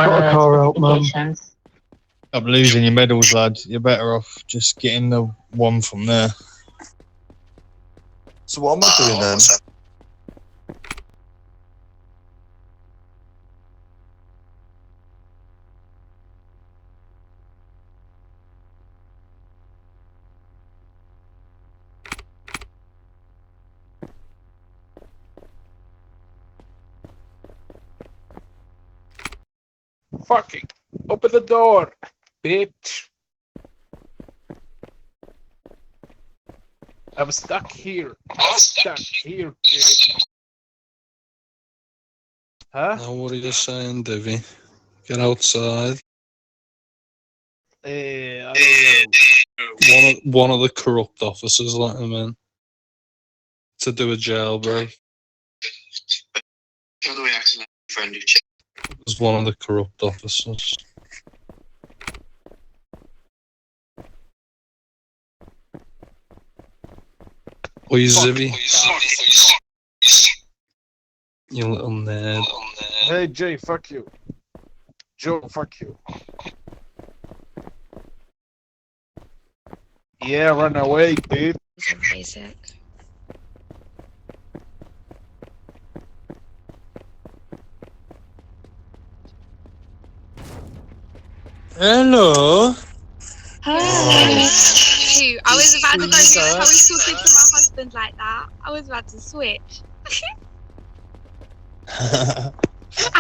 Got a car out, Mum. I'm losing your medals, lad. You're better off just getting the one from there. So what am I doing then? Fucking open the door, bitch. I'm stuck here. Bitch. Huh? Now what are you saying, Divvy? Get outside. I don't know. One of the corrupt officers let him in to do a jailbreak. It was one of the corrupt officers. Oi, Zibby. You little nerd. Hey, Jay, fuck you. Joe, fuck you. Yeah, run away, dude. Basic. Hello. Hi. I was about to go here. I was talking to my husband like that. I was about to switch. I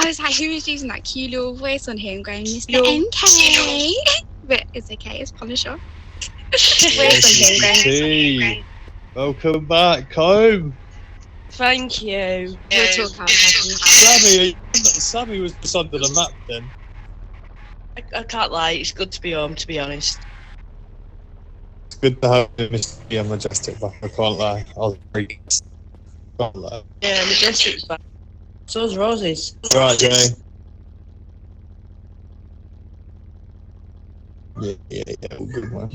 was like, who was using that cute little voice on him going, Mr. MK? But it's okay, it's Punisher. Yes, welcome back home. Thank you. We'll talk about that. Sammy was just under the map then. I can't lie, it's good to be home, to be honest. It's good to have Mr. Majestic back, I can't lie. I was very can't lie. Yeah, Majestic's back. So's Rosie's. Right, Jay. Yeah, all good, man.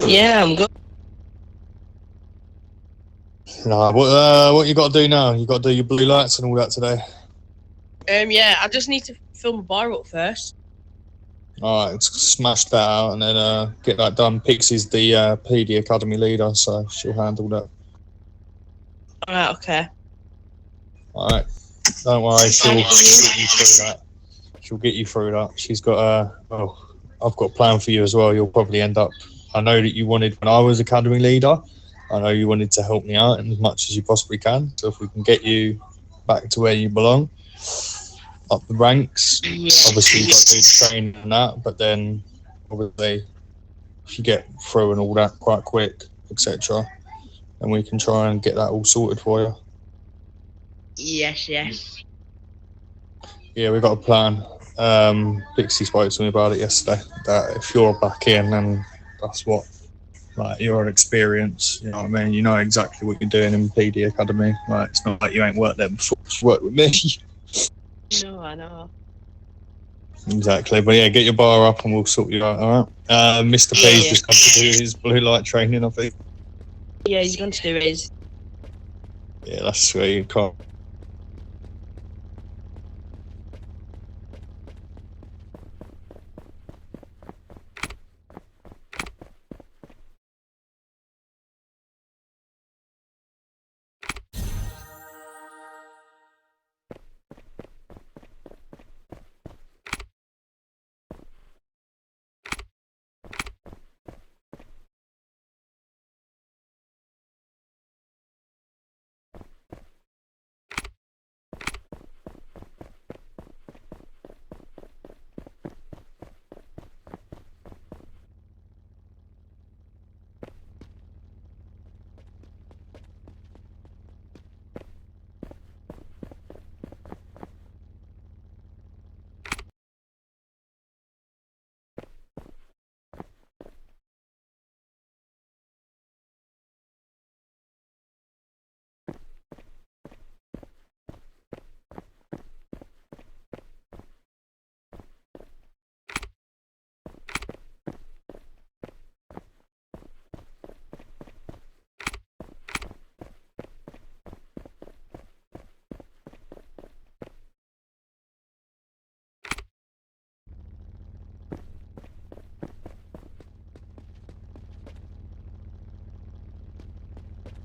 Yeah, I'm good. Nah, what you got to do now? You got to do your blue lights and all that today. Yeah, I just need to fill my bar up first. Alright, smash that out and then get that done. Pixie's the PD Academy leader, so she'll handle that. Alright, okay. Alright, don't worry, she'll get you through that. She'll get you through that. She's got I've got a plan for you as well. You'll probably end up. I know that you wanted when I was Academy leader. I know you wanted to help me out in as much as you possibly can. So if we can get you back to where you belong, up the ranks. Yeah. Obviously, you've got to do the training and that, but then obviously, if you get through and all that quite quick, etc., then we can try and get that all sorted for you. Yes, yes. Yeah, we've got a plan. Pixie spoke to me about it yesterday. That if you're back in, then that's what, like, you're an experience. You know what I mean? You know exactly what you're doing in PD Academy. Like, it's not like you ain't worked there before. You worked with me. No, I know. Exactly, but yeah, get your bar up and we'll sort you out. All right. Mr. P's just come to do his blue light training, I think. Yeah, he's going to do his. Yeah, that's sweet. You can't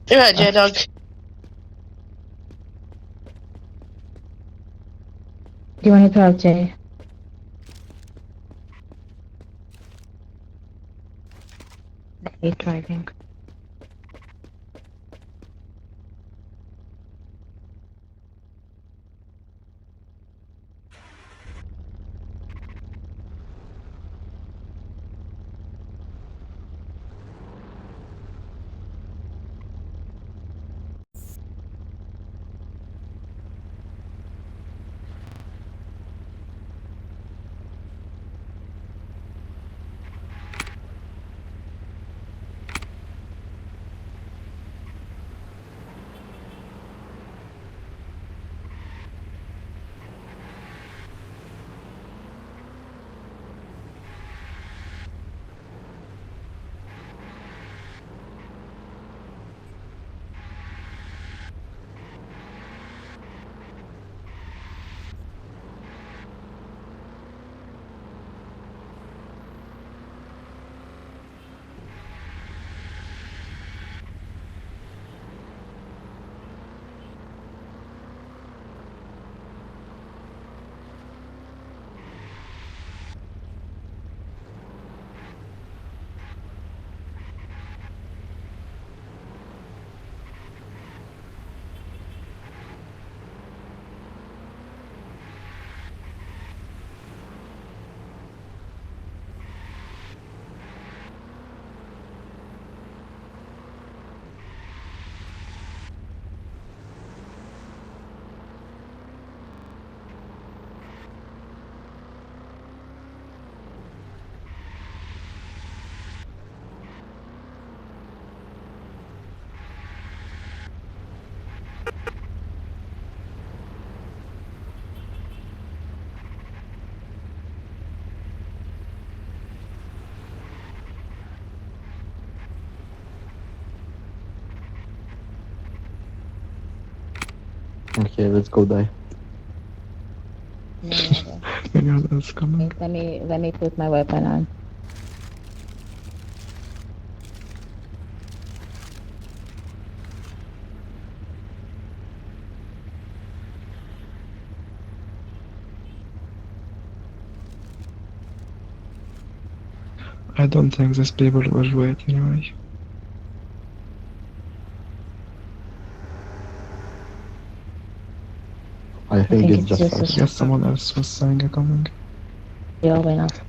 You're right, J-Dog. Do you want to talk, Jay? He's driving. Okay, let's go die. Many others coming. Let me put my weapon on. I don't think these people will wait anyway. I think it's just just us. Yes, someone else was saying a coming. You're enough.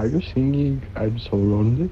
you singing I'm so lonely?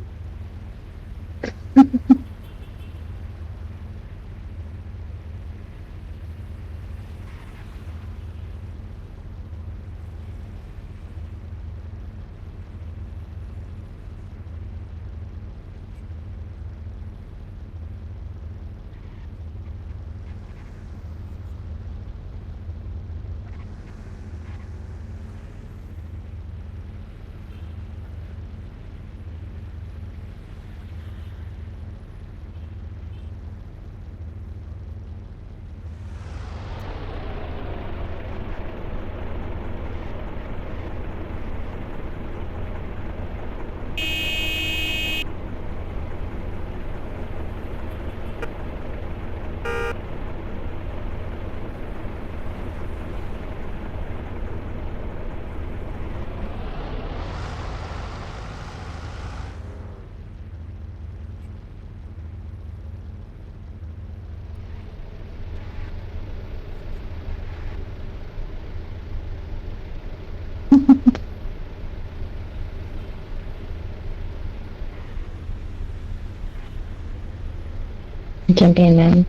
Jump in, man.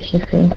If you're free.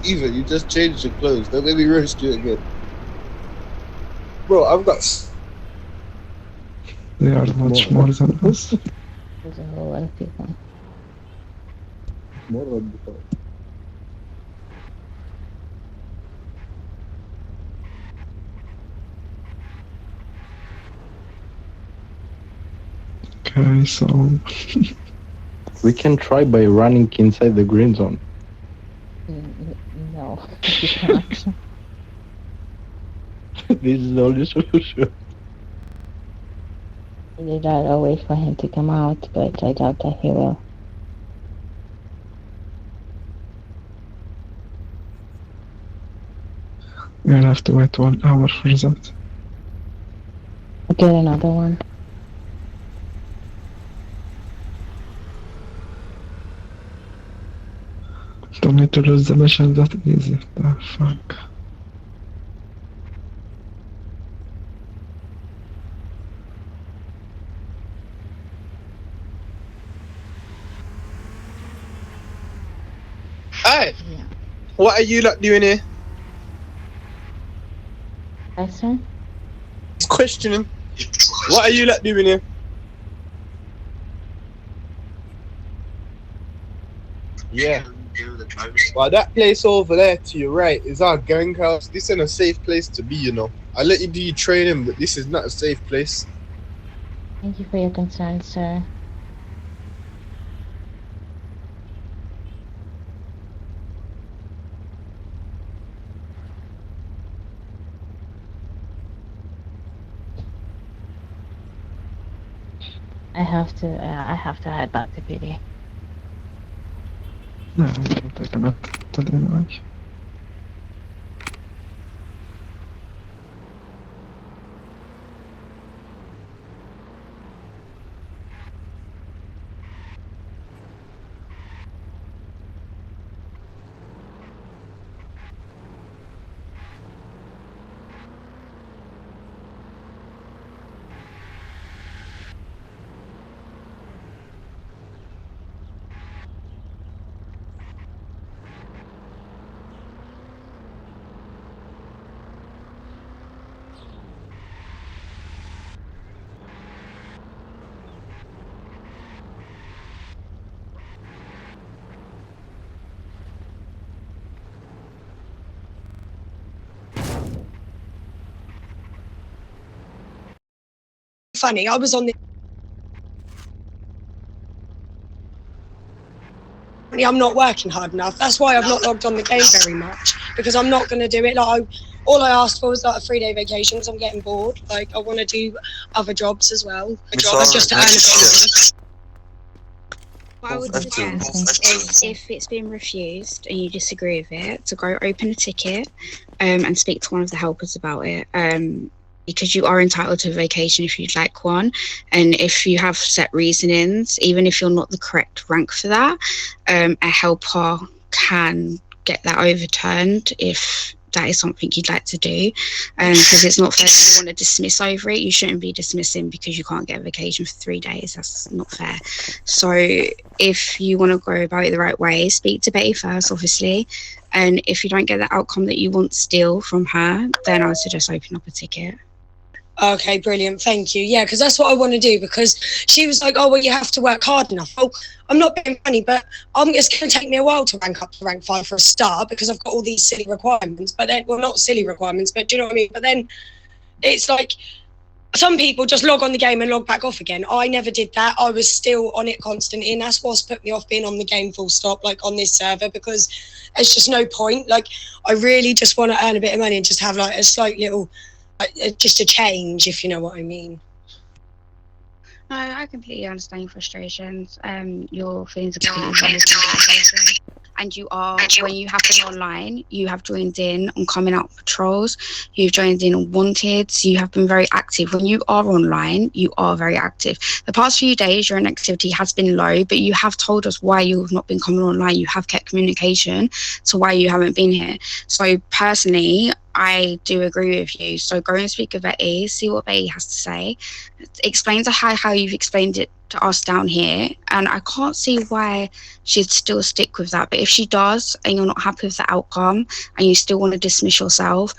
Even you just changed your clothes. Don't make me roast you again. Bro, I've got. They are much more than us. There's a whole lot of people. More than before. Okay, so We can try by running inside the green zone. No, you can't. This is the only solution. Either that or wait for him to come out, but I doubt that he will. we'll have to wait 1 hour for that. Get another one. Don't need to lose the mission that easy. The fuck. Hey, Yeah. what are you lot doing here? Esther? He's questioning. What are you lot doing here? Yeah. Well, that place over there to your right is our gang house. This ain't a safe place to be, you know. I let you do your training, but this is not a safe place. Thank you for your concern, sir. I have to head back to PD. No, I'm taking it anyway. funny. I was on the. I'm not working hard enough. That's why I've not logged on the game very much, because I'm not going to do it. All I asked for was like a 3-day vacation because I'm getting bored. Like I want to do other jobs as well, just to earn a bit. What I would suggest is if it's been refused and you disagree with it, to go open a ticket and speak to one of the helpers about it. Because you are entitled to a vacation if you'd like one. And if you have set reasonings, even if you're not the correct rank for that, a helper can get that overturned if that is something you'd like to do. Because it's not fair if you want to dismiss over it. You shouldn't be dismissing because you can't get a vacation for 3 days. That's not fair. So if you want to go about it the right way, speak to Betty first, obviously. And if you don't get the outcome that you want still from her, then I would suggest open up a ticket. Okay, brilliant. Thank you. Yeah, because that's what I want to do, because she was like, oh, well, you have to work hard enough. Well, I'm not being funny, but it's going to take me a while to rank up to rank 5 for a start because I've got all these silly requirements. But then, well, not silly requirements, but do you know what I mean? But then it's like some people just log on the game and log back off again. I never did that. I was still on it constantly. And that's what's put me off being on the game full stop, like on this server, because there's just no point. Like, I really just want to earn a bit of money and just have like a slight little... just a change, if you know what I mean. No, I completely understand your frustrations. Your feelings are completely valid. And you are, when you have been online, you have joined in on coming out patrols, you've joined in on wanteds, you have been very active. When you are online, you are very active. The past few days, your inactivity has been low, but you have told us why you have not been coming online. You have kept communication to why you haven't been here. So personally, I do agree with you. So go and speak with Betty, see what Betty has to say. Explain to her how you've explained it to us down here. And I can't see why she'd still stick with that. But if she does, and you're not happy with the outcome, and you still want to dismiss yourself,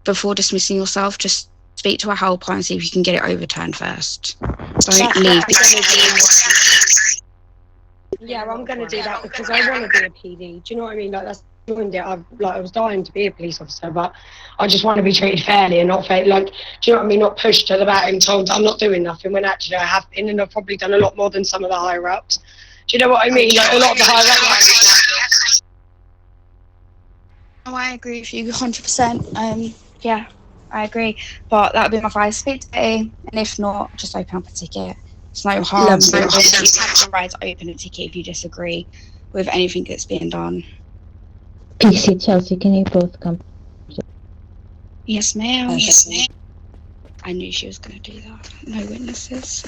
before dismissing yourself, just speak to a helper and see if you can get it overturned first. Don't leave. Yeah, I'm going to do that because I want to be a PD. Do you know what I mean? Like, that's joined it. I was dying to be a police officer, but I just want to be treated fairly and not fair. Like, do you know what I mean? Not pushed to the back and told I'm not doing nothing when actually I have been, and I've probably done a lot more than some of the higher ups. Do you know what I mean? Like, a lot of the higher ups. Oh, I agree with you 100%. Yeah, I agree. But that would be my advice. Speak to Betty, and if not, just open up a ticket. It's no harm. You have the right to open a ticket if you disagree with anything that's being done. PC Chelsea, can you both come? Yes, ma'am. Okay. Yes, ma'am. I knew she was going to do that. No witnesses.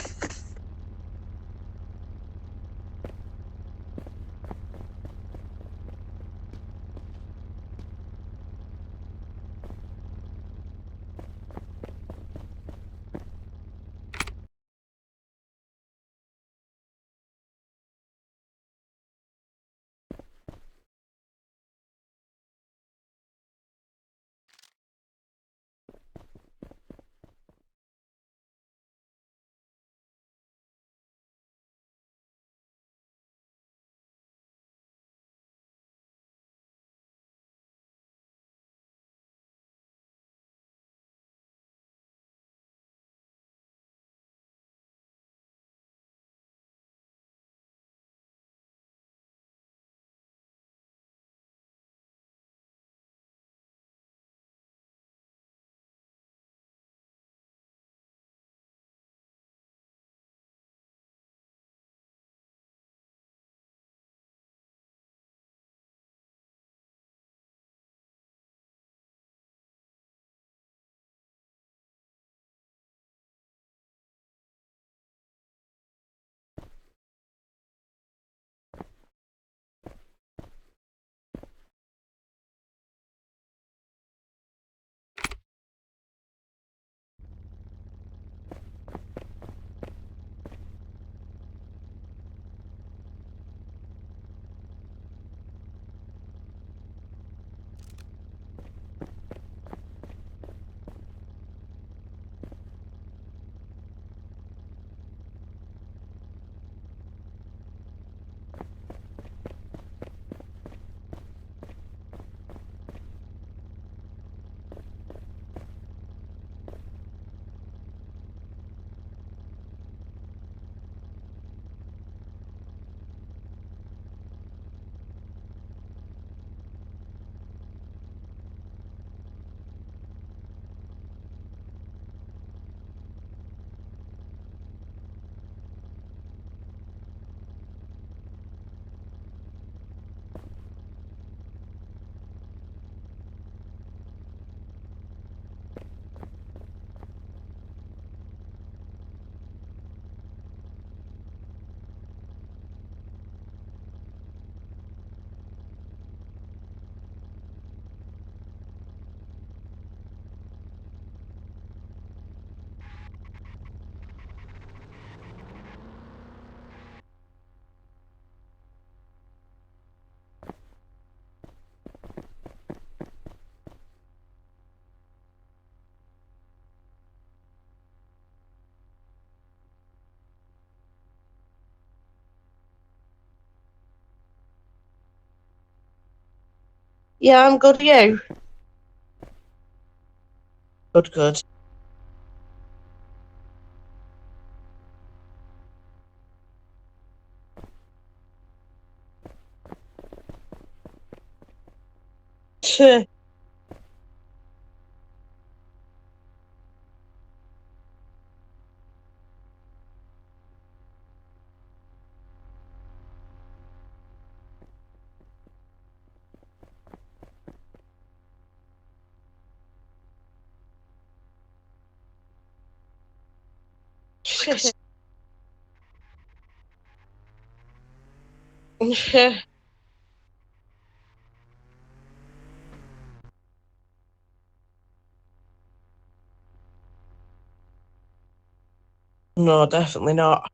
Yeah, I'm good. Are you? Good, good. Tuh. No, definitely not.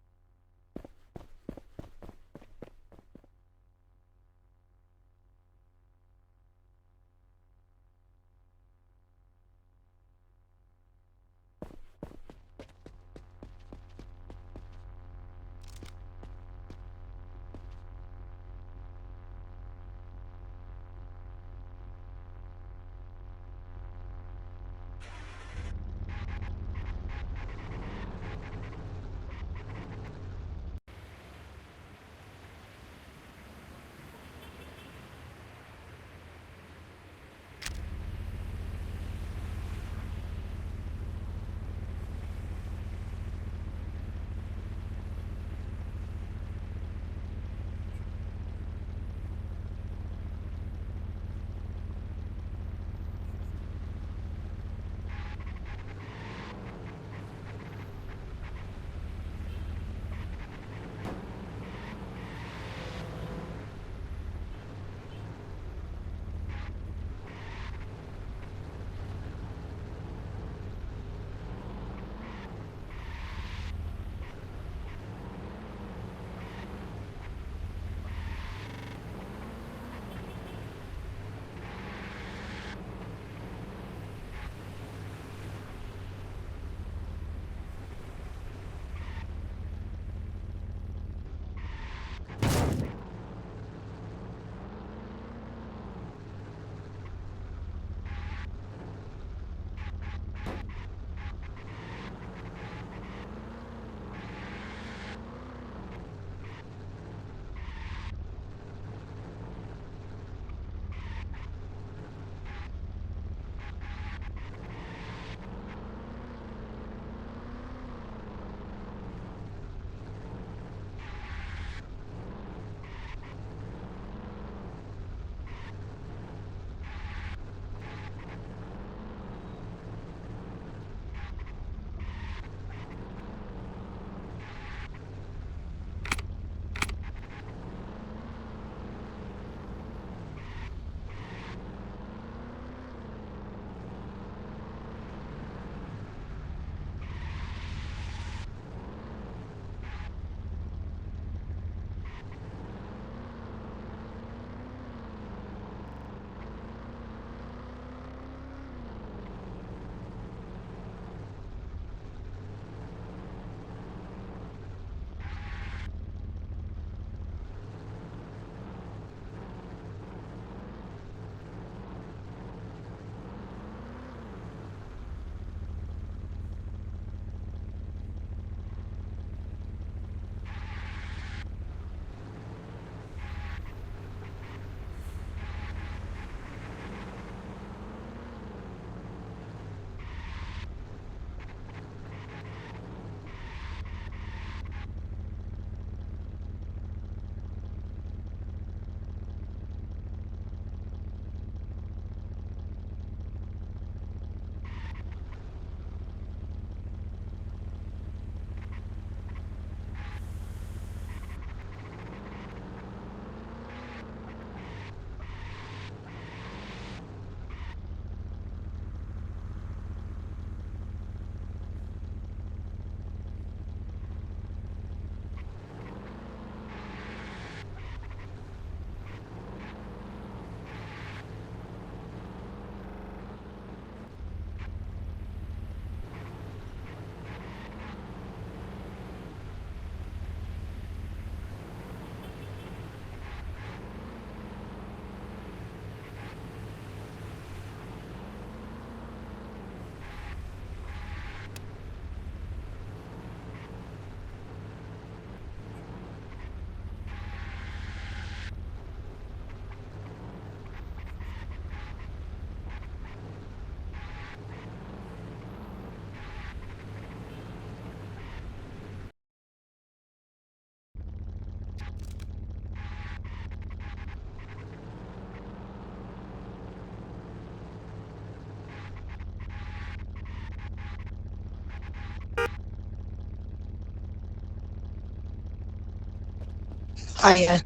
Oh yeah.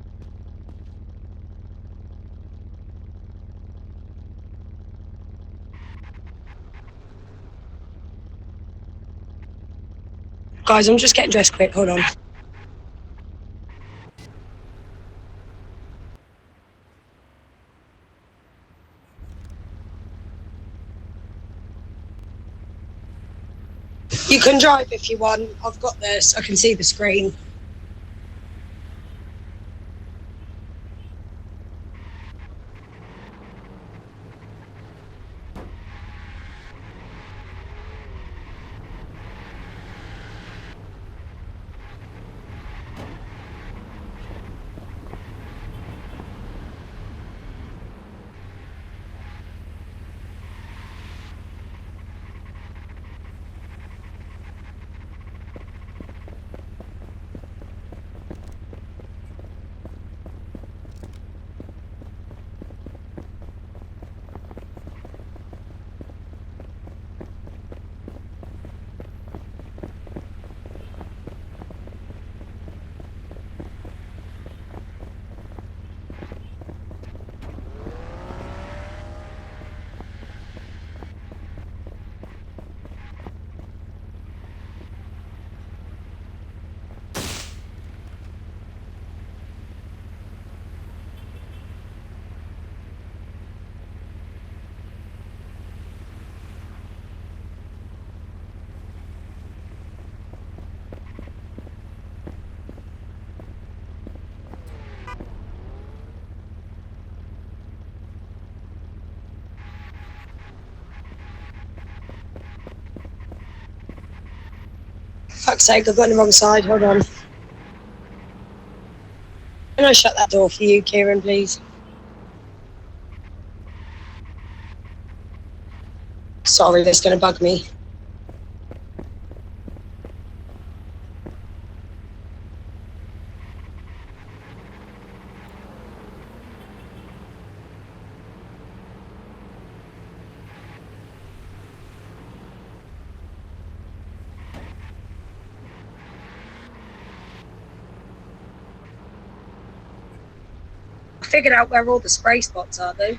Guys, I'm just getting dressed quick. Hold on. You can drive if you want. I've got this. I can see the screen. Fuck's sake, I've got on the wrong side. Hold on. Can I shut that door for you, Kieran, please? Sorry, that's going to bug me. I figured out where all the spray spots are, though.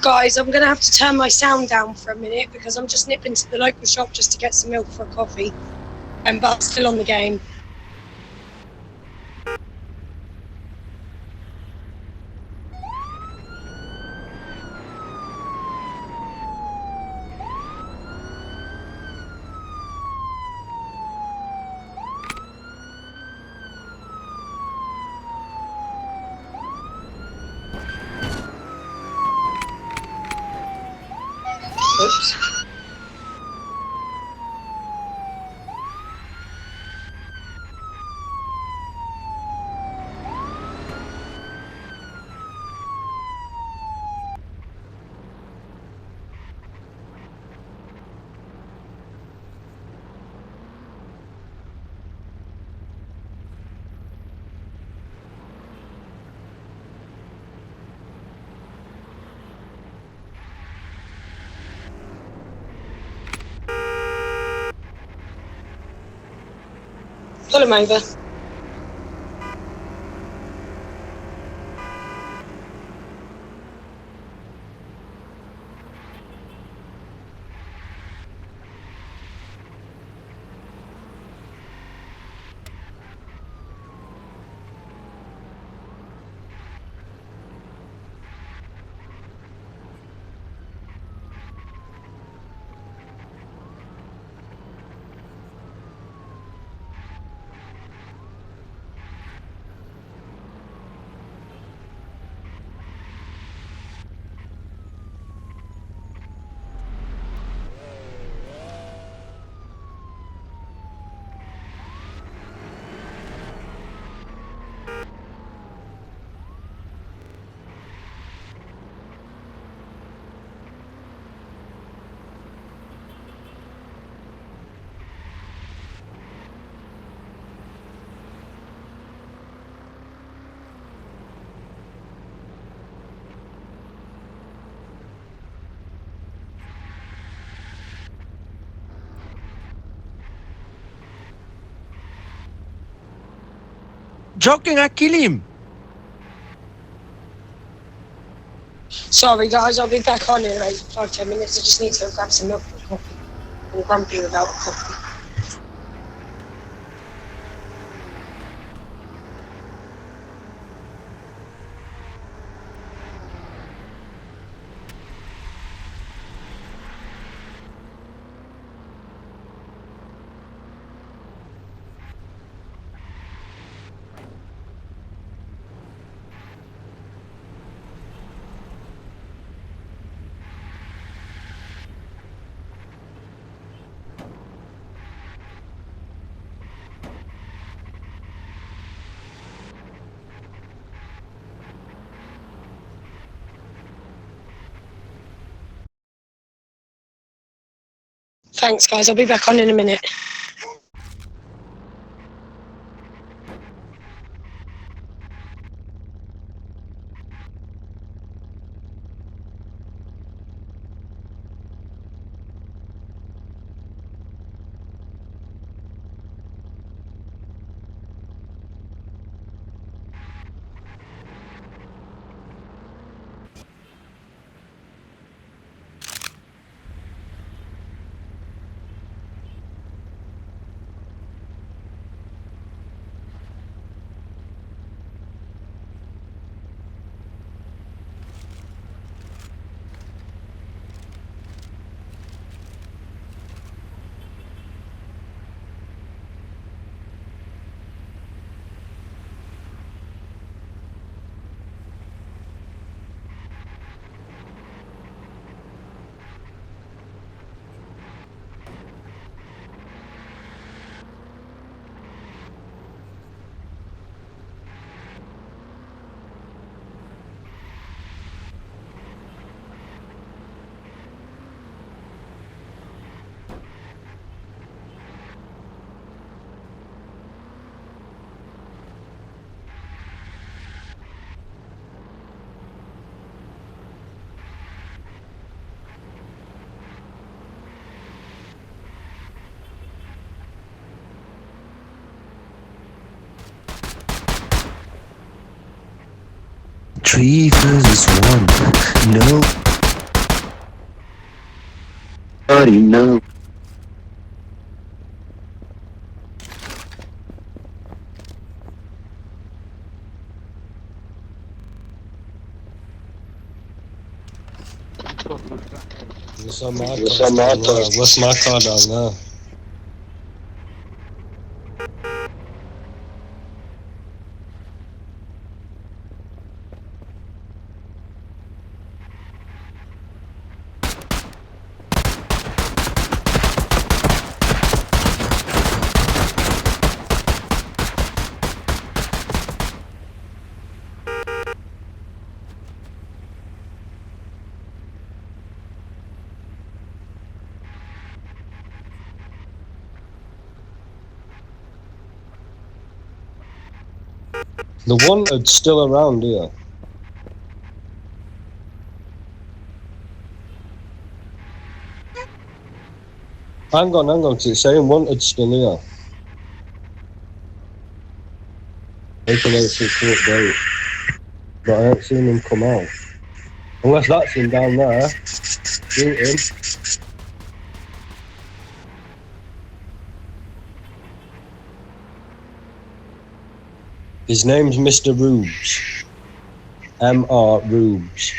Guys, I'm gonna have to turn my sound down for a minute because I'm just nipping to the local shop just to get some milk for a coffee. But I'm still on the game. Oops. Pull him over. Joking, I kill him. Sorry guys, I'll be back on in like 5-10 minutes. I just need to grab some milk for a coffee. I'm grumpy without a coffee. Thanks guys, I'll be back on in a minute. Three versus one. No already know. What's my car down there? The Wanted's still around here. Hang on, 'cause it's saying Wanted's still here. Hoping it's a court date. But I ain't seen him come out. Unless that's him down there. Shoot him. His name's Mr. Rubes. M.R. Rubes.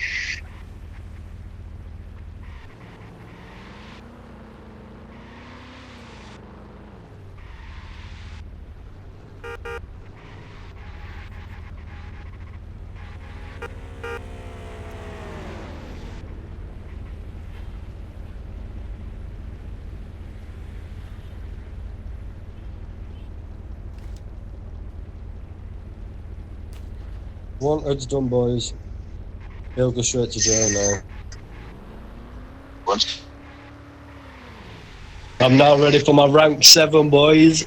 Wanted's done, boys. He'll go straight to jail now. What? I'm now ready for my rank 7, boys.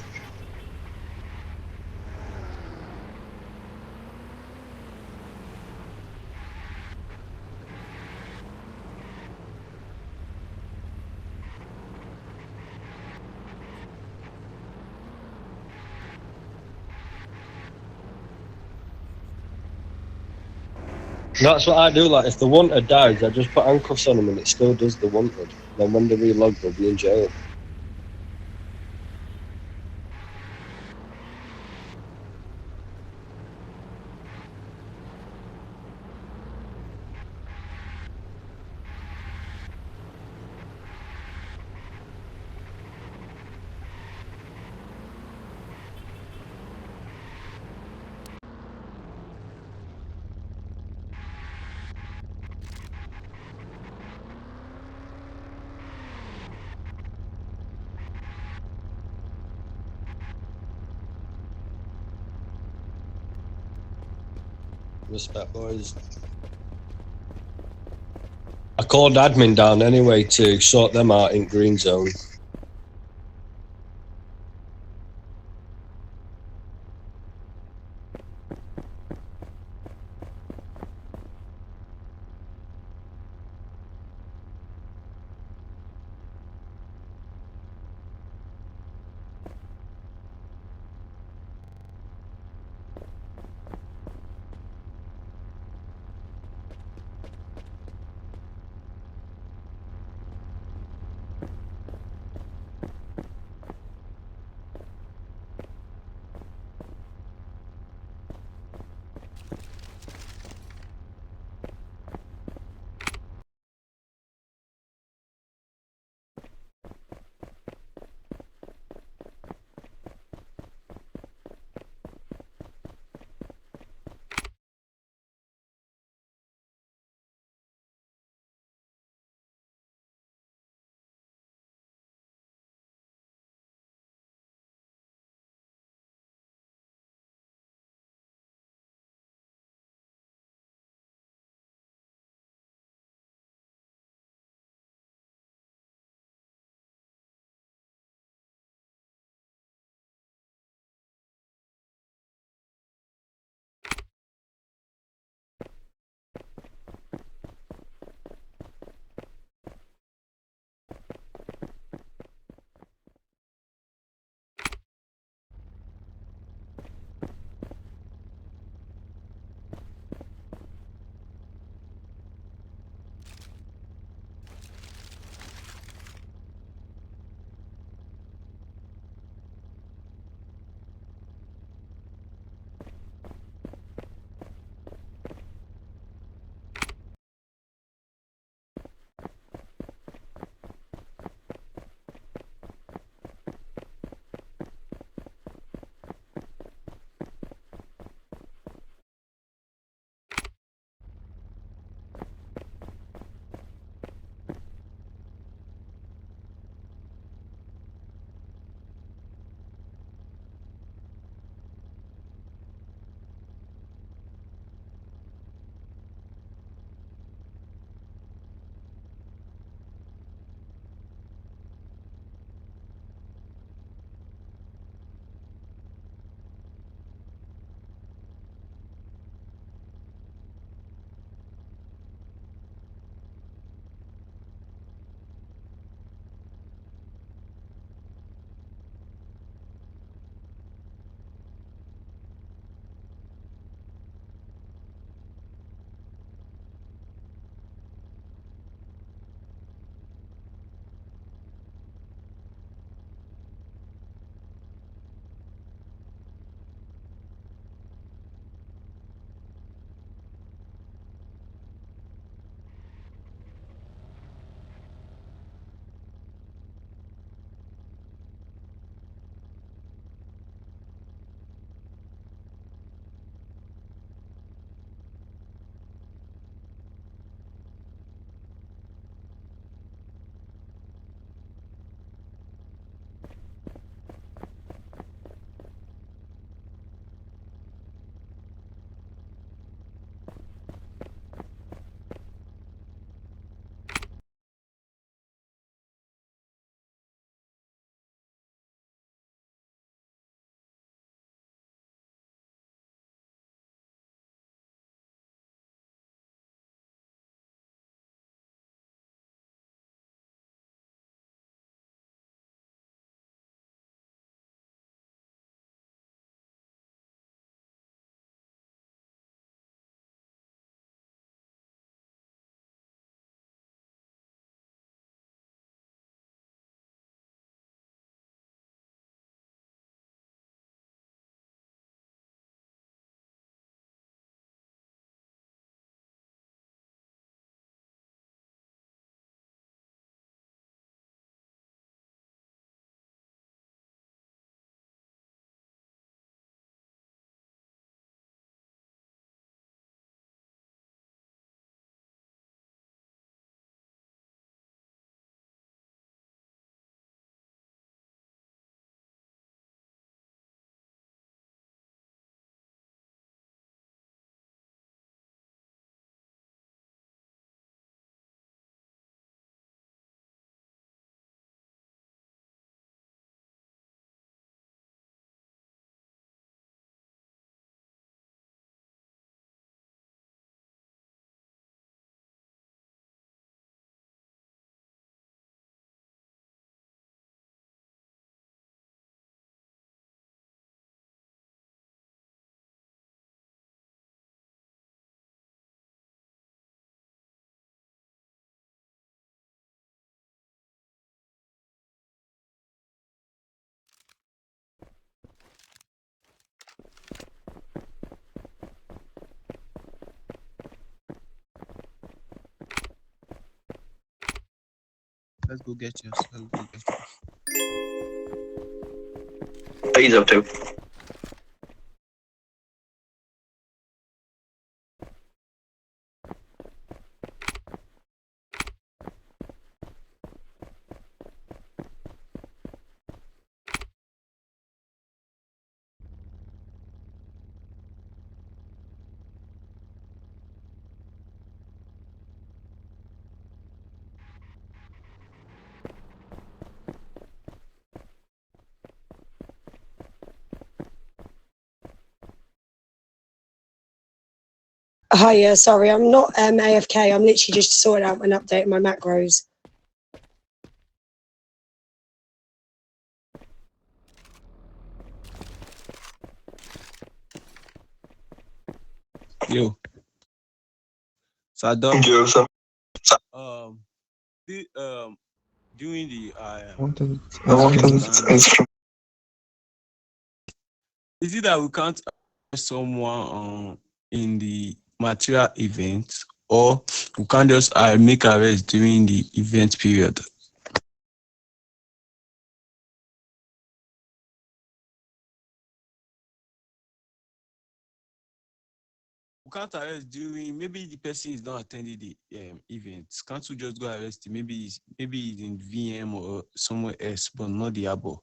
That's what I do, like, if the Wanted dies, I just put handcuffs on him and it still does the Wanted. Then when they relog, they'll be in jail. Respect, boys. I called admin down anyway to sort them out in green zone. Let's go get yours. Let's go get yours. What are you up to? Hi, yeah, sorry, I'm not AFK. I'm literally just sorting out and updating my macros. Yo. Saddam. Yo, so. The, doing the Wanted is it that we can't arrest someone in the material event, or we can't just make arrest during the event period? We can't arrest during, maybe the person is not attending the event. Can't we just go arrest him? Maybe he's in VM or somewhere else, but not the harbor.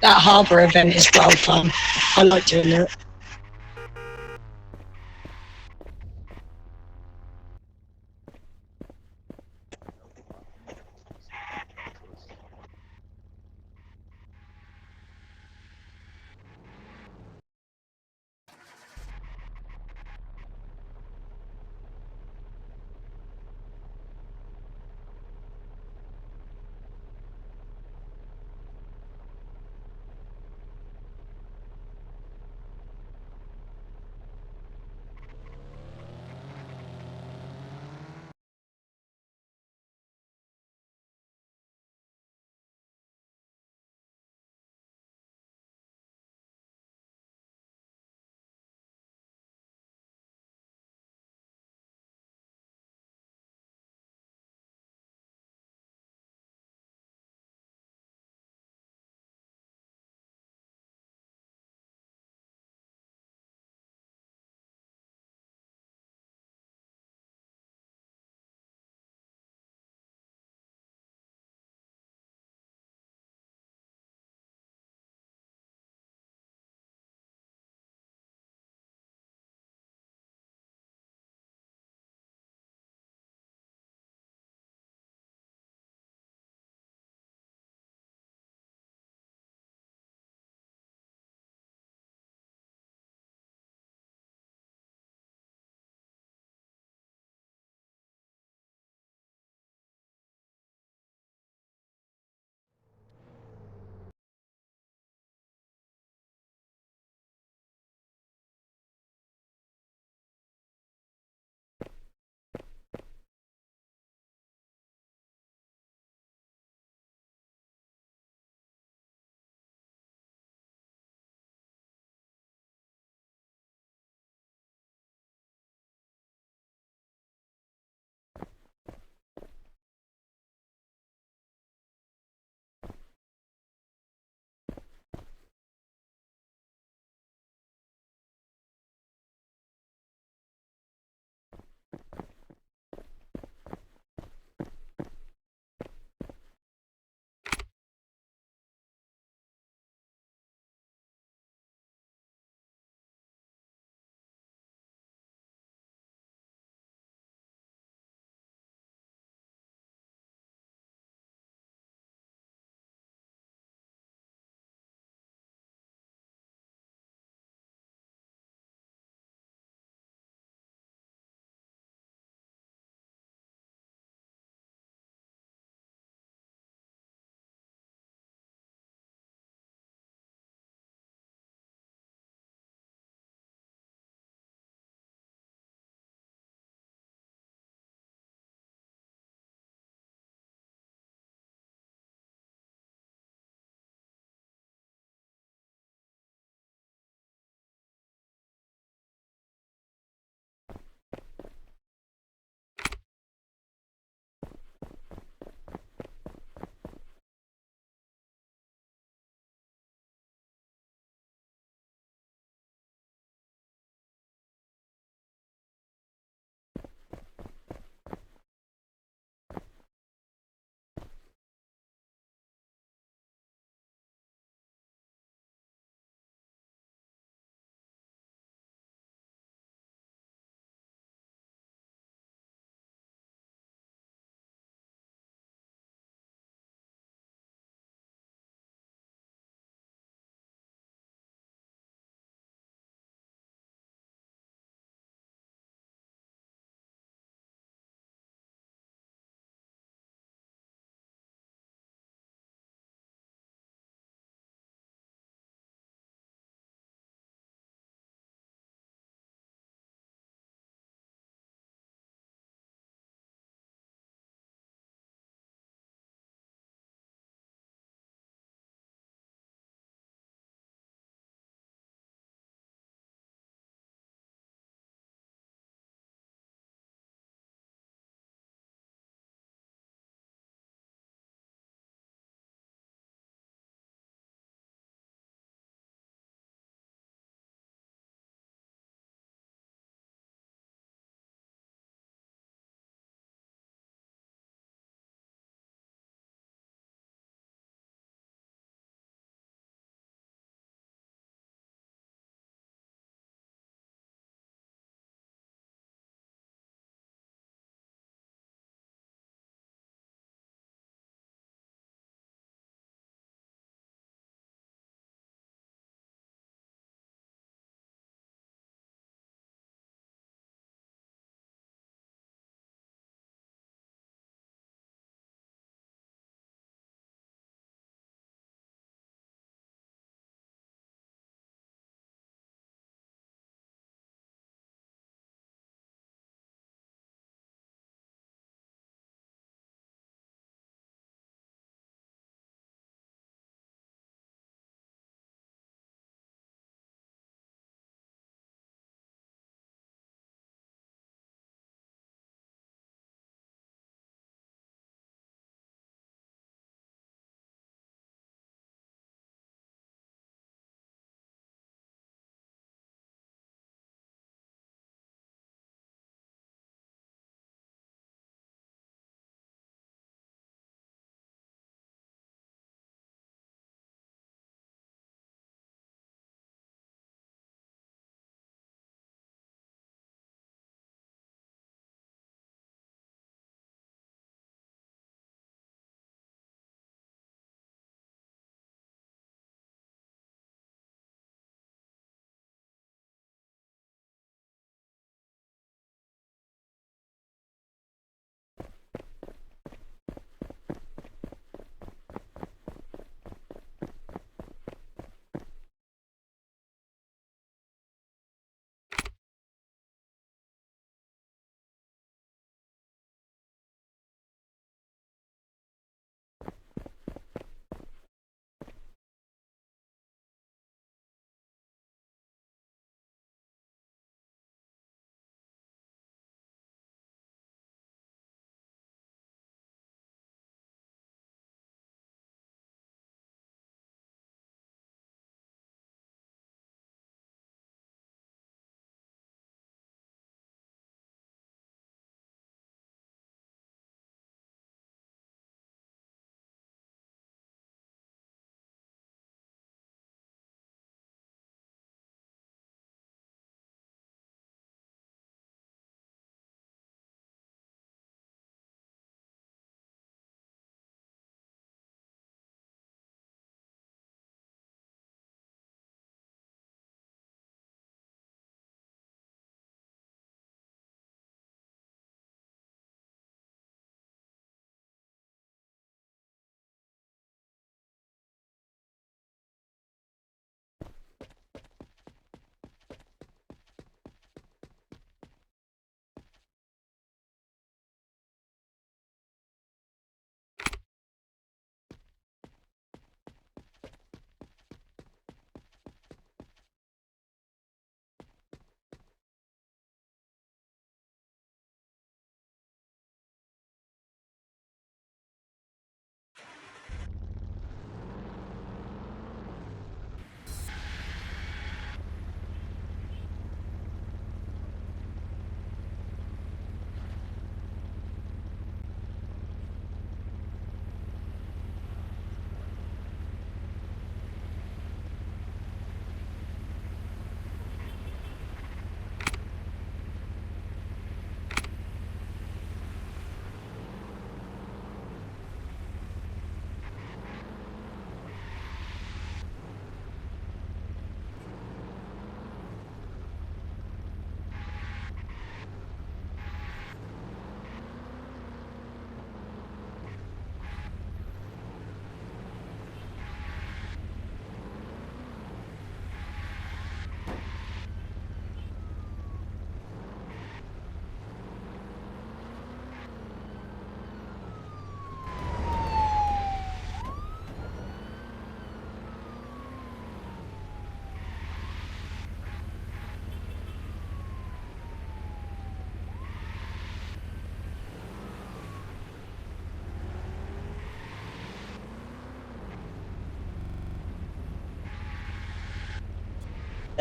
That harbour event is well fun. I like doing that.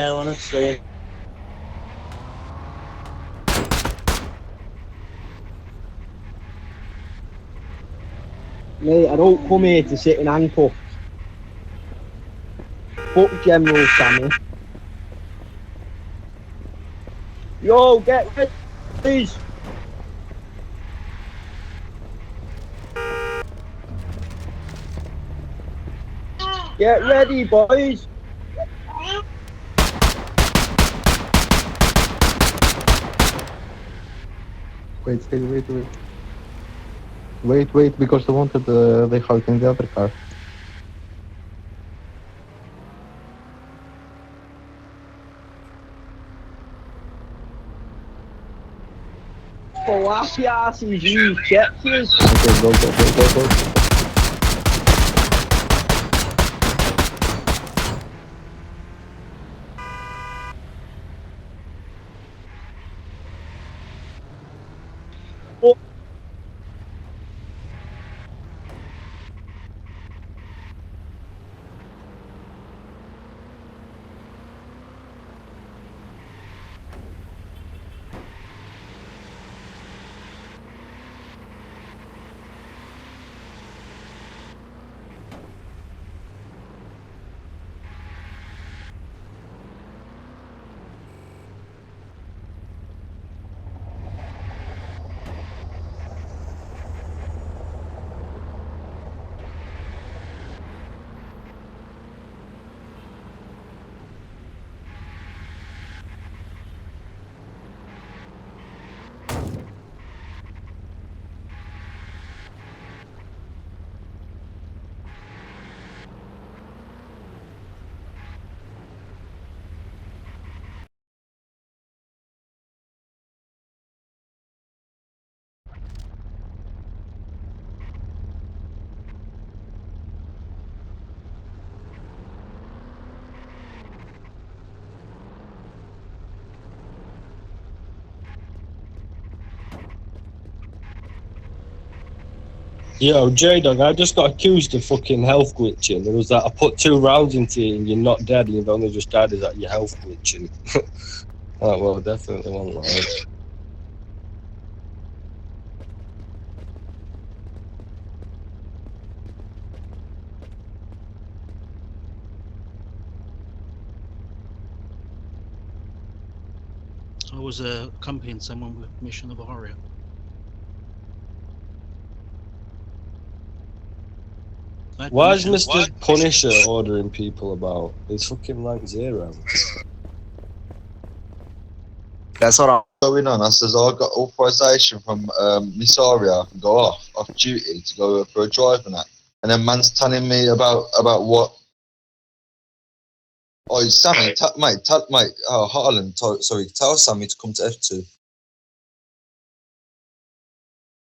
Yeah, honestly. Mate, I don't come here to sit in handcuffs. Fuck General Sammy. Yo, get ready, please. Get ready, boys. Wait, wait, because they wanted they held in the other car. Palacios is you, Texas. Okay, go. Yo, J-Dog, I just got accused of fucking health glitching. It was that I put 2 rounds into you and you're not dead and you've only just died. Is that your health glitching? Oh, well, definitely won't lie. I was accompanying someone with permission of a Aria. Why is Mr. Punisher ordering people about? He's fucking rank 0. That's what I'm going on. I says, I got authorization from Miss Aria. I can go off duty to go for a drive and that. And then man's telling me about what. Oh, Sammy, mate, Harlan, sorry, tell Sammy to come to F2.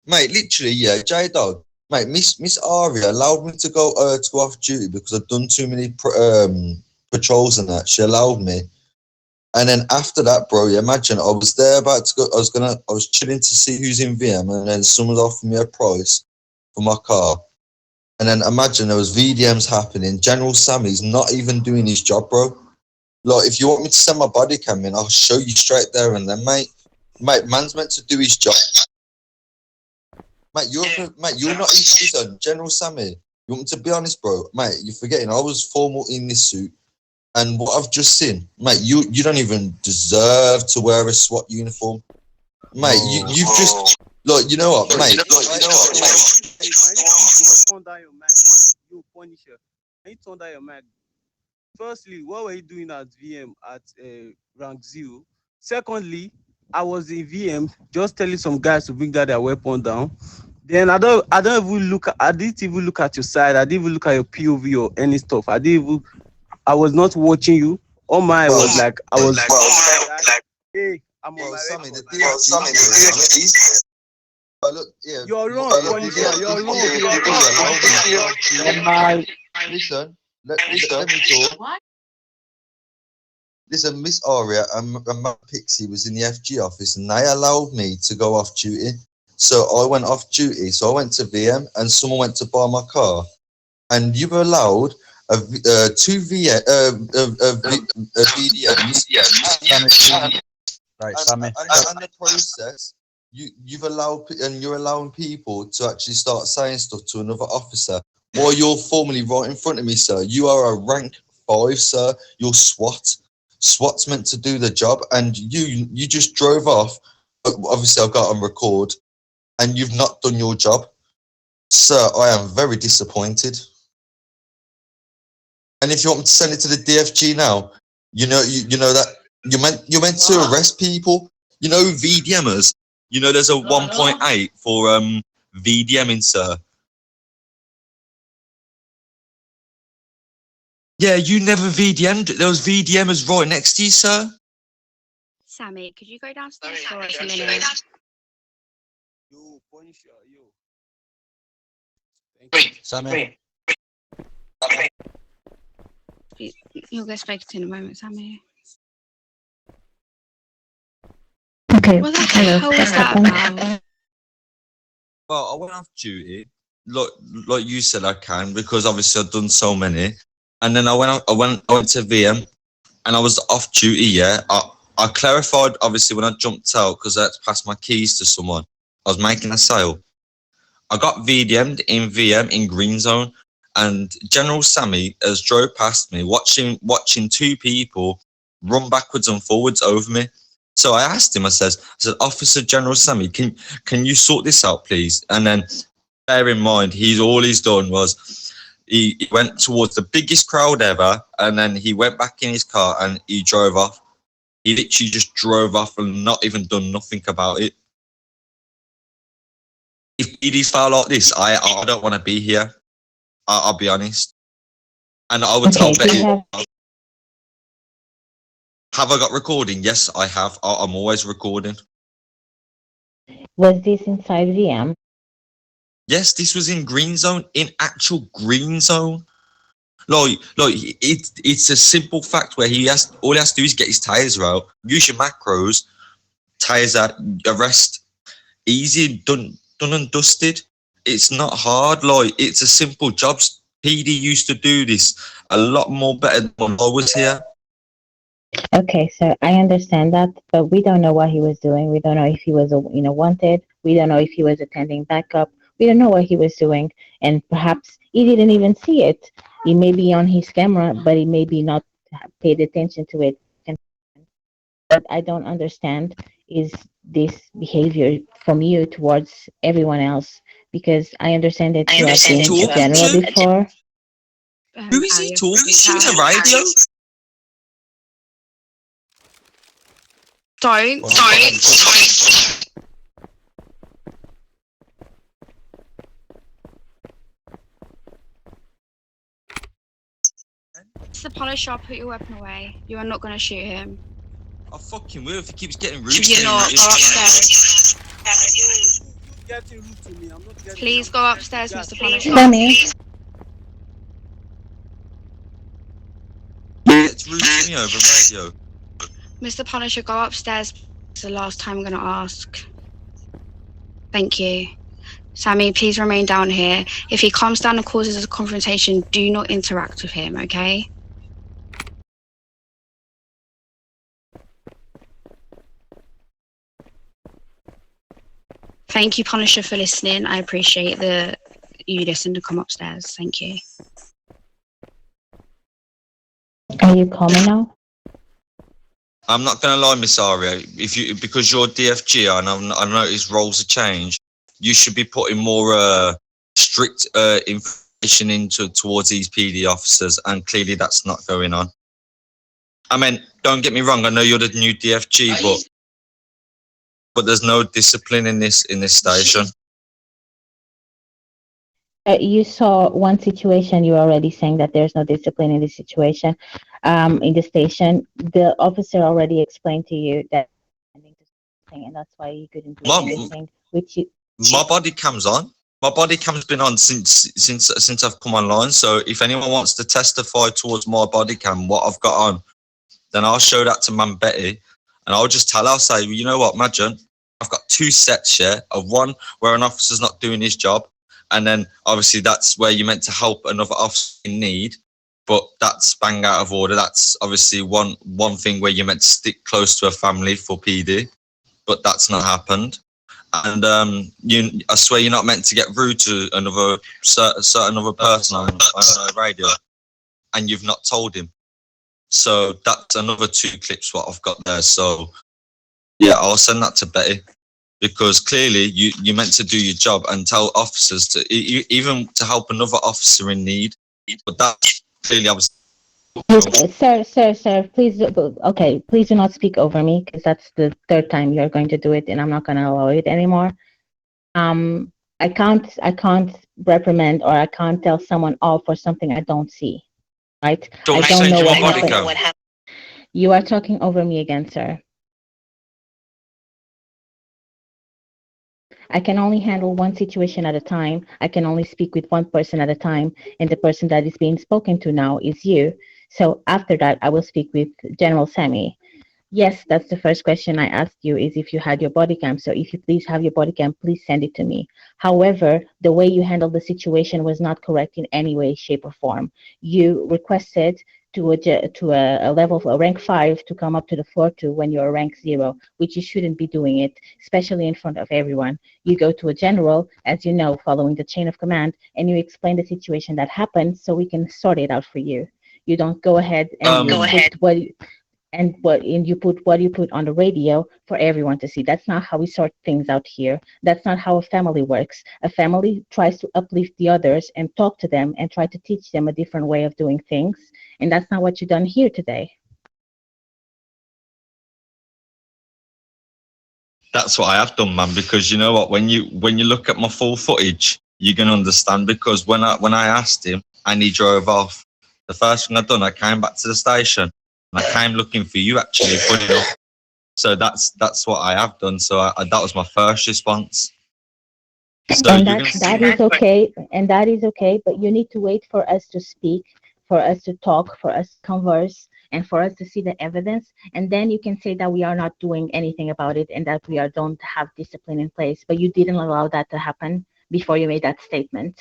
Mate, literally, yeah, J-Dog. Mate, Miss Aria allowed me to go off duty because I'd done too many patrols and that. She allowed me. And then after that, bro, you imagine I was there about to go. I was chilling to see who's in VM, and then someone offered me a price for my car. And then imagine there was VDMs happening. General Sammy's not even doing his job, bro. Like, if you want me to send my body cam in, I'll show you straight there and then, mate. Mate, man's meant to do his job. Mate, you're not his son, General Sammy. You want me to be honest, bro? Mate, you're forgetting I was formal in this suit. And what I've just seen, mate, you don't even deserve to wear a SWAT uniform. Mate, you've just... Look, you know what, mate? Turn down your mic, you Punisher. Can you turn down your mic? Firstly, what were you doing at VM at rank 0? Secondly, I was in VM just telling some guys to bring their weapon down. Then I didn't even look at your side. I didn't even look at your POV or any stuff. I was not watching you. All my was like hey, I'm on my look, yeah. You're wrong, Punisher. You're wrong. Listen, let me talk. Listen, Miss Aria and Matt Pixie was in the FG office and they allowed me to go off duty. So I went off duty. So I went to VM and someone went to buy my car. And you were allowed two VDMs. Right, Sammy. And the process, you're allowing people to actually start saying stuff to another officer while you're formally right in front of me, sir. You are a rank 5, sir. You're SWAT. SWAT's meant to do the job, and you just drove off. Obviously, I've got on record, and you've not done your job, sir. I am very disappointed. And if you want me to send it to the DFG now, you know that you're meant to arrest people. You know, VDMers. You know, there's a 1.8 for VDMing, sir. Yeah, you never VDM'd. There was VDMers right next to you, sir. Sammy, could you go downstairs for us a minute? Yo, Punisher, yo. Sammy. You'll get spoken to in a moment, Sammy. Okay. What the hell was that about? Well, I went off duty, like you said I can, because obviously I've done so many. And then I went to VM, and I was off duty. Yeah, I clarified obviously when I jumped out because I had to pass my keys to someone. I was making a sale. I got VDM'd in VM in Green Zone, and General Sammy has drove past me, watching two people run backwards and forwards over me. So I asked him. I said, Officer General Sammy, can you sort this out, please? And then, bear in mind, all he's done was he went towards the biggest crowd ever, and then he went back in his car and he drove off. He literally just drove off and not even done nothing about it. If PD's foul like this, I don't want to be here. I'll be honest. And I would tell Betty. Have I got recording? Yes, I have. I'm always recording. Was this inside VM? Yes, this was in Green Zone, in actual Green Zone. Like it's a simple fact where all he has to do is get his taser out, use your macros, taser, arrest, easy, done and dusted. It's not hard. Like, it's a simple job. PD used to do this a lot more better than when I was here. Okay, so I understand that, but we don't know what he was doing. We don't know if he was, wanted. We don't know if he was attending backup. We don't know what he was doing, and perhaps he didn't even see it. He may be on his camera, but he may be not paid attention to it. What I don't understand is this behavior from you towards everyone else, because I understand that you have been a general before. Who is he talking to in the radio? Don't. Mr. Polisher, put your weapon away. You are not going to shoot him. I fucking will if he keeps getting rude. You're not. Go upstairs. You're getting rude to me. I'm not getting Please go upstairs, Mr. Polisher. Sammy. It's rude to me over radio. Mr. Punisher, go upstairs. It's the last time I'm going to ask. Thank you. Sammy, please remain down here. If he comes down and causes a confrontation, do not interact with him, okay? Thank you, Punisher, for listening. I appreciate you listened to come upstairs. Thank you. Are you calmer now? I'm not going to lie, Miss Aria. Because you're DFG and I noticed roles have changed, you should be putting more strict information towards these PD officers, and clearly that's not going on. I mean, don't get me wrong. I know you're the new DFG, but there's no discipline in this station. You saw one situation. You're already saying that there's no discipline in this situation. In the station, the officer already explained to you that, and that's why you couldn't do anything. My body cam's on. My body cam's been on since I've come online. So if anyone wants to testify towards my body cam, what I've got on, then I'll show that to Mam Betty, and I'll just tell her, I'll say, well, you know what, imagine I've got two sets here of one where an officer's not doing his job, and then obviously that's where you're meant to help another officer in need. but that's bang out of order. That's obviously one thing where you're meant to stick close to a family for PD, but that's not happened. And I swear you're not meant to get rude to another certain other person on the radio, and you've not told him. So that's another 2 clips what I've got there. So yeah, I'll send that to Betty, because clearly you're meant to do your job and tell officers to even to help another officer in need. But that's clearly obviously. Sir, please, okay, please do not speak over me, because that's the 3rd time you're going to do it, and I'm not going to allow it anymore. I can't reprimand, or I can't tell someone off for something I don't see, right? I don't know what happened. You are talking over me again, sir. I can only handle one situation at a time. I can only speak with one person at a time, and the person that is being spoken to now is you. So after that, I will speak with General Sammy. Yes, that's the first question I asked you, is if you had your body cam. So if you please have your body cam, please send it to me. However, the way you handled the situation was not correct in any way, shape, or form. You requested to a level of a rank 5 to come up to the floor 2 when you're rank 0, which you shouldn't be doing it, especially in front of everyone. You go to a general, as you know, following the chain of command, and you explain the situation that happened so we can sort it out for you. You don't go ahead and you put what you put on the radio for everyone to see. That's not how we sort things out here. That's not how a family works. A family tries to uplift the others and talk to them and try to teach them a different way of doing things. And that's not what you've done here today. That's what I have done, man, because you know what, when you look at my full footage, you're gonna understand, because when I asked him and he drove off, the first thing I done, I came back to the station and I came looking for you, actually, funny enough. So that's what I have done. So that was my first response. So and that is okay, and that is okay, but you need to wait for us to speak, for us to talk, for us to converse, and for us to see the evidence, and then you can say that we are not doing anything about it and that we don't have discipline in place. But you didn't allow that to happen before you made that statement.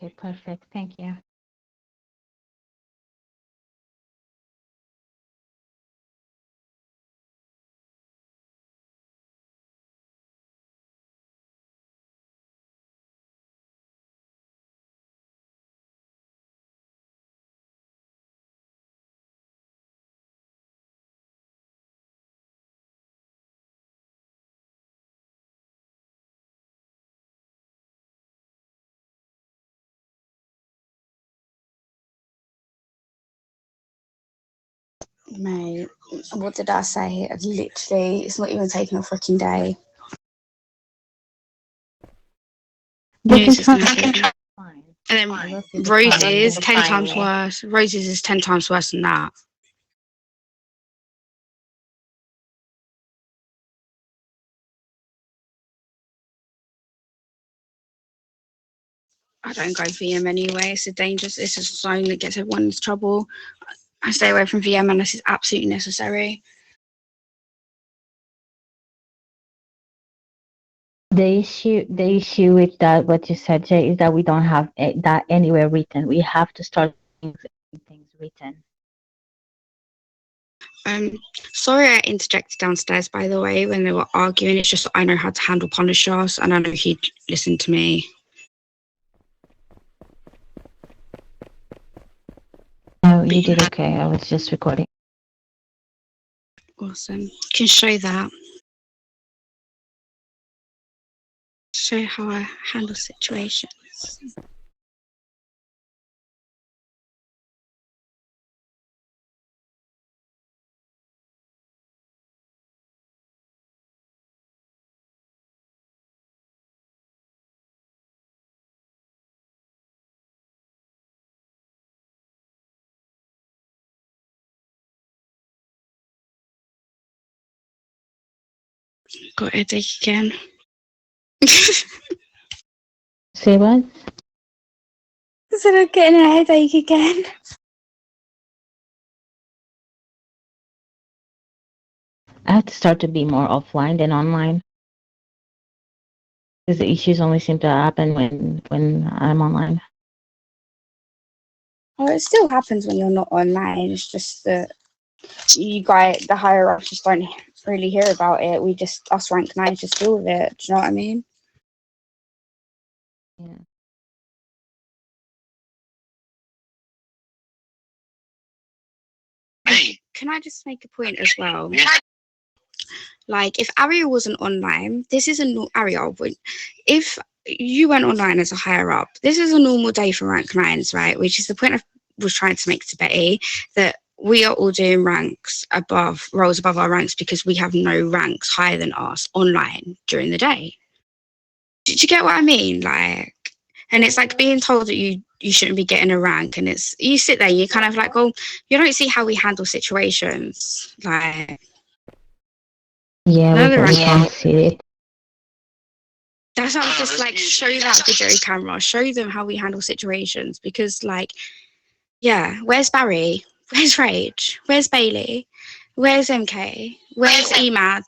Okay, perfect. Thank you. Mate, what did I say? I've literally, it's not even taken a freaking day. News is gonna be fine. And then Roses, 10 times worse. Roses is 10 times worse than that. I don't go VM anyway. It's it's a zone that gets everyone into trouble. I stay away from VM unless it's absolutely necessary. The issue with that, what you said, Jay, is that we don't have that anywhere written. We have to start things written. Sorry I interjected downstairs, by the way, when they were arguing. It's just I know how to handle Ponishas, and I know he'd listen to me. No, you did okay. I was just recording. Awesome. Can show that. Show how I handle situations. Got headache again. Say what? I said I'm getting a headache again. I have to start to be more offline than online. Because the issues only seem to happen when I'm online. Oh, it still happens when you're not online. It's just that the higher ups just don't really hear about it. We just, us rank 9 just deal with it. Do you know what I mean? Yeah. Can I just make a point as well? Like, if Ariel wasn't online, this is a Ariel. If you went online as a higher up, this is a normal day for rank 9s, right? Which is the point I was trying to make to Betty, that we are all doing roles above our ranks because we have no ranks higher than us online during the day. Did you get what I mean? Like, and it's like being told that you shouldn't be getting a rank, and it's, you sit there, you kind of like, oh, you don't see how we handle situations. Like, Yeah, we can't see it. that's not just like, show that video camera, show them how we handle situations, because like, yeah, where's Barry? Where's Rage? Where's Bailey? Where's MK? Where's Emad?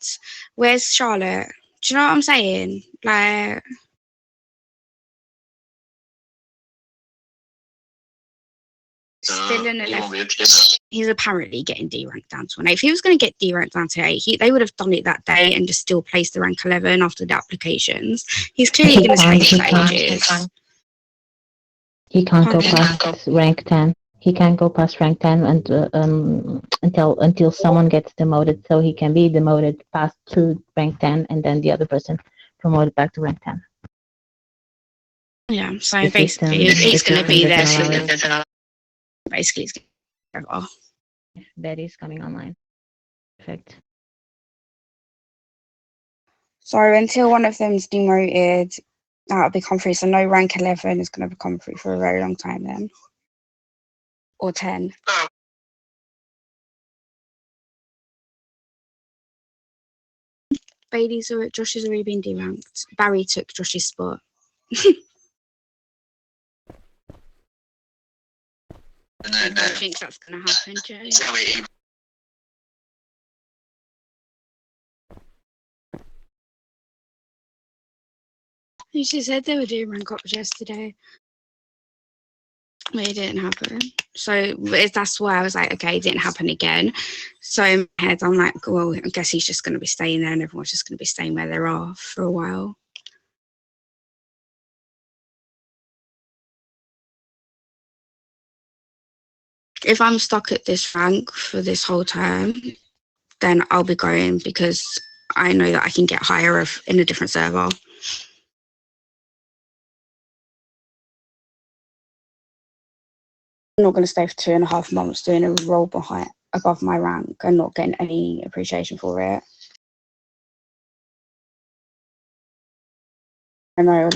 Where's Charlotte? Do you know what I'm saying? Like, still in the left. He's apparently getting D ranked down to an 8. If he was going to get D ranked down to 8, they would have done it that day and just still placed the rank 11 after the applications. He's clearly going to stay stages. He can't go past rank 10. He can't go past rank 10 until someone gets demoted, so he can be demoted past to rank 10, and then the other person promoted back to rank 10. Yeah, so basically, he's going to be there. Basically, he's going to go. Betty's coming online. Perfect. So until one of them's demoted, that'll become free. So no rank 11 is going to become free for a very long time then. Or 10. Josh has already been deranked. Barry took Josh's spot. I don't think that's going to happen, Joe. She said they were doing rank ups yesterday. But it didn't happen. So that's why I was like, okay, it didn't happen again. So in my head, I'm like, well, I guess he's just going to be staying there and everyone's just going to be staying where they are for a while. If I'm stuck at this rank for this whole term, then I'll be going because I know that I can get higher in a different server. I'm not going to stay for 2.5 months doing a role above my rank and not getting any appreciation for it. I know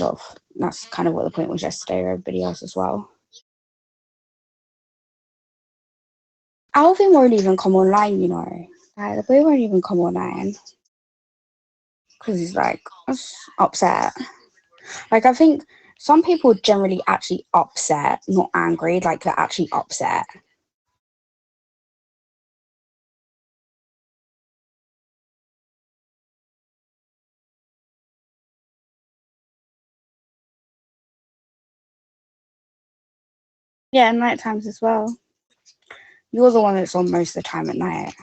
that's kind of what the point was yesterday, or everybody else as well. Alvin won't even come online, you know. Like, the boy won't even come online because he's like upset. Like, I think some people generally actually upset, not angry, like they're actually upset. Yeah, and night times as well. You're the one that's on most of the time at night.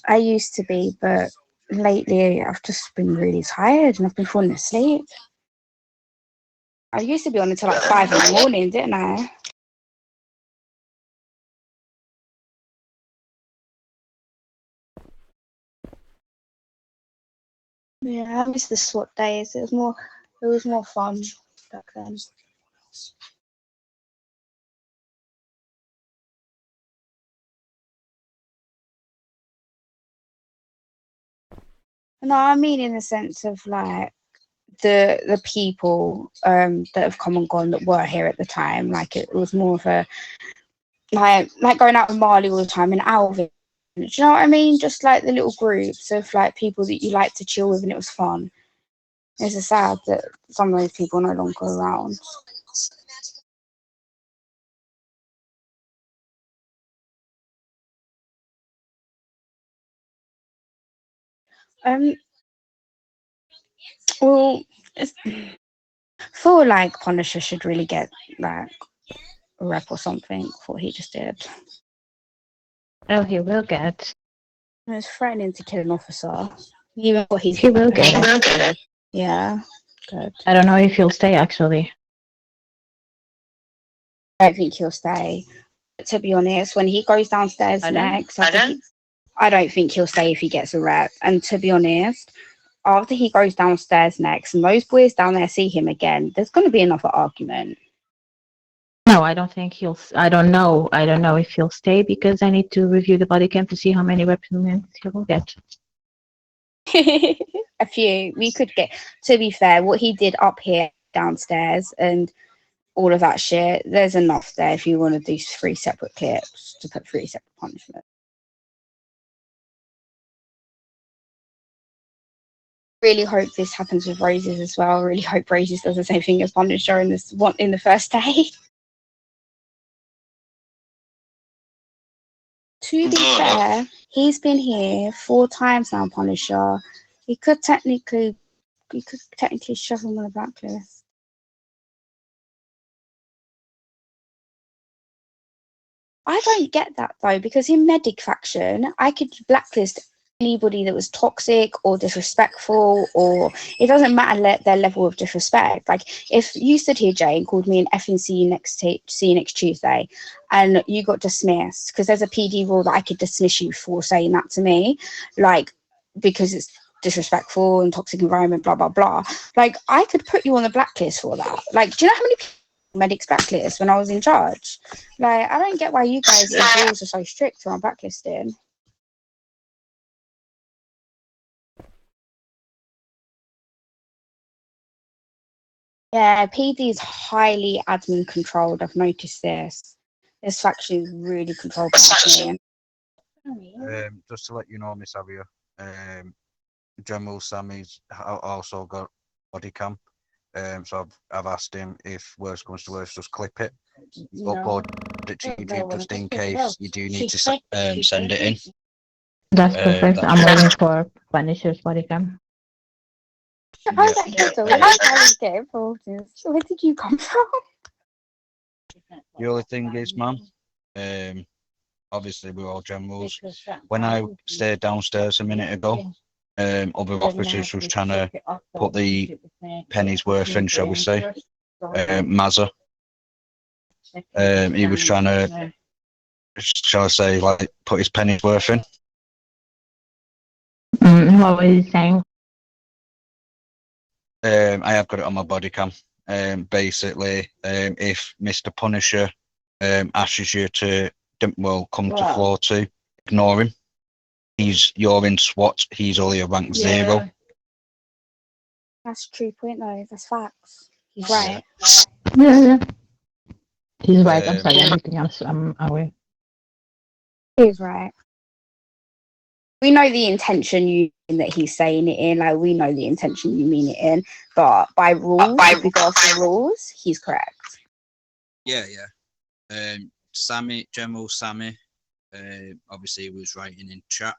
I used to be, but lately I've just been really tired and I've been falling asleep. I used to be on until like 5 in the morning, didn't I? Yeah, I miss the SWAT days. It was more fun back then. No, I mean in the sense of like the people that have come and gone that were here at the time. Like it was more of a like going out with Marley all the time and Alvin. Do you know what I mean? Just like the little groups of like people that you like to chill with and it was fun. It's just sad that some of those people are no longer around. Well, I feel like Punisher should really get like a rep or something for what he just did. Oh, he will get. He was threatening to kill an officer. Even what he's He will get it. Yeah, good. I don't know if he'll stay, actually. I don't think he'll stay. To be honest, when he goes downstairs next, I don't think he'll stay if he gets a rep. And to be honest, after he goes downstairs next and those boys down there see him again, there's going to be another argument. No, I don't think he'll. I don't know if he'll stay because I need to review the body cam to see how many reprimands he will get. A few. We could get, to be fair, what he did up here downstairs and all of that shit, there's enough there if you want to do 3 separate clips to put 3 separate punishments. Really hope this happens with Roses as well. Really hope Roses does the same thing as Punisher in this one in the first day. To be fair, he's been here 4 times now, Punisher. He could technically shove him on the blacklist. I don't get that though, because in Medic faction, I could blacklist anybody that was toxic or disrespectful, or it doesn't matter their level of disrespect. Like if you stood here, Jay, and called me an F and see you next Tuesday, and you got dismissed because there's a PD rule that I could dismiss you for saying that to me, like because it's disrespectful and toxic environment, blah blah blah. Like I could put you on the blacklist for that. Like, do you know how many people Medic's blacklist when I was in charge? Like, I don't get why you guys' rules are so strict around blacklisting. Yeah, PD is highly admin controlled. I've noticed this. This faction is really controlled by admin. Just to let you know, Miss Aria, General Sammy's also got body cam. So I've asked him if worst comes to worst, just clip it, upload it to YouTube just in case you do need to send it in. That's perfect. I'm waiting for Punisher's body cam. Where did you come from? The only thing is, man, obviously we're all generals. When I stayed downstairs a minute ago, other officers was trying to put the pennies worth in, shall we say. Mazza. He was trying to, shall I say, like, put his pennies worth in. What was he saying? I have got it on my body cam. Basically, if Mr. Punisher asks you to, come to floor 2, ignore him. You're in SWAT, he's only a rank 0. That's a true point though, that's facts. He's right. Yeah. He's right, I'm sorry, everything else I'm aware. He's right. We know the intention you mean that he's saying it in, like we know the intention you mean it in, but by rules, if we go off the rules, he's correct. Yeah. Sammy, General Sammy, obviously was writing in chat.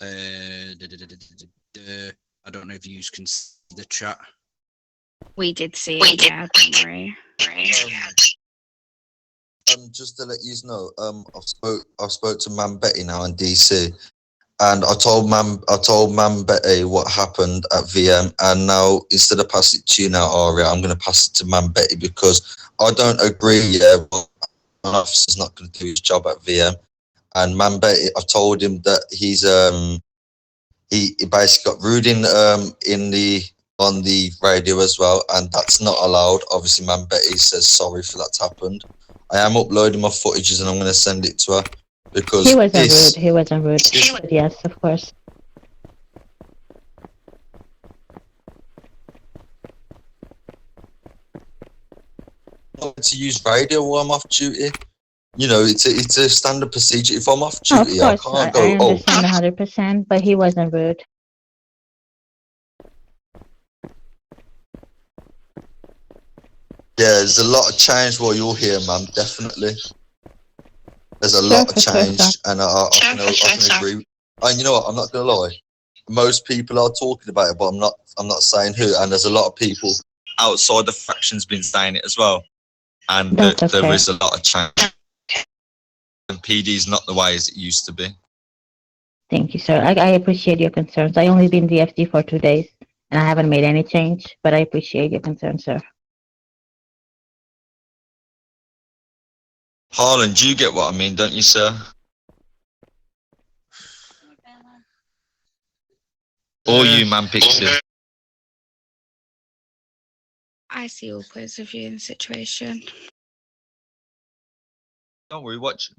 I don't know if you can see the chat. We did see it, yeah, don't worry. Just to let you know, I spoke to Man Betty now in DC, and I told Man Betty what happened at VM, and now instead of passing it to you now, Aria, I'm going to pass it to Man Betty because I don't agree. Yeah, an officer's not going to do his job at VM, and Man Betty, I told him that he basically got rude on the radio as well, and that's not allowed. Obviously, Man Betty says sorry for that's happened. I am uploading my footages and I'm going to send it to her because he wasn't rude. But yes, of course. To use radio while I'm off duty, you know, it's a standard procedure. If I'm off duty, I understand 100%, but he wasn't rude. Yeah, there's a lot of change while you're here, man. Definitely, there's a lot of change, and I can agree. And you know what? I'm not gonna lie. most people are talking about it, but I'm not saying who. And there's a lot of people outside the factions been saying it as well. And That's there okay. is a lot of change. And PD is not the way as it used to be. Thank you, sir. I appreciate your concerns. I only been DFD for 2 days, and I haven't made any change, but I appreciate your concerns, sir. Harlan, do you get what I mean, don't you, sir? Or you, man, Pixie? I see all points of view in the situation. Don't worry. What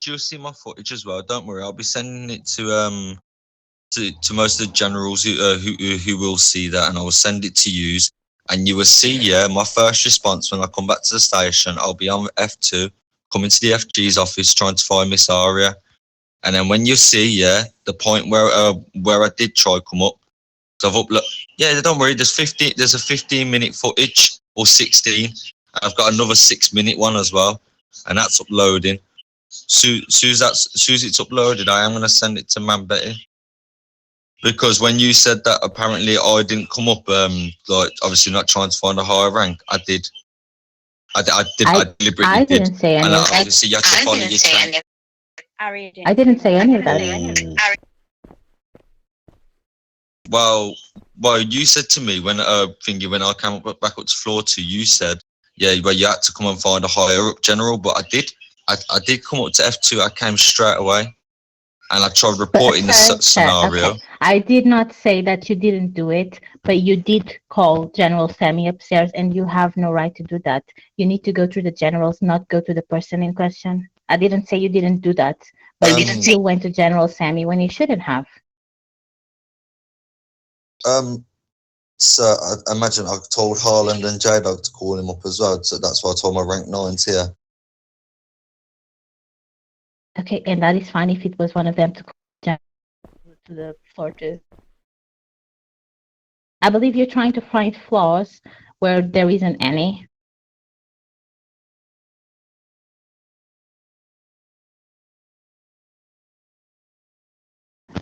you'll see my footage as well. Don't worry. I'll be sending it to most of the generals who will see that, and I will send it to you, and you will see. Yeah, my first response when I come back to the station, I'll be on F2, coming to the FG's office, trying to find Miss Aria, and then when you see, yeah, the point where I did try come up, so I've uploaded. Yeah, don't worry. There's a 15-minute footage or 16. I've got another 6-minute one as well, and that's uploading. Soon as it's uploaded, I am going to send it to Man Betty. Because when you said that apparently I didn't come up, like obviously not trying to find a higher rank, I did. I deliberately I didn't say any And of that. obviously you have to follow your track. I didn't say any of that. Well, you said to me when when I came back up to floor 2, you said, yeah, well, you had to come and find a higher up general, but I did. I did come up to F2. I came straight away, and I tried reporting the scenario. Okay. I did not say that you didn't do it, but you did call General Sammy upstairs, and you have no right to do that. You need to go through the generals, not go to the person in question. I didn't say you didn't do that, but you still went to General Sammy when you shouldn't have. So I imagine I told Harland and J-Dog to call him up as well, so that's why I told my rank 9s here. Okay, and that is fine if it was one of them to call to the floor 2. I believe you're trying to find flaws where there isn't any.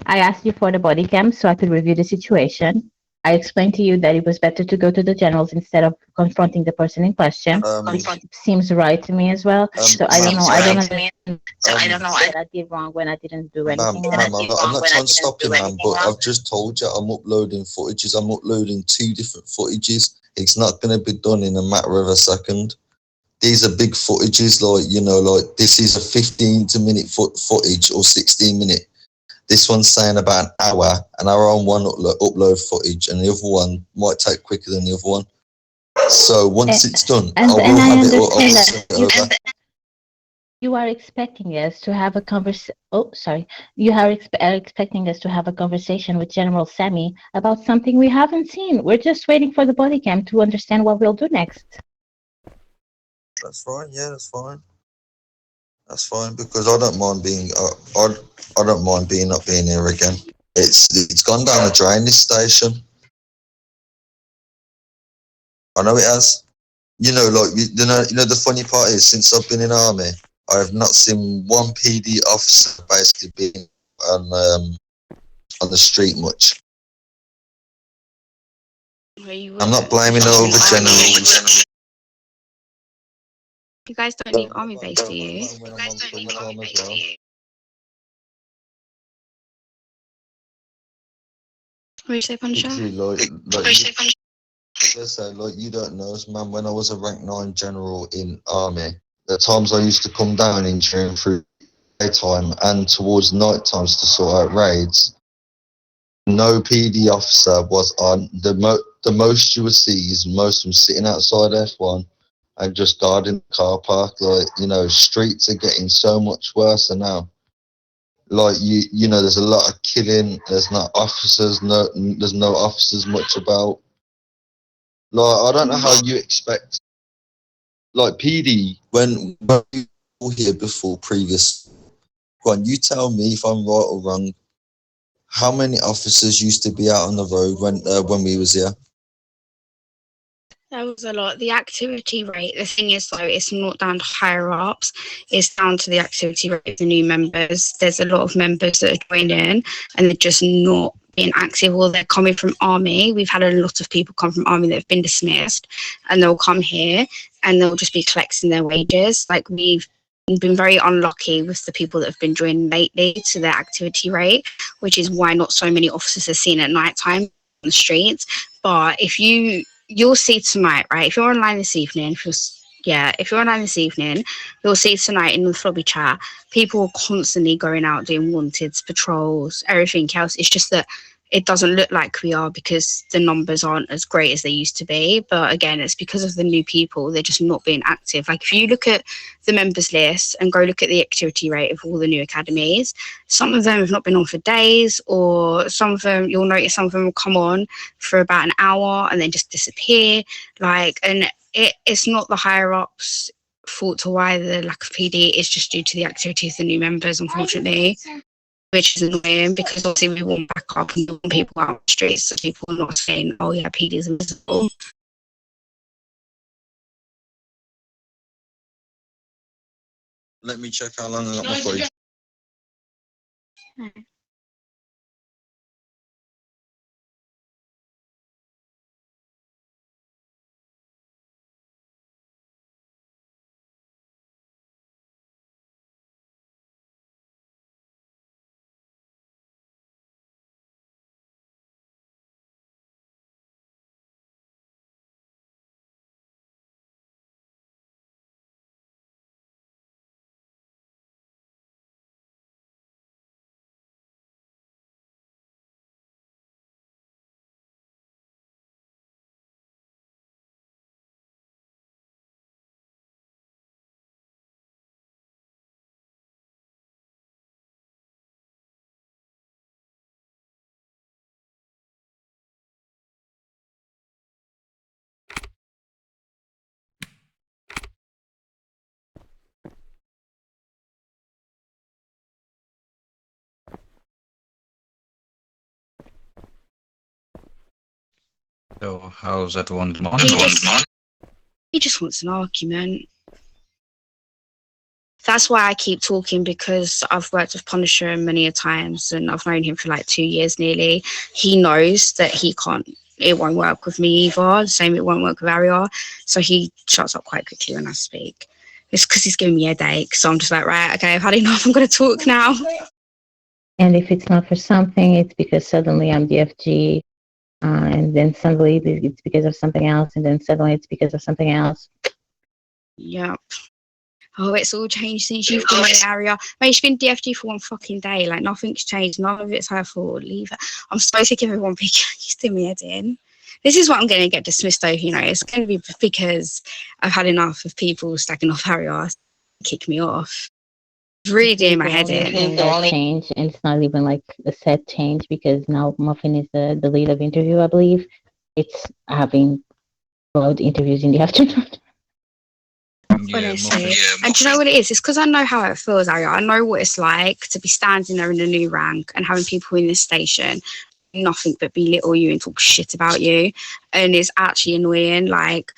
I asked you for the body cam so I could review the situation. I explained to you that it was better to go to the generals instead of confronting the person in question, which seems right to me as well. So I don't know. I don't know what I did wrong when I didn't do anything wrong. I'm not trying to stop you, man, but I've just told you I'm uploading footages. I'm uploading 2 different footages. It's not going to be done in a matter of a second. These are big footages, like this is a 15-minute footage or 16-minute. This one's saying about an hour on one upload footage, and the other one might take quicker than the other one. So once it's done, I will have it over. You are expecting us to have a conversation. Oh, sorry. You are expecting us to have a conversation with General Sammy about something we haven't seen. We're just waiting for the body cam to understand what we'll do next. That's fine. Yeah, that's fine. That's fine, because I don't mind being. I don't mind not being here again. It's gone down the drain, this station. I know it has. The funny part is, since I've been in army, I have not seen one PD officer basically being on the street much. I'm not blaming over generals. You guys don't leave army base, do you? What did you say, Punisher? You don't know, man. When I was a rank 9 general in army, the times I used to come down in during through daytime and towards night times to sort out raids, no PD officer was on. The most you would see is most of them sitting outside F1 and just guarding the car park. Streets are getting so much worse now. There's a lot of killing. There's not officers. There's no officers much about. I don't know how you expect. PD, when you were here before previous. Go on, you tell me if I'm right or wrong. How many officers used to be out on the road when we was here? There was a lot. The activity rate, the thing is, though, it's not down to higher ups. It's down to the activity rate of the new members. There's a lot of members that are joining and they're just not being active, or they're coming from army. We've had a lot of people come from army that have been dismissed, and they'll come here and they'll just be collecting their wages. Like, we've been very unlucky with the people that have been joining lately to their activity rate, which is why not so many officers are seen at night time on the streets. But if you'll see tonight, right? If you're online this evening, if you're online this evening, you'll see tonight in the Floppy chat, people are constantly going out doing wanted patrols, everything else. It's just that it doesn't look like we are because the numbers aren't as great as they used to be. But again, it's because of the new people. They're just not being active. Like, if you look at the members list and go look at the activity rate of all the new academies, some of them have not been on for days, or some of them, you'll notice some of them will come on for about an hour and then just disappear. Like, and it's not the higher ups' fault to why the lack of PD. It's just due to the activity of the new members, unfortunately, which is annoying because obviously we want back up and we want people out on the streets, so people are not saying, oh yeah, PD is invisible. Let me check how long I got my footage. So, how's everyone's morning? He just wants an argument. That's why I keep talking, because I've worked with Punisher many a times and I've known him for like 2 years nearly. He knows that it won't work with me either. The same, it won't work with Aria. So he shuts up quite quickly when I speak. It's because he's giving me a headache. So I'm just like, right, okay, I've had enough. I'm going to talk now. And if it's not for something, it's because suddenly I'm DFG, and then suddenly it's because of something else, and then suddenly it's because of something else. Yep. Oh, it's all changed since you've been in the area. Mate, she's been DFG for one fucking day. Like, nothing's changed. None of it's her fault. Leave her. I'm so sick of everyone picking used to me head in. This is what I'm going to get dismissed over. It's going to be because I've had enough of people stacking off Harry ass, kick me off. It's really doing my head in. Change, and it's not even like a set change, because now Muffin is the lead of interview, I believe. It's having load interviews in the afternoon. Honestly. And do you know what it is? It's because I know how it feels, Aria. I know what it's like to be standing there in a new rank and having people in this station nothing but belittle you and talk shit about you. And it's actually annoying. Like,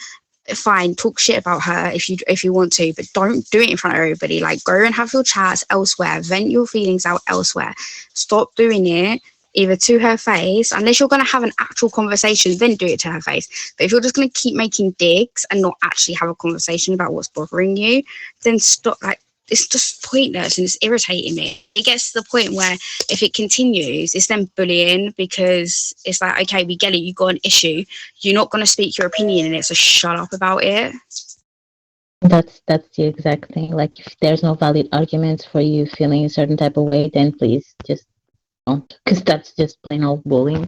fine, talk shit about her if you want to, but don't do it in front of everybody. Like, go and have your chats elsewhere, vent your feelings out elsewhere. Stop doing it either to her face, unless you're going to have an actual conversation, then do it to her face. But if you're just going to keep making digs and not actually have a conversation about what's bothering you, then stop. Like, it's just pointless and it's irritating me. It gets to the point where if it continues, it's then bullying, because it's like, okay, we get it, you got an issue, you're not going to speak your opinion in it, so shut up about it. That's the exact thing. Like, if there's no valid arguments for you feeling a certain type of way, then please just don't, because that's just plain old bullying.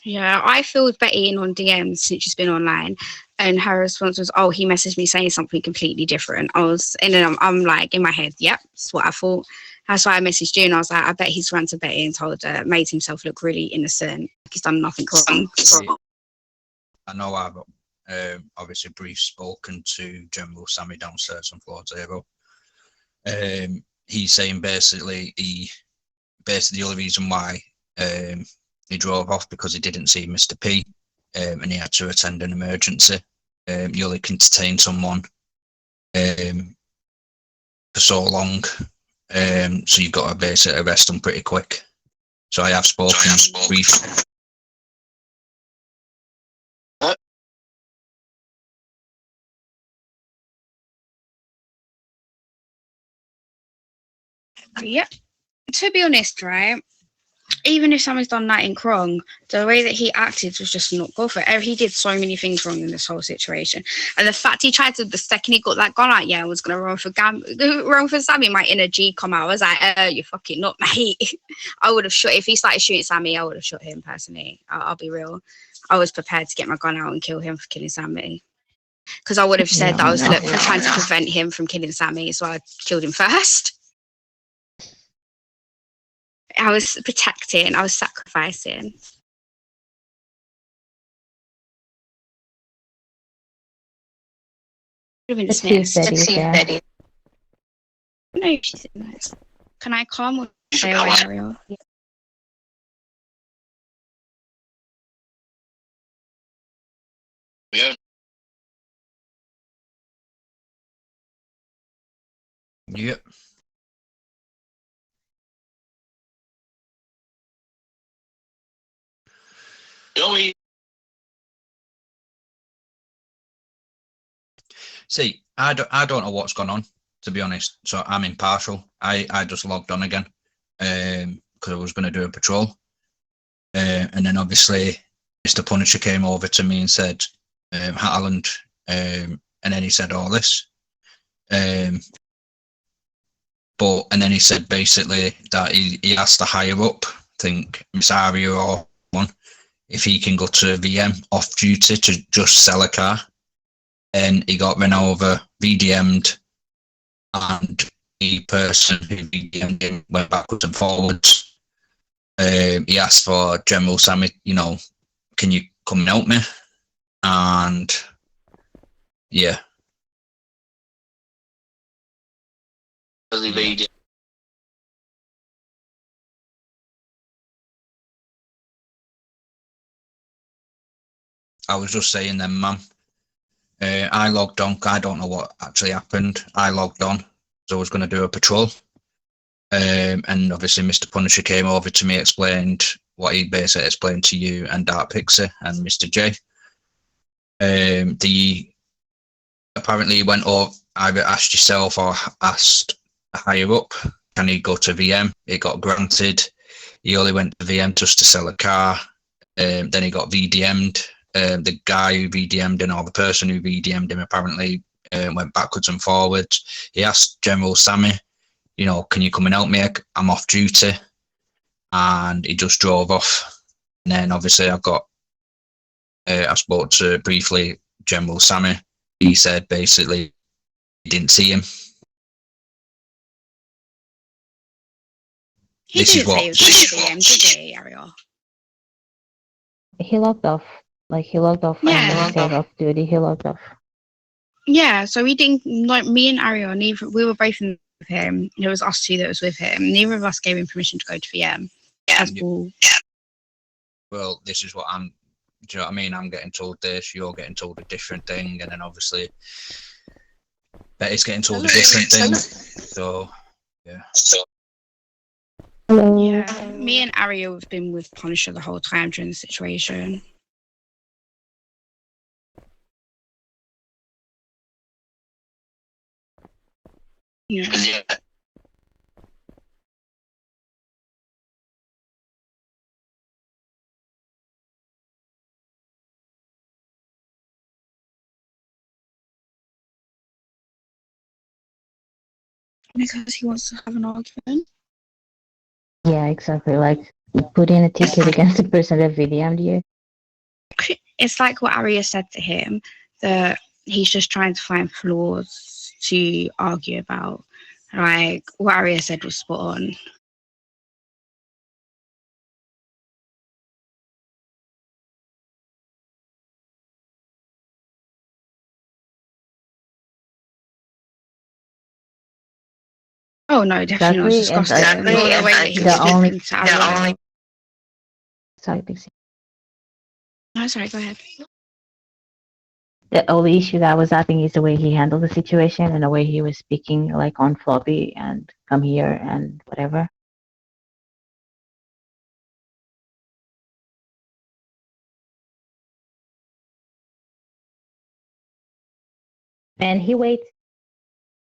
Yeah, I filled Betty in on DMs since she's been online, and her response was, oh, he messaged me saying something completely different. And then I'm like, in my head, yep, that's what I thought. That's why I messaged you, and I was like, I bet he's ran to Betty and told her, made himself look really innocent, like he's done nothing wrong. I know I've obviously brief spoken to General Sammy downstairs on floor 0. He's saying basically the only reason why he drove off because he didn't see Mr. P, and he had to attend an emergency. You only can detain someone for so long, so you've got to basically arrest them pretty quick. So I have spoken briefly. Yeah. To be honest, right? Even if someone's done nothing wrong, the way that he acted was just not good for it. He did so many things wrong in this whole situation. And the fact he tried to, the second he got that gun out, yeah, I was going to run for Sammy, my inner G come out. I was like, you're fucking not, mate. I would have shot, if he started shooting Sammy, I would have shot him personally. I'll be real. I was prepared to get my gun out and kill him for killing Sammy. Because I would have said that I was trying to prevent him from killing Sammy, so I killed him first. I was protecting, I was sacrificing. Let's see if Betty's there. No, she's in there. Can I come or stay away, Ariel? Yeah. Yep. Joey. See, I don't know what's gone on, to be honest. So I'm impartial. I just logged on again because I was going to do a patrol. And then obviously Mr. Punisher came over to me and said, Hatterland, and then he said all this. But and then he said basically that he asked the higher up, I think Miss Aria or one, if he can go to VM off duty to just sell a car. And he got run over, VDM'd, and the person who VDM'd him went backwards and forwards. He asked for General Sammy, you know, can you come and help me? And yeah. I was just saying then, ma'am. I logged on. I don't know what actually happened. I logged on, so I was going to do a patrol. And obviously Mr. Punisher came over to me, explained what he basically explained to you and Dark Pixie and Mr. J. Apparently he went over, either asked yourself or asked higher up, can he go to VM? It got granted. He only went to VM just to sell a car. Then he got VDM'd. The guy who VDM'd him, or the person who VDM'd him, apparently went backwards and forwards. He asked General Sammy, you know, can you come and help me? I'm off duty. And he just drove off. And then obviously I spoke to briefly General Sammy. He said basically he didn't see him. He didn't say he was going to see him, did he, Ariel? He logged off. Like, he logged off when he was off duty. He logged off. Yeah, so we didn't, like, me and Ariel, we were both in with him. It was us two that was with him. Neither of us gave him permission to go to VM. Well, this is what do you know what I mean? I'm getting told this, you're getting told a different thing, and then obviously Betty's getting told a different thing. So, yeah. Hello. Yeah, me and Ariel have been with Punisher the whole time during the situation. Yeah. Because he wants to have an argument. Yeah, exactly. Like, put in a ticket against the person that VDM'd you. It's like what Arya said to him, that he's just trying to find flaws to argue about. Like, what Arya said was spot on. Oh no, definitely not. It's disgusting. The way that he was talking to Ariel. Sorry, Pixie. No, sorry, go ahead. The only issue that I was having is the way he handled the situation and the way he was speaking, like on floppy and come here and whatever. And he waits.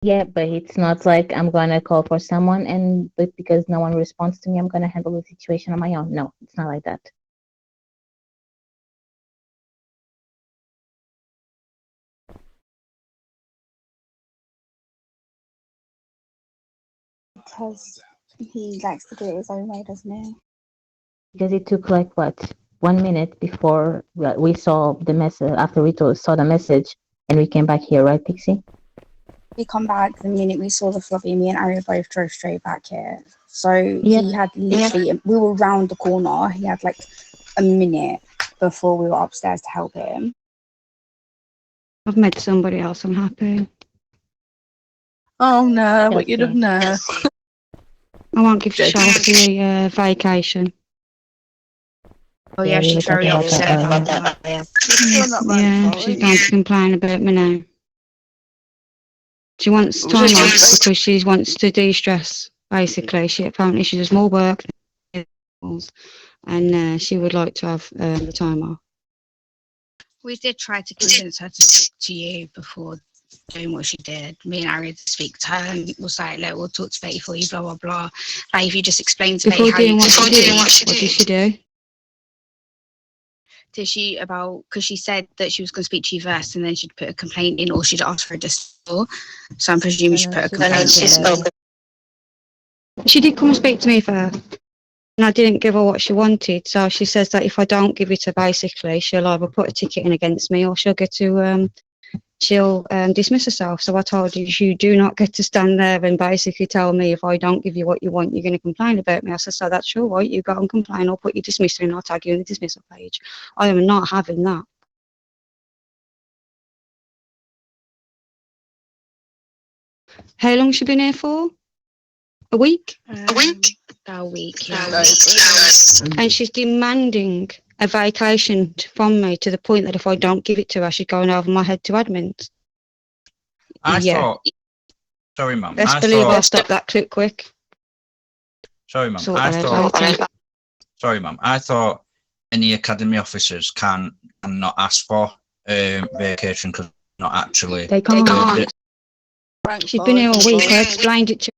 Yeah, but it's not like I'm gonna call for someone and but because no one responds to me, I'm gonna handle the situation on my own. No, it's not like that. Because he likes to do it his own way, doesn't he? Because it took like what 1 minute before we saw the message after we saw the message and we came back here, right, Pixie? We come back the minute we saw the floppy. Me and Aria both drove straight back here. So Yeah. he had literally, we were round the corner. He had like a minute before we were upstairs to help him. I've met somebody else. I'm happy. Oh no, what you done now? I won't give Chelsea a vacation. Oh yeah, she's very upset about that. Yeah, she's going to complain about me now. She wants time off because she wants to de-stress. Basically, she does more work than and she would like to have the time off. We did try to convince her to speak to you before doing what she did. Me and Aria to speak to her and was like, look, we'll talk to Betty for you, blah, blah, blah. Like, if you just explain to Before Betty doing what she did, what did she do? Did she because she said that she was going to speak to you first and then she'd put a complaint in or she'd ask for a dismissal. So I'm presuming she put a complaint in. She did come and speak to me first. And I didn't give her what she wanted. So she says that if I don't give it to her, basically, she'll either put a ticket in against me or she'll get to dismiss herself. So I told her, you do not get to stand there and basically tell me if I don't give you what you want, you're going to complain about me. I said, so that's all right. You go and complain. I'll put your dismissal and I'll tag you in the dismissal page. I am not having that. How long she been here for? A week? A week, yeah. And she's demanding a vacation from me to the point that if I don't give it to her, she's going over my head to admins. I thought. Sorry, mum. Best believe I'll stop that clip quick. Sorry, mum. Sort that out later. Sorry, mum. I thought any academy officers can not ask for vacation because not actually. They can't. She's been here all week. I explained it to her.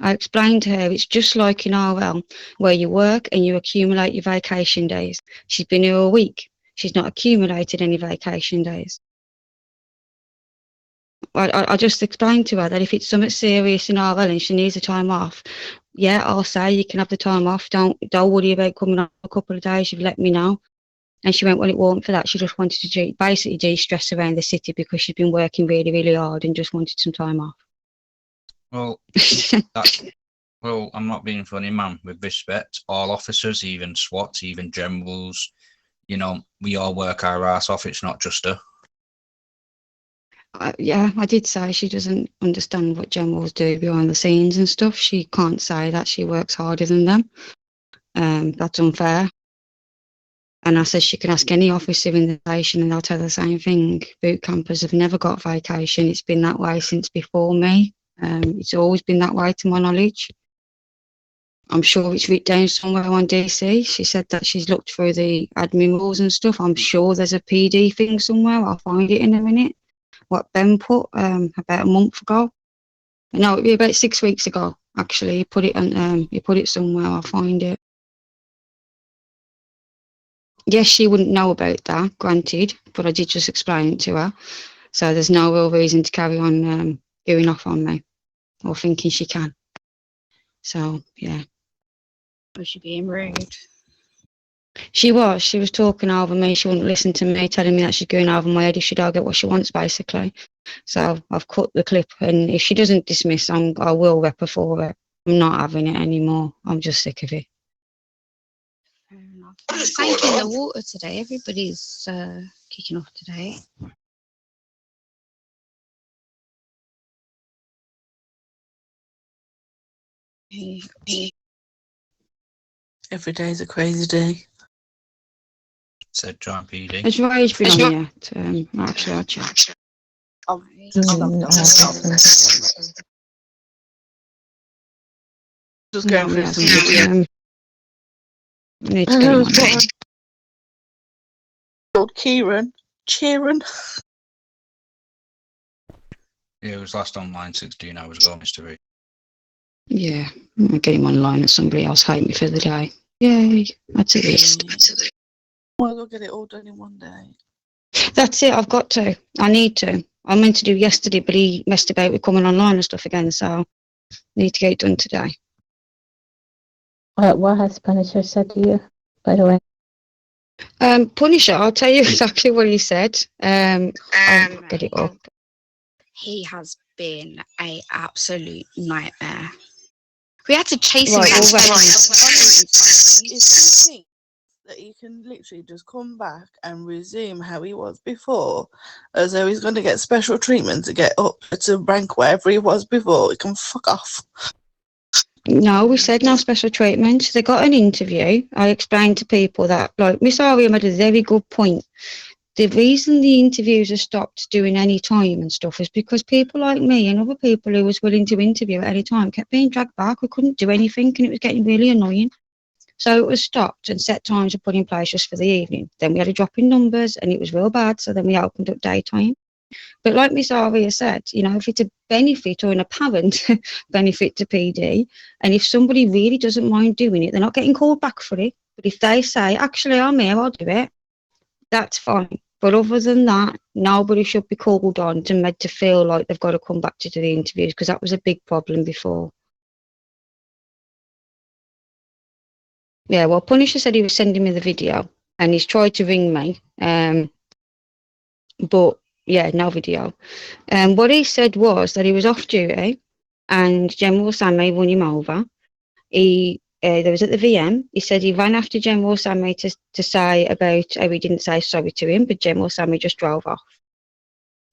I explained to her it's just like in RL where you work and you accumulate your vacation days. She's been here all week. She's not accumulated any vacation days. I just explained to her that if it's something serious in RL and she needs the time off, yeah, I'll say you can have the time off. Don't worry about coming on a couple of days. You've let me know. And she went, well, it wasn't for that. She just wanted to basically de-stress around the city because she'd been working really, really hard and just wanted some time off. Well, well, I'm not being funny, man. With respect, all officers, even SWAT, even generals, you know, we all work our ass off. It's not just her. Yeah, I did say she doesn't understand what generals do behind the scenes and stuff. She can't say that she works harder than them. That's unfair. And I said she can ask any officer in the station and they'll tell her the same thing. Boot campers have never got vacation. It's been that way since before me. It's always been that way to my knowledge. I'm sure it's written down somewhere on DC. She said that she's looked through the admin rules and stuff. I'm sure there's a PD thing somewhere. I'll find it in a minute. What Ben put about a month ago. No, it'd be about 6 weeks ago. Actually, he put it on. He put it somewhere. I'll find it. Yes, she wouldn't know about that, granted, but I did just explain it to her. So there's no real reason to carry on going off on me or thinking she can. So, yeah. Was she being rude? She was talking over me. She wouldn't listen to me, telling me that she's going over my head if she don't get what she wants, basically. So I've cut the clip, and if she doesn't dismiss, I will rep her for it. I'm not having it anymore. I'm just sick of it. It's like in the water today. Everybody's kicking off today. Every day's a crazy day. Said John PD. Has Rage been on yet? Actually, I'll check. Just going through some need to get him on. Called Kieran. Yeah, it was last online 16 hours ago, Mr. Reed. Yeah, I'll get him online and somebody else hate me for the day. Yay, that's at least. Well, we'll get it all done in one day. That's it, I've got to. I need to. I meant to do yesterday, but he messed about with coming online and stuff again, so I need to get it done today. What has Punisher said to you, by the way? Punisher, I'll tell you exactly what he said. I'll get it up. He has been a absolute nightmare. We had to chase him Right, down. all right. Honestly, if you think that he can literally just come back and resume how he was before, as though he's going to get special treatment to get up to rank wherever he was before, he can fuck off. No, we said no special treatment. They got an interview. I explained to people that, like, Miss Aria made a very good point. The reason the interviews have stopped doing any time and stuff is because people like me and other people who was willing to interview at any time kept being dragged back. We couldn't do anything and it was getting really annoying. So it was stopped and set times were put in place just for the evening. Then we had a drop in numbers and it was real bad. So then we opened up daytime. But like Miss Aria said, you know, if it's a benefit or an apparent benefit to PD, and if somebody really doesn't mind doing it, they're not getting called back for it. But if they say, actually, I'm here, I'll do it, that's fine. But other than that, nobody should be called on to made to feel like they've got to come back to do the interviews, because that was a big problem before. Yeah, well, Punisher said he was sending me the video, and he's tried to ring me, but yeah, no video. What he said was that he was off duty, and General Sammy won him over. There was at the VM. He said he ran after General Sammy to say about how he didn't say sorry to him, but General Sammy just drove off.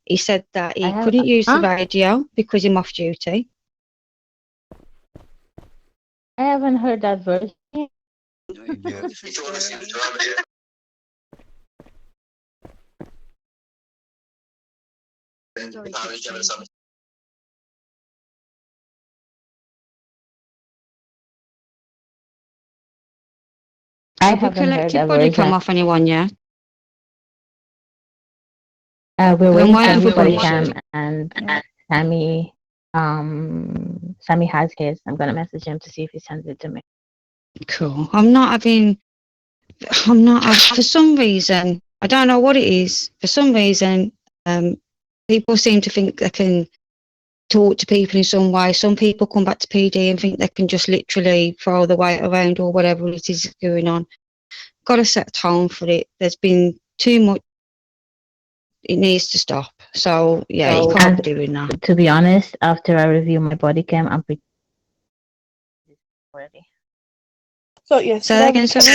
He said that he couldn't use the radio because he's off duty. I haven't heard that version. I Have we haven't heard collected that body cam version. off anyone yet? We're waiting for waiting his for body Punisher. cam, and Sammy, Sammy has his. I'm gonna message him to see if he sends it to me. Cool. For some reason, I don't know what it is. For some reason, people seem to think they can talk to people in some way. Some people come back to PD and think they can just literally throw the weight around or whatever it is going on. Got to set a tone for it. There's been too much. It needs to stop. So yeah, you can't be doing that. To be honest, after I review my body cam, I'm pretty already. So yes. Say that again, sorry.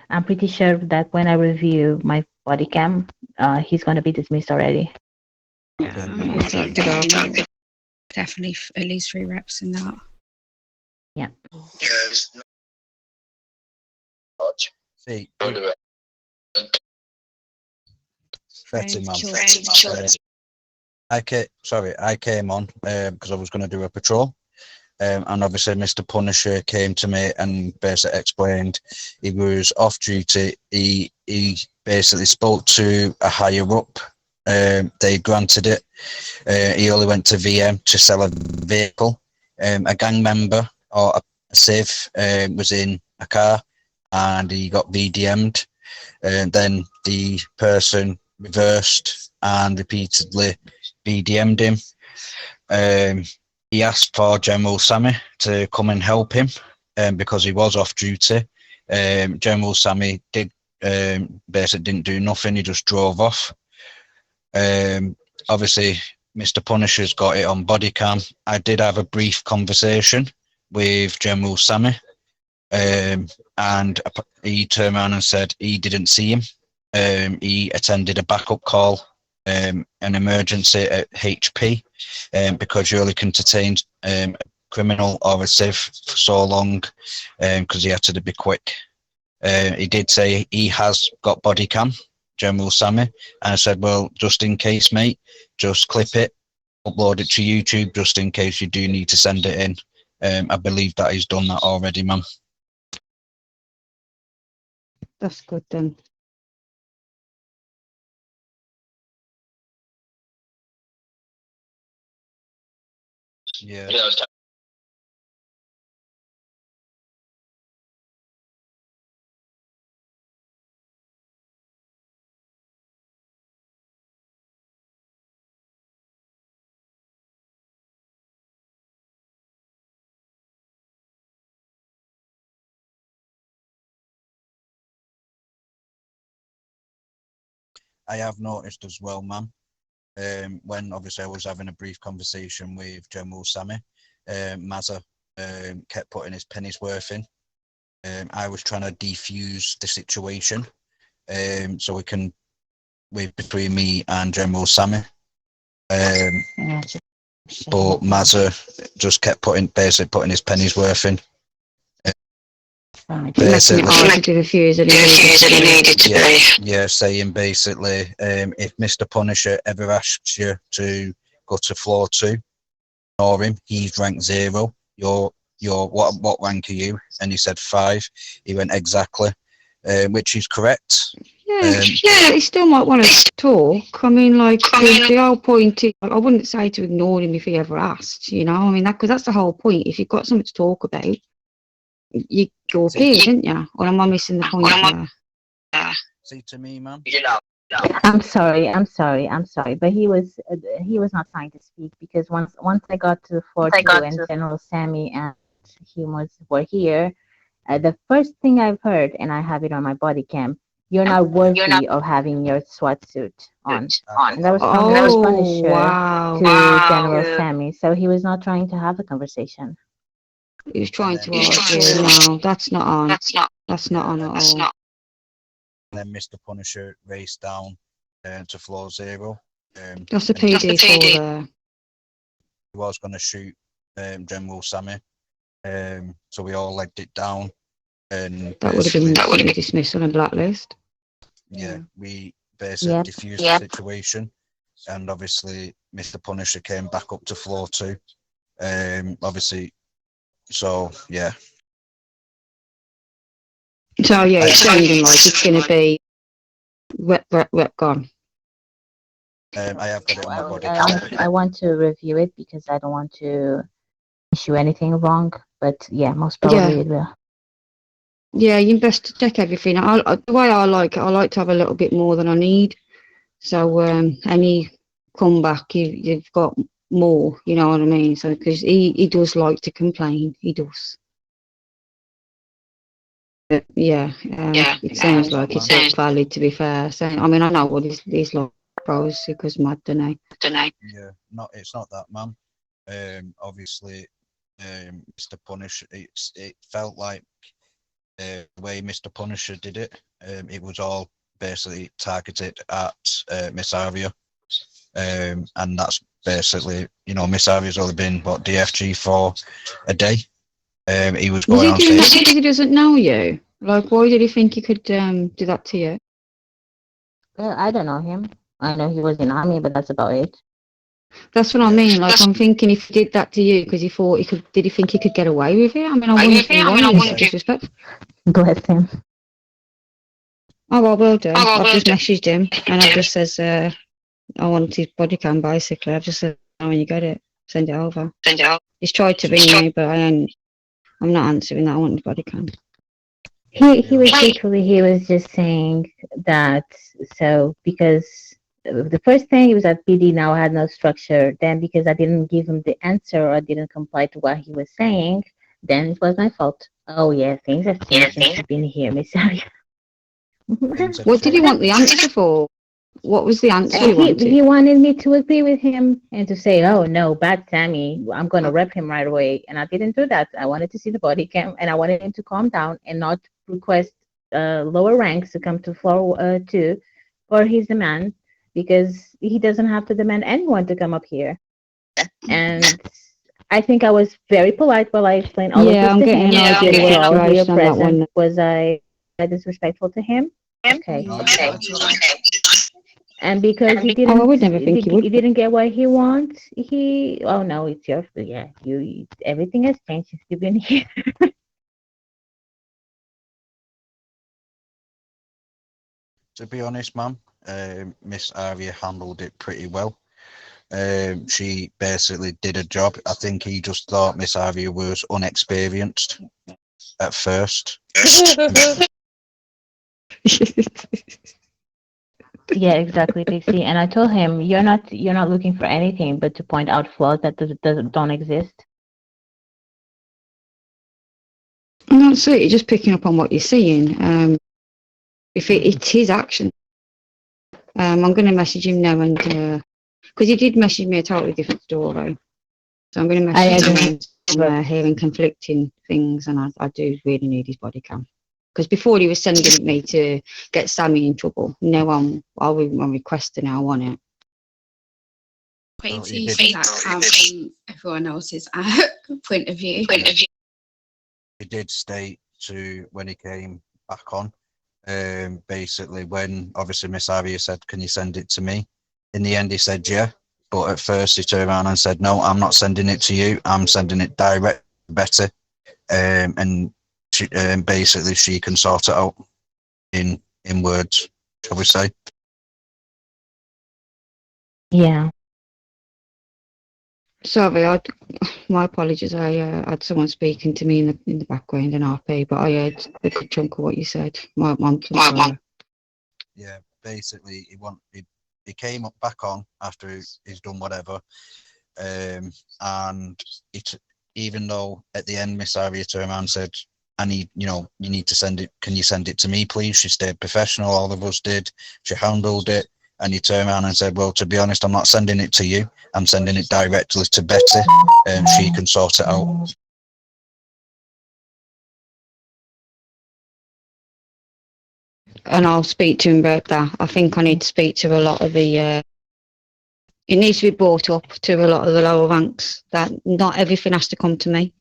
I'm pretty sure that when I review my body cam, he's gonna be dismissed already. Yeah, definitely at least 3 reps in that. Yeah. See, Fetty man. I came on because I was going to do a patrol, and obviously Mr. Punisher came to me and basically explained he was off duty. He basically spoke to a higher up. They granted it. He only went to VM to sell a vehicle. A gang member or a safe was in a car, and he got VDM'd. Then the person reversed and repeatedly VDM'd him. He asked for General Sammy to come and help him because he was off duty. General Sammy basically didn't do nothing. He just drove off. Obviously, Mr. Punisher's got it on body cam. I did have a brief conversation with General Sammy, and he turned around and said he didn't see him. He attended a backup call, an emergency at HP, because you only can detain a criminal or a civ for so long, because he had to be quick. He did say he has got body cam, General Sammy, and I said, well, just in case, mate, just clip it, upload it to YouTube, just in case you do need to send it in. I believe that he's done that already, ma'am. That's good then. Yeah. I have noticed as well, man. When obviously I was having a brief conversation with General Sammy, Mazza kept putting his penny's worth in. I was trying to defuse the situation, so we can, with between me and General Sammy. But Mazza just kept basically putting his penny's worth in. Making it hard to refuse that he needed to be. Yeah, saying basically, if Mr. Punisher ever asks you to go to floor 2, ignore him. He's rank 0. You're what rank are you? And he said 5. He went exactly, which is correct. Yeah, he still might want to talk. I mean, like, the whole point is, I wouldn't say to ignore him if he ever asked, you know? I mean, because that's the whole point. If you've got something to talk about, you go up here, didn't you? Or am I missing the point there? See, to me, man. I'm sorry, but he was not trying to speak because once I got to Fort 2 and General Sammy and he were here, the first thing I've heard, and I have it on my body cam, you're not worthy of having your SWAT suit on. And that was from the Punisher to General Sammy, so he was not trying to have a conversation. He was trying to argue. No, that's not on. That's not on at all. And then Mr. Punisher raced down to floor 0. That's a PD for there. He was going to shoot General Sammy, so we all legged it down. And that would have been dismissal and blacklist. Yeah, we basically diffused the situation, and obviously Mr. Punisher came back up to floor 2. Obviously, so yeah. So yeah, it's sounding like it's going to be rep gone. I have got it on my body. I want to review it because I don't want to issue anything wrong. But yeah, most probably it will. Yeah, you best to check everything. The way I like it, I like to have a little bit more than I need. So any comeback, you've got more. You know what I mean? So because he does like to complain, he does. But yeah, it sounds like it's not valid, to be fair. So I mean, I know what these like pros because mad, don't I? Yeah, it's not that, man. Obviously, Mr. Punisher, it felt like the way Mr. Punisher did it. It was all basically targeted at Miss Aria, and that's basically, Miss Aria's only been DFG for a day. He was going on stage. Because he doesn't know you? Like, why did he think he could do that to you? Well, I don't know him. I know he was in army, but that's about it. That's what I mean. Like, I'm thinking if he did that to you because he thought he could, did he think he could get away with it? I mean, I wouldn't disrespect. Bless him. Oh, well, will do. I've just messaged him and I just says, I want his body cam basically. I've just said, when you get it, send it over. He's tried to ring me, but I'm not answering that. I want his body cam. He was just saying that, so because the first thing he was at PD now had no structure, then because I didn't give him the answer or I didn't comply to what he was saying, then it was my fault. Oh yeah, things have changed since you've been here, Miss Aria. What did he want the answer for? What was the answer he wanted me to agree with him and to say, oh no, bad Sammy, I'm going to rep him right away. And I didn't do that. I wanted to see the body cam and I wanted him to calm down and not request lower ranks to come to floor 2, or he's the man, because he doesn't have to demand anyone to come up here. And I think I was very polite while I explained all of this to him. You're present. Was I disrespectful to him? Okay. And because he didn't, I would never think he didn't get what he wants. Oh no, it's your fault. Yeah, everything has changed since you've been here. To be honest, ma'am, Miss Aria handled it pretty well. she basically did a job. I think he just thought Miss Aria was unexperienced at first. Yeah, exactly, Pixie. And I told him you're not looking for anything but to point out flaws that don't exist. No, so you're just picking up on what you're seeing. If it's his action, I'm going to message him now and because he did message me a totally different story. So I'm going to message him now. I'm hearing conflicting things, and I do really need his body cam. Because before he was sending me to get Sammy in trouble. Now I'm requesting I want it. Wait till you see that cam from everyone else's point of view. He did state to when he came back on, basically when obviously Miss Aria said, "Can you send it to me?" In the end, he said, "Yeah," but at first he turned around and said, "No, I'm not sending it to you. I'm sending it direct, better." And she, basically she can sort it out in words, shall we say? Yeah. Sorry, my apologies. I had someone speaking to me in the background in RP, but I heard a good chunk of what you said. My mum. Yeah, basically he came up back on after he's done whatever, and even though at the end Miss Aria turned around and said, "I need, you need to send it. Can you send it to me, please?" She stayed professional. All of us did. She handled it. And he turned around and said, "Well, to be honest, I'm not sending it to you. I'm sending it directly to Betty, and she can sort it out." And I'll speak to him about that. I think I need to speak to a lot of the. It needs to be brought up to a lot of the lower ranks that not everything has to come to me.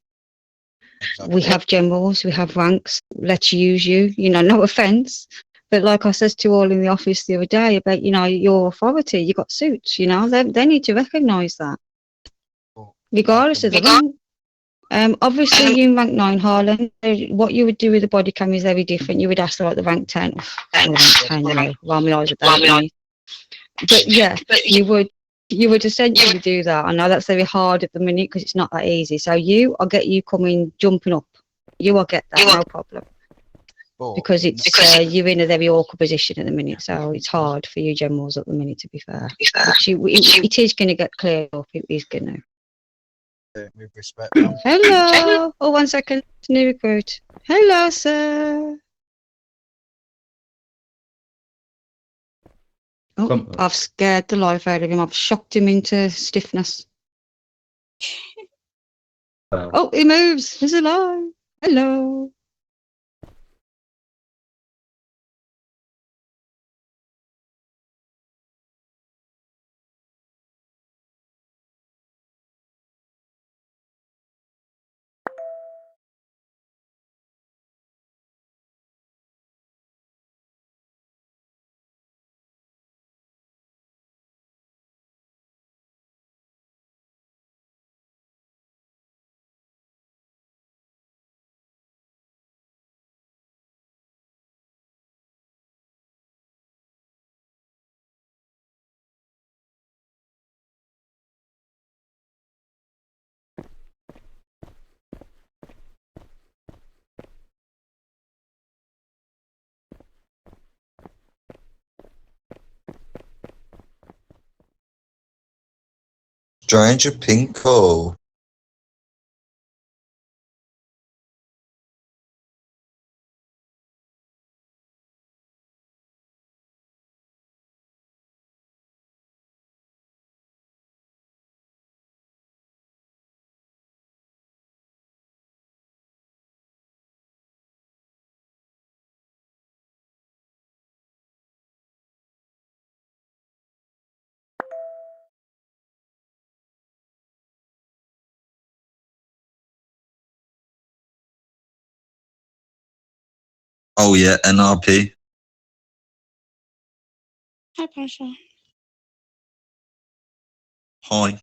Exactly. We have generals, we have ranks. Let's use you. No offence. But like I said to all in the office the other day about, your authority, you got suits, they need to recognise that. Regardless of the rank. Obviously, you in rank 9, Harlan, what you would do with the body cam is very different. You would ask like the rank 10. Rank 10, roll my eyes at that. But yeah, you would essentially do that. I know that's very hard at the minute because it's not that easy. So I'll get you jumping up. I'll get that, no problem. Because you're in a very awkward position at the minute, so it's hard for you generals at the minute, to be fair. It is going to get cleared up, it is going to. With respect. Hello! Oh, 1 second, new recruit. Hello, sir! Oh, I've scared the life out of him. I've shocked him into stiffness. Oh, he moves! He's alive! Hello! Stranger Pinko. Oh yeah, NRP. Hi, Pasha. Hi.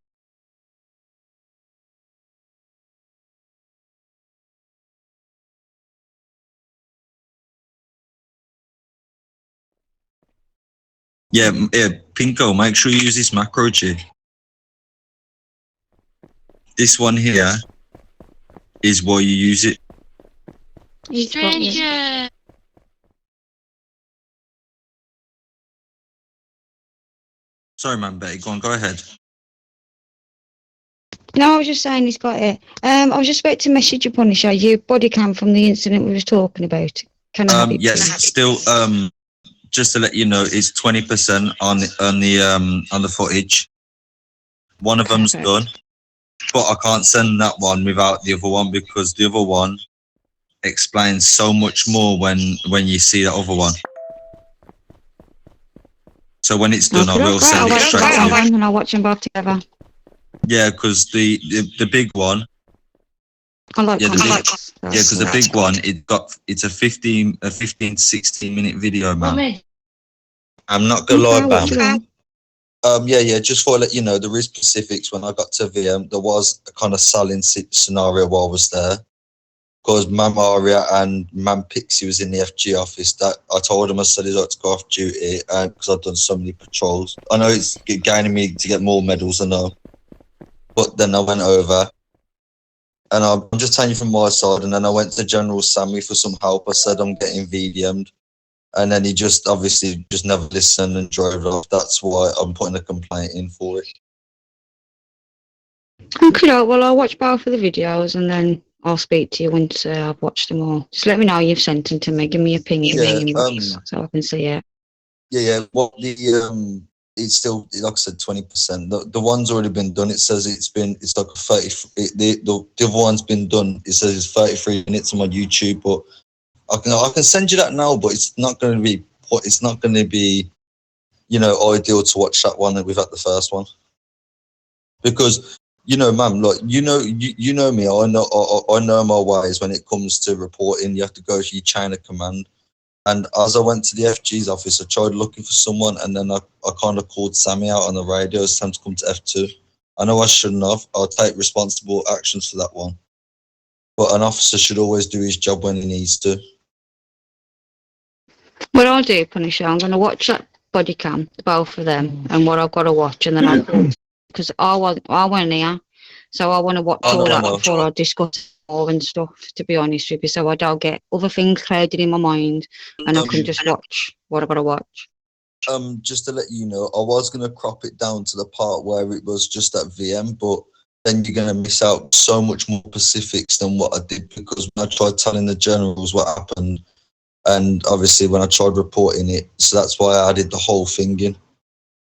Yeah, Pinko, make sure you use this macro, G. this one here is why you use it. Stranger. Sorry, man, Betty. Go ahead. No, I was just saying he's got it. I was just about to message you, Punisher, your body cam from the incident we was talking about. Can I have it? Yes, please? still. Just to let you know, it's 20% on the footage. One of them's done, but I can't send that one without the other one because the other one explains so much more when you see that other one. So when it's done, I will send it straight to you. And I'll watch them both together. Yeah, because the big one. Because the big one, it's a 15 to 16 minute video, man. I'm not gonna lie, Bam. Just for let you know, there is specifics. When I got to VM, there was a kind of selling scenario while I was there, because Mam Aria and Mam Pixie was in the FG office. That I told him I said he'd like to go off duty because I've done so many patrols. I know it's gaining me to get more medals, I know, but then I went over. And I'm just telling you from my side, and then I went to General Sammy for some help. I said I'm getting VDM'd, and then he just obviously just never listened and drove off. That's why I'm putting a complaint in for it. Okay, well, I'll watch both of the videos and then I'll speak to you once I've watched them all. Just let me know you've sent them to me. Give me a ping in the inbox so I can see it. Yeah. Well, it's still, like I said, 20%. The one's already been done. It says it's like a 30. The other one's been done. It says it's 33 minutes on my YouTube, but I can send you that now. But it's not going to be ideal to watch that one without the first one, because ma'am, like you know me. I know my ways when it comes to reporting. You have to go through your chain of command. And as I went to the FG's office, I tried looking for someone, and then I kind of called Sammy out on the radio. It's time to come to F2. I know I shouldn't have. I'll take responsible actions for that one. But an officer should always do his job when he needs to. What I'll do, Punisher, I'm going to watch that body cam, both of them, and what I've got to watch, and then because I wasn't here, so I want to watch all that before I discuss more and stuff, to be honest with you, so I don't get other things clouded in my mind, and I can just watch what I've got to watch. Just to let you know, I was going to crop it down to the part where it was just at VM, but then you're going to miss out so much more specifics than what I did, because when I tried telling the generals what happened, and obviously when I tried reporting it, so that's why I added the whole thing in.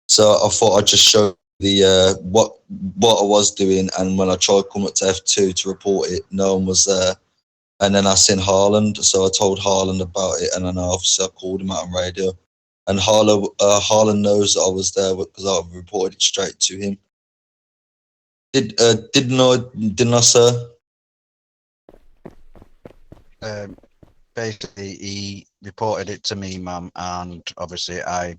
So I thought I'd just show the what I was doing, and when I tried coming up to F2 to report it, no one was there. And then I seen Harland, so I told Harland about it, and then obviously I called him out on radio. And Harland knows that I was there because I reported it straight to him. Didn't I, sir? Basically, he reported it to me, ma'am, and obviously I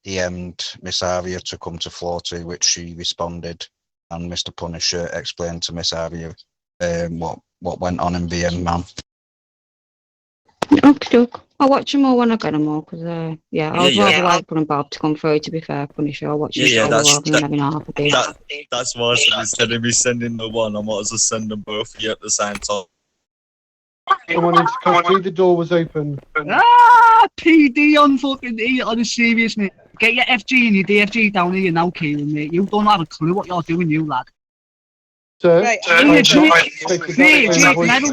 DM'd Miss Aria to come to floor 2, which she responded, and Mr. Punisher explained to Miss Aria what went on in VM, ma'am. Okay, I'll watch them all when I get them all, because I was rather wait for them both to come through, to be fair, Punisher. I'll watch them rather than having half a day. That's why I said instead of me sending the one, I might as well send them both at the same time. Someone in custody, the door was open. PD on fucking on a serious, mate. Get your FG and your DFG down here now, Kieran, mate. You don't have a clue what you're doing, you lad. Sir, Jake, can I have a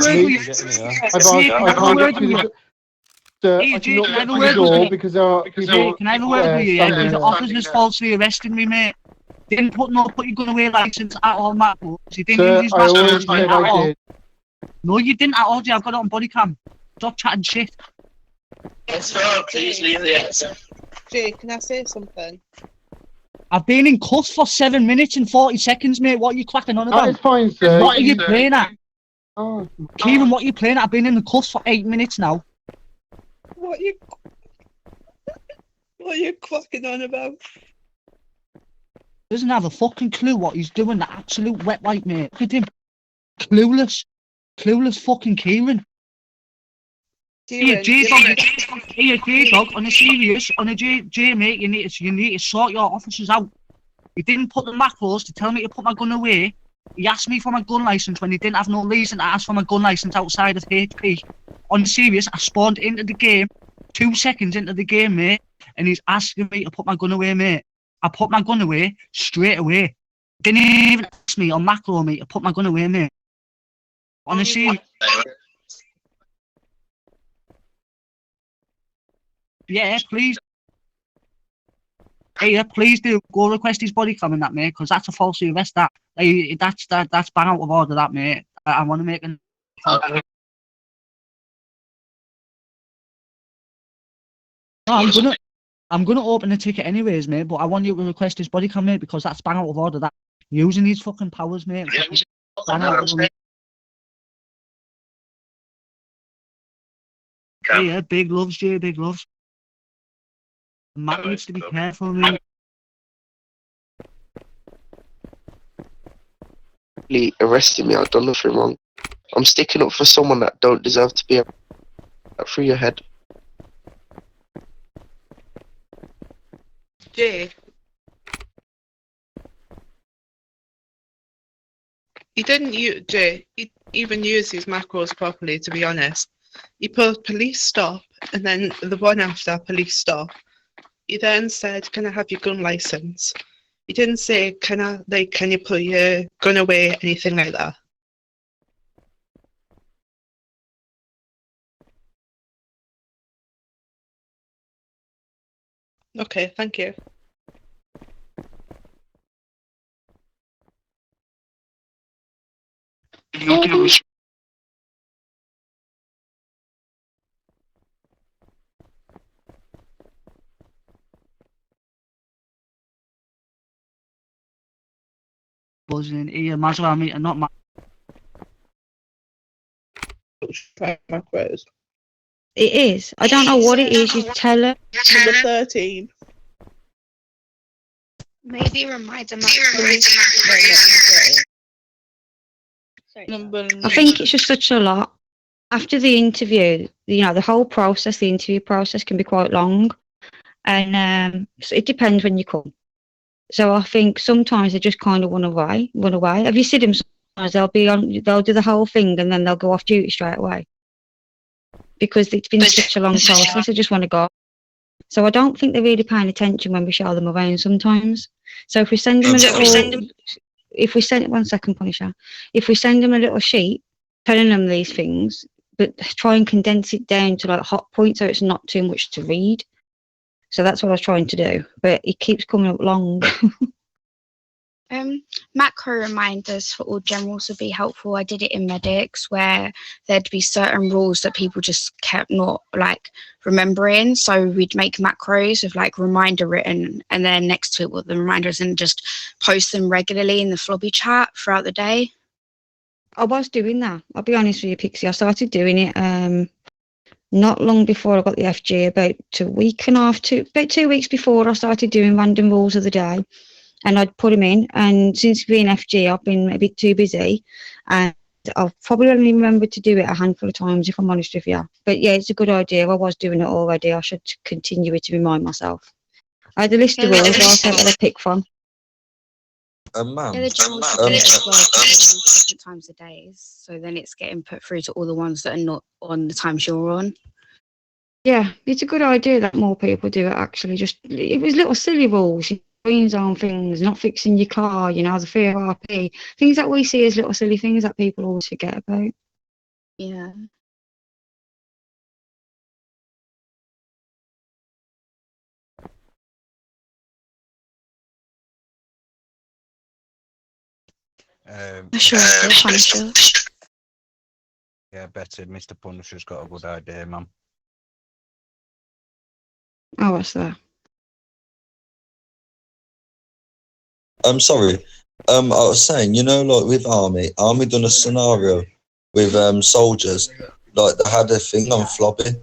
word with you? Sir, I cannot get through the door because people... Can I have a word with you, yeah? Because the officer's falsely arresting me, mate. Didn't put your gun away license at all, Matt. He didn't use his mask at all. No, you didn't at all, I've got it on body cam. Stop chatting shit. Yes, sir, please leave the answer. Jay, can I say something? I've been in cuffs for 7 minutes and 40 seconds, mate. What are you cracking on about? That's fine, sir. What are you playing at? Oh, Kieran, what are you playing at? I've been in the cuffs for 8 minutes now. What are you cracking on about? Doesn't have a fucking clue what he's doing, the absolute wet wipe, mate. Look at him. Clueless fucking Kieran. Here, J-Dog, on a serious, on a J, mate, you need to sort your officers out. He didn't put the macros to tell me to put my gun away. He asked me for my gun license when he didn't have no reason to ask for my gun license outside of HP. On serious, I spawned into the game, 2 seconds into the game, mate, and he's asking me to put my gun away, mate. I put my gun away straight away. Didn't even ask me or macro me to put my gun away, mate. On a serious. Yeah, please. Hey, please do go request his body cam in that, mate, because that's a false arrest. That's bang out of order, that, mate. I want to make an. No, I'm gonna open the ticket anyways, mate. But I want you to request his body cam, mate, because that's bang out of order. That using these fucking powers, mate. Bang out of order. Yeah, big loves, Jay, big loves. Man needs to be careful, mate. He arrested me. I've done nothing wrong. I'm sticking up for someone that don't deserve to be through your head. Jay. He didn't use Jay. He even use his macros properly. To be honest, he put police stop, and then the one after police stop, he then said, "Can I have your gun license?" He didn't say, "Can you put your gun away?" Anything like that. Okay, thank you. Buzzing here, Mazra meter, not my. Macros. It is. I don't know what it is. You tell her. Number 13. Maybe remind them. Number I think it's just such a lot. After the interview, the whole process, the interview process can be quite long. And so it depends when you come. So I think sometimes they just kind of run away. Have you seen them sometimes? They'll do the whole thing and then they'll go off duty straight away. Because it's been such a long process, they just want to go. So I don't think they're really paying attention when we show them around sometimes. So if we send them one second, Punisher. If we send them a little sheet telling them these things, but try and condense it down to like hot points so it's not too much to read. So that's what I was trying to do, but it keeps coming up long. Macro reminders for all generals would be helpful. I did it in medics where there'd be certain rules that people just kept not remembering. So we'd make macros of reminder written and then next to it with the reminders and just post them regularly in the Flobby chat throughout the day. I was doing that. I'll be honest with you, Pixie. I started doing it not long before I got the FG, about 2 weeks before I started doing random rules of the day. And I'd put them in, and since being FG, I've been a bit too busy, and I've probably only remembered to do it a handful of times, if I'm honest with you. But yeah, it's a good idea. I was doing it already. I should continue it to remind myself. I had a list of rules also that I pick from. Ma'am. Yeah, the generals should do it as well, different times of days, so then it's getting put through to all the ones that are not on the times you're on. Yeah, it's a good idea that more people do it, actually. It was little silly rules, green zone things, not fixing your car, the fear RP, things that we see as little silly things that people always forget about. Yeah. Sure. Yeah, Betty, Mr. Punisher's got a good idea, man. Oh, what's that? I'm sorry. I was saying, with Army done a scenario with soldiers, they had a thing on Floppy.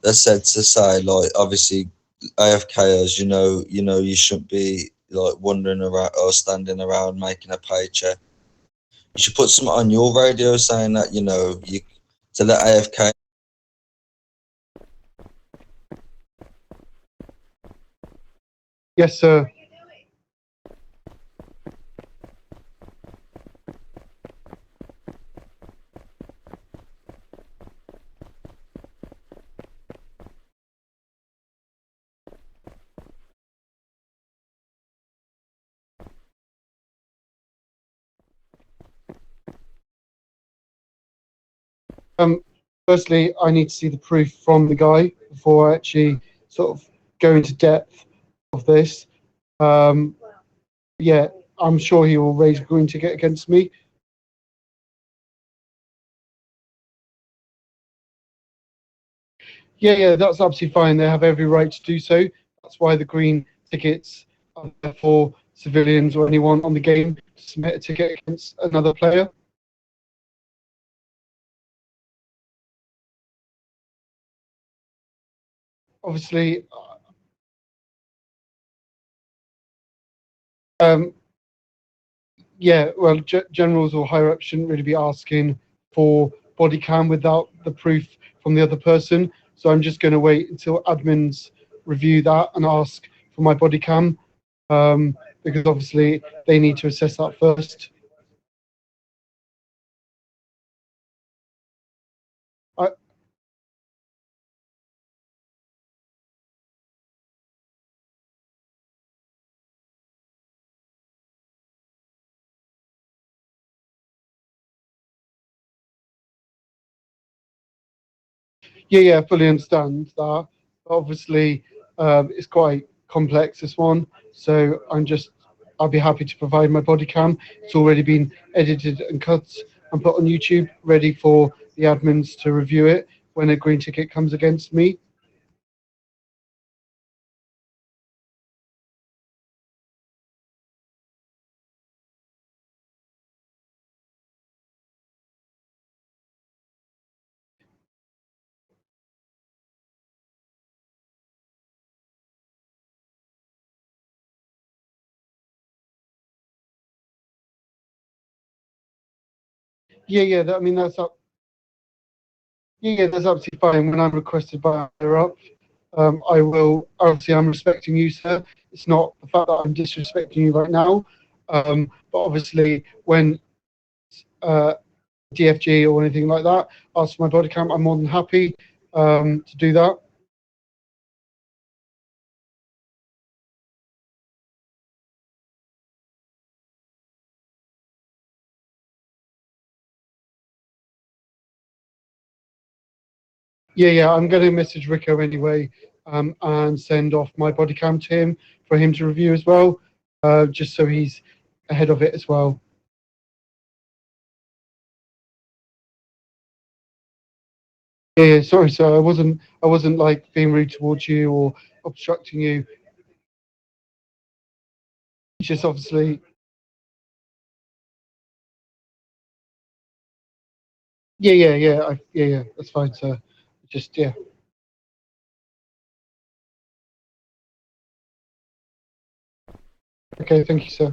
They said to say, obviously, AFKers, you shouldn't be wandering around or standing around making a paycheck. You should put something on your radio saying that, you to let AFK. Yes, sir. Firstly, I need to see the proof from the guy before I actually sort of go into depth of this. Yeah, I'm sure he will raise a green ticket against me. Yeah, that's absolutely fine. They have every right to do so. That's why the green tickets are there for civilians or anyone on the game to submit a ticket against another player. Obviously, yeah, well, generals or higher up shouldn't really be asking for body cam without the proof from the other person. So I'm just going to wait until admins review that and ask for my body cam, because obviously they need to assess that first. Yeah, I fully understand that. Obviously, it's quite complex, this one. So I'll be happy to provide my body cam. It's already been edited and cut and put on YouTube, ready for the admins to review it when a green ticket comes against me. Yeah, I mean, that's up. Yeah, that's absolutely fine. When I'm requested by higher up, I will. Obviously, I'm respecting you, sir. It's not the fact that I'm disrespecting you right now. But obviously, when DFG or anything like that ask for my body cam, I'm more than happy to do that. Yeah, I'm going to message Rico anyway, and send off my body cam to him for him to review as well, just so he's ahead of it as well. Yeah, sorry, sir. I wasn't like being rude towards you or obstructing you. It's just obviously. Yeah. That's fine, sir. Just yeah. Okay, thank you, sir.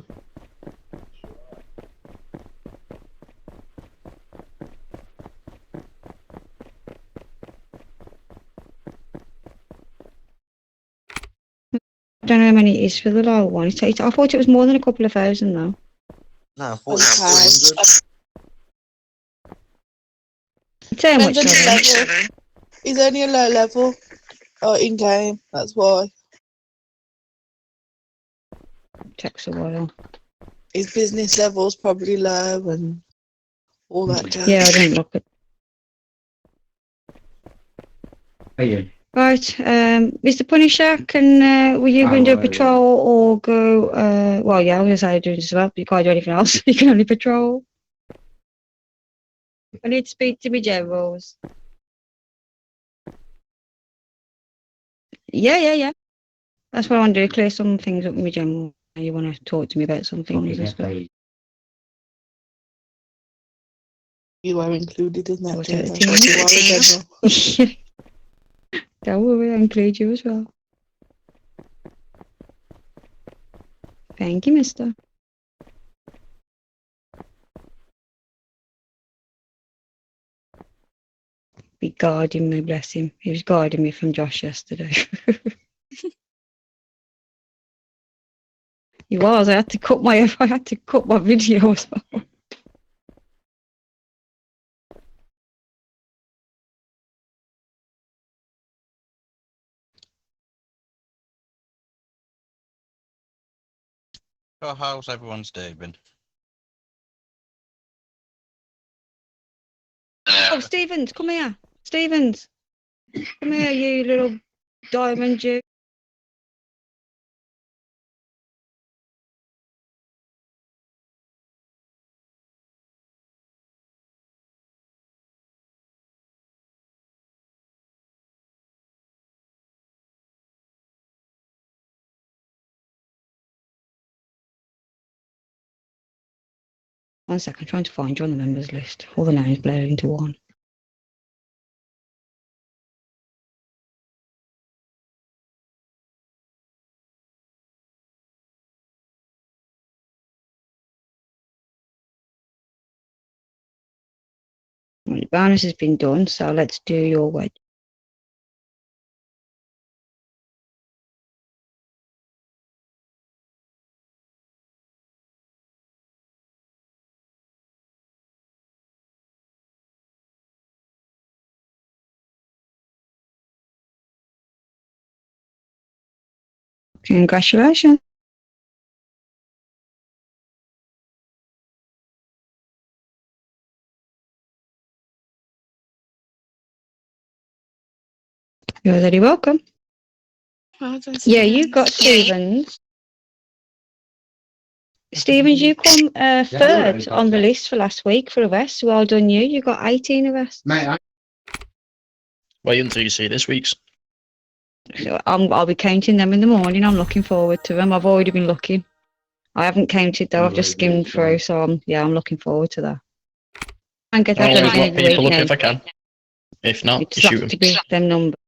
I don't know how many it is for the low one. I thought it was more than a couple of thousand though. No, I thought it was 400. It's how much Depends on trouble. his level. He's only a low level in game. That's why. Takes a while. His business level's probably low and all that jazz. Yeah, I didn't look at. Right, Mr. Punisher, were you going to do a patrol or go? Well, yeah, I was going to say do this as well, but you can't do anything else. You can only patrol. I need to speak to my generals. Yeah. That's what I want to do. Clear some things up with my general. You want to talk to me about some things and stuff. You are included in that. Sort Team. out the team. Don't worry, I'll include you as well. Thank you, mister. Be guarding me, bless him. He was guarding me from Josh yesterday. He was. I had to cut my video as well. So how's everyone's day been? Oh, Stevens, come here. Stevens, come here, you little diamond, you. One second, I'm trying to find you on the members list. All the names blurred into one. Right, the bonus has been done, so let's do your wedge. Congratulations. You're very welcome. Well done, Yeah, you got Stevens. Stevens, you come third on the list for last week for arrests. Well done, you. You got 18 arrests. Wait until you see this week's. So I'll be counting them in the morning. I'm looking forward to them. I've already been looking. I haven't counted though. I've just skimmed through, so I'm looking forward to that. And get I'll that always done lock every people week up now. if I can. If not, It's you shoot got them. to be them numbers.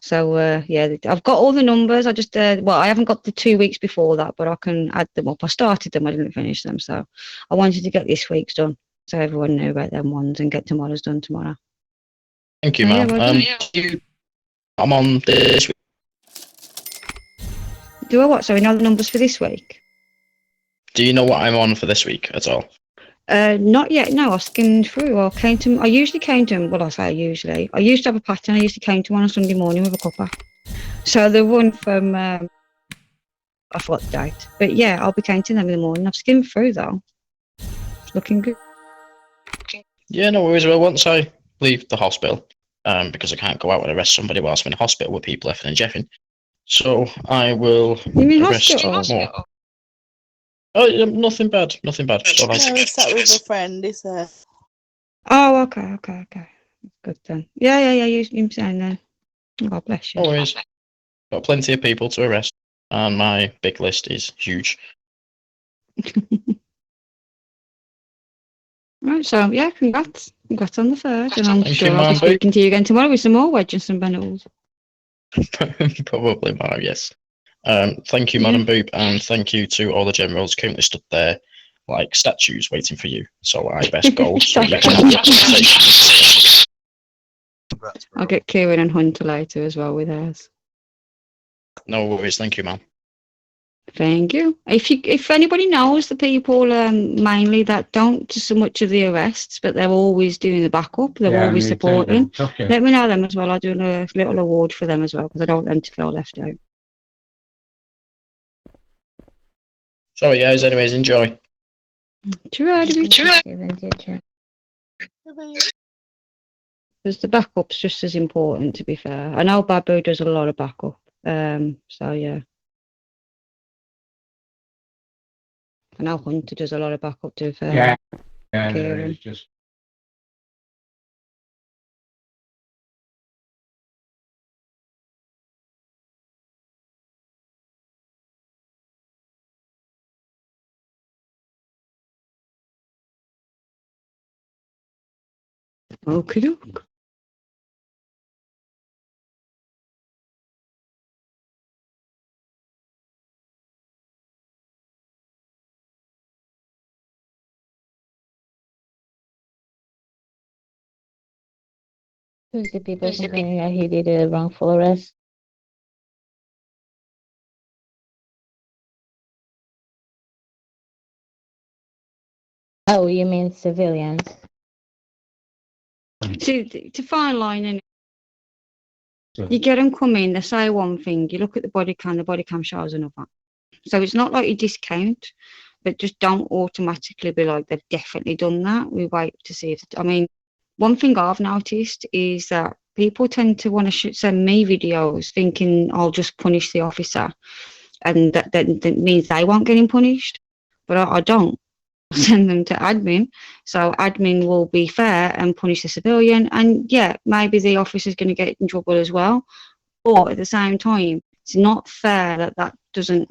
So yeah, I've got all the numbers. I just well, I haven't got the 2 weeks before that, but I can add them up. I started them, I didn't finish them, so I wanted to get this week's done so everyone knew about them ones and get tomorrow's done tomorrow. Thank you, Yeah, ma'am. well done. I'm on this week. Do I what? So we know the numbers for this week? Do you know what I'm on for this week at all? Not yet. No, I skimmed through. I count them. I usually count them. Well, I say usually. I used to have a pattern. I used to count them on a Sunday morning with a cuppa. So the one from I forgot the date, but yeah, I'll be counting them in the morning. I've skimmed through though. It's looking good. Yeah, no worries. Well, once I leave the hospital, because I can't go out and arrest somebody whilst I'm in hospital with people effing and jeffing, so I will You mean arrest hospital? more. Oh, yeah, nothing bad. Nothing bad. Just all right. No, he's sat with a friend, he said. Oh, okay. Good then. Yeah. You saying then? God bless you. No worries. Got plenty of people to arrest, and my big list is huge. Right. So yeah, congrats on the third, and I'm Thank sure you, I'll be ma'am. speaking to you again tomorrow with some more wedges and Benetals. Probably, ma'am. Yes. Thank you, Madam Boop, and thank you to all the generals currently stood there like statues waiting for you. So I best go so you can have your conversation. I'll get Kieran and Hunter later as well with hers. No worries. Thank you, ma'am. Thank you. If anybody knows the people mainly that don't do so much of the arrests, but they're always doing the backup, they're always supporting, let me know them as well. I'll do a little award for them as well because I don't want them to feel left out. Sorry, guys. Anyways, enjoy. Because the backup's just as important, to be fair. I know Babu does a lot of backup. So yeah. I know Hunter does a lot of backup, to be fair. Yeah, Kieran. it's just Okie doke. Who's the people complaining that he did a wrongful arrest? Oh, you mean civilians? To fine line, and you get them come in, they say one thing, you look at the body cam shows another. So it's not like you discount, but just don't automatically be like, they've definitely done that. We wait to see if, I mean, one thing I've noticed is that people tend to want to send me videos thinking I'll just punish the officer, and that means they won't get him punished. But I don't. I send them to admin, so admin will be fair and punish the civilian. And yeah, maybe the officer's going to get in trouble as well. But at the same time, it's not fair that doesn't.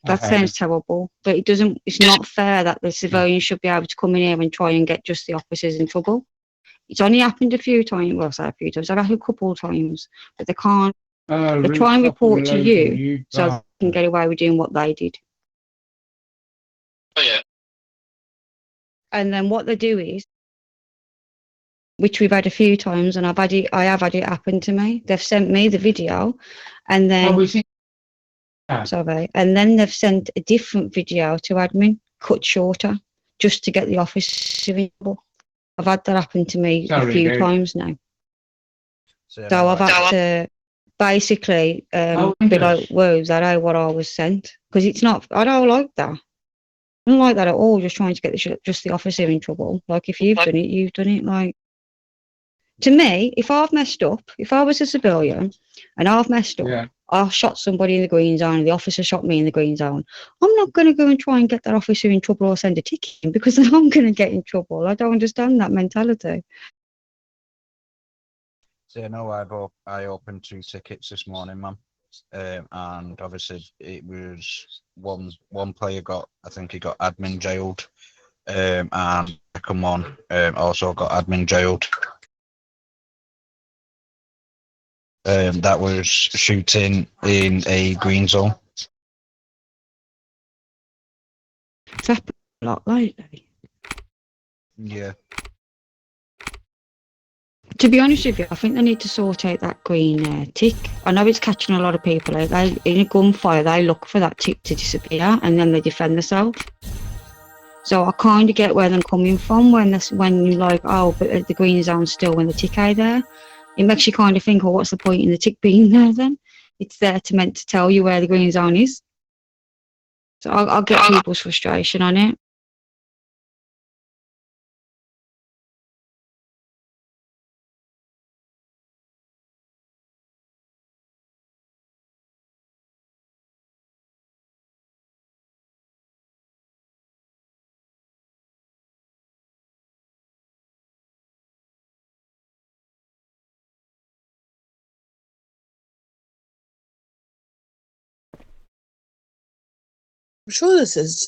That sounds terrible, but it doesn't. It's not fair that the civilians should be able to come in here and try and get just the officers in trouble. It's only happened a few times. Well, I say a few times. I've had a couple of times, but they can't. They try and report to you so they can get away with doing what they did. Oh yeah. And then what they do is, which we've had a few times, and I have had it happen to me. They've sent me the video, and then sorry, and then they've sent a different video to admin, cut shorter, just to get the officer in trouble. I've had that happen to me a few times now. So I've had to basically be like, "Whoa, is that what I was sent?" Because it's not. I don't like that. I don't like that at all. Just trying to get just the officer in trouble. Like if you've done it, you've done it. Like to me, if I've messed up, if I was a civilian and I've messed up, I shot somebody in the green zone, and the officer shot me in the green zone. I'm not going to go and try and get that officer in trouble or send a ticket in, because then I'm going to get in trouble. I don't understand that mentality. So I know I opened 2 tickets this morning, man. And obviously it was one player got, I think he got admin jailed, and the second one also got admin jailed. That was shooting in a green zone. It's happened a lot lately. Yeah. To be honest with you, I think they need to sort out that green tick. I know it's catching a lot of people out. In a gunfire, they look for that tick to disappear, and then they defend themselves. So I kind of get where they're coming from when you're like, oh, but the green zone's still when the tick out there. It makes you kind of think, well, what's the point in the tick being there then? It's there meant to tell you where the green zone is. So I'll get people's frustration on it. I'm sure this is,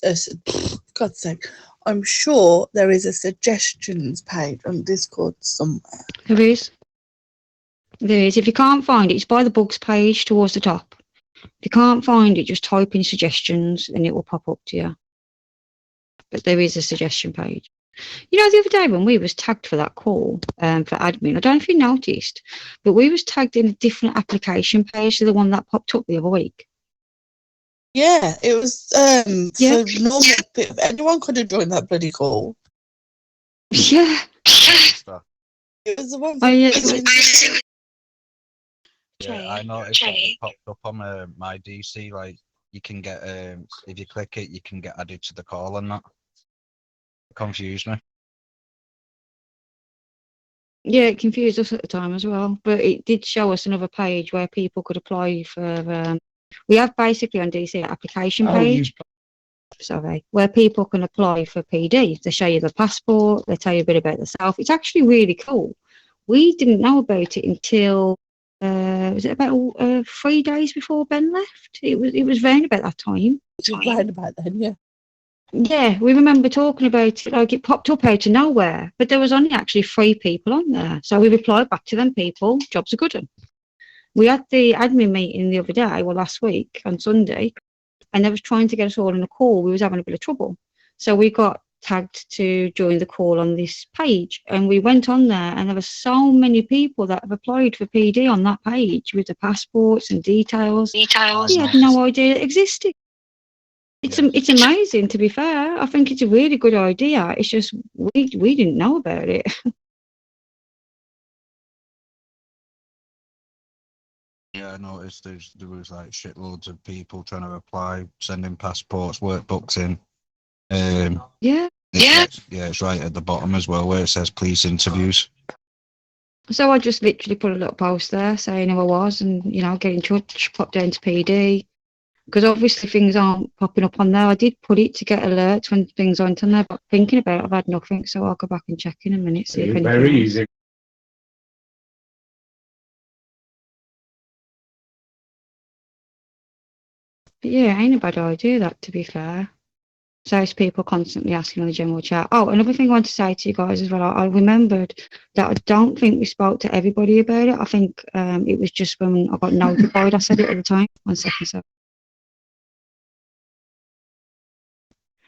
God's sake, I'm sure there is a suggestions page on Discord somewhere. There is. There is. If you can't find it, it's by the books page towards the top. If you can't find it, just type in suggestions and it will pop up to you. But there is a suggestion page. You know, the other day when we was tagged for that call for admin, I don't know if you noticed, but we was tagged in a different application page to the one that popped up the other week. Yeah, it was for normal people. Anyone could have joined that bloody call. Yeah. It was the one. Yeah, I noticed that it popped up on my DC. Like you can get if you click it, you can get added to the call and that. It confused me. Yeah, it confused us at the time as well, but it did show us another page where people could apply for. We have basically on DC an application page, where people can apply for PD. They show you the passport, they tell you a bit about themselves. It's actually really cool. We didn't know about it until was it about 3 days before Ben left? It was around about that time. It was around about then, yeah. Yeah, we remember talking about it, like it popped up out of nowhere, but there was only actually 3 people on there. So we replied back to them people, jobs are good. We had the admin meeting the other day, well, last week on Sunday, and they was trying to get us all on a call. We was having a bit of trouble. So we got tagged to join the call on this page, and we went on there, and there were so many people that have applied for PD on that page with the passports and details. We had no idea it existed. It's amazing, to be fair. I think it's a really good idea. It's just we didn't know about it. Yeah, I noticed there was like shitloads of people trying to apply, sending passports, workbooks in. Yeah. It's right at the bottom as well, where it says "Please interviews." So I just literally put a little post there saying who I was and, you know, get in touch, pop down to PD. Because obviously things aren't popping up on there. I did put it to get alerts when things aren't on there, but thinking about it, I've had nothing. So I'll go back and check in a minute, see if anything Very else. easy. But yeah, ain't a bad idea that, to be fair. Saves people constantly asking on the general chat. Oh, another thing I want to say to you guys as well, I remembered that I don't think we spoke to everybody about it. I think it was just when I got notified. I said it at the time. 1 second, so.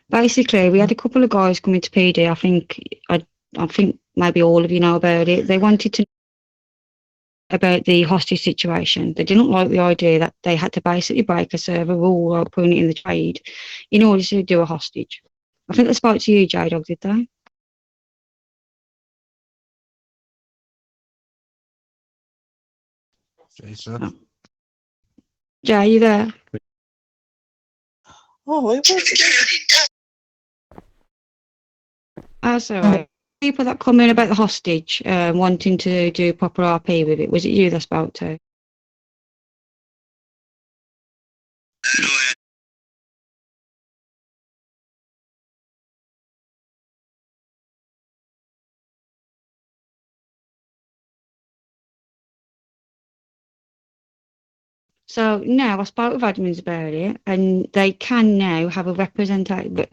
Basically, we had a couple of guys coming to PD. I think maybe all of you know about it. They wanted to know about the hostage situation. They didn't like the idea that they had to basically break a server rule or putting it in the trade in order to do a hostage. I think they spoke to you, J-Dog, did they? Jason. Oh. Jay, are you there? Oh, it was. That's all right. People that come in about the hostage, wanting to do proper RP with it, was it you that spoke to? So now I spoke with admins about it, and they can now have a representative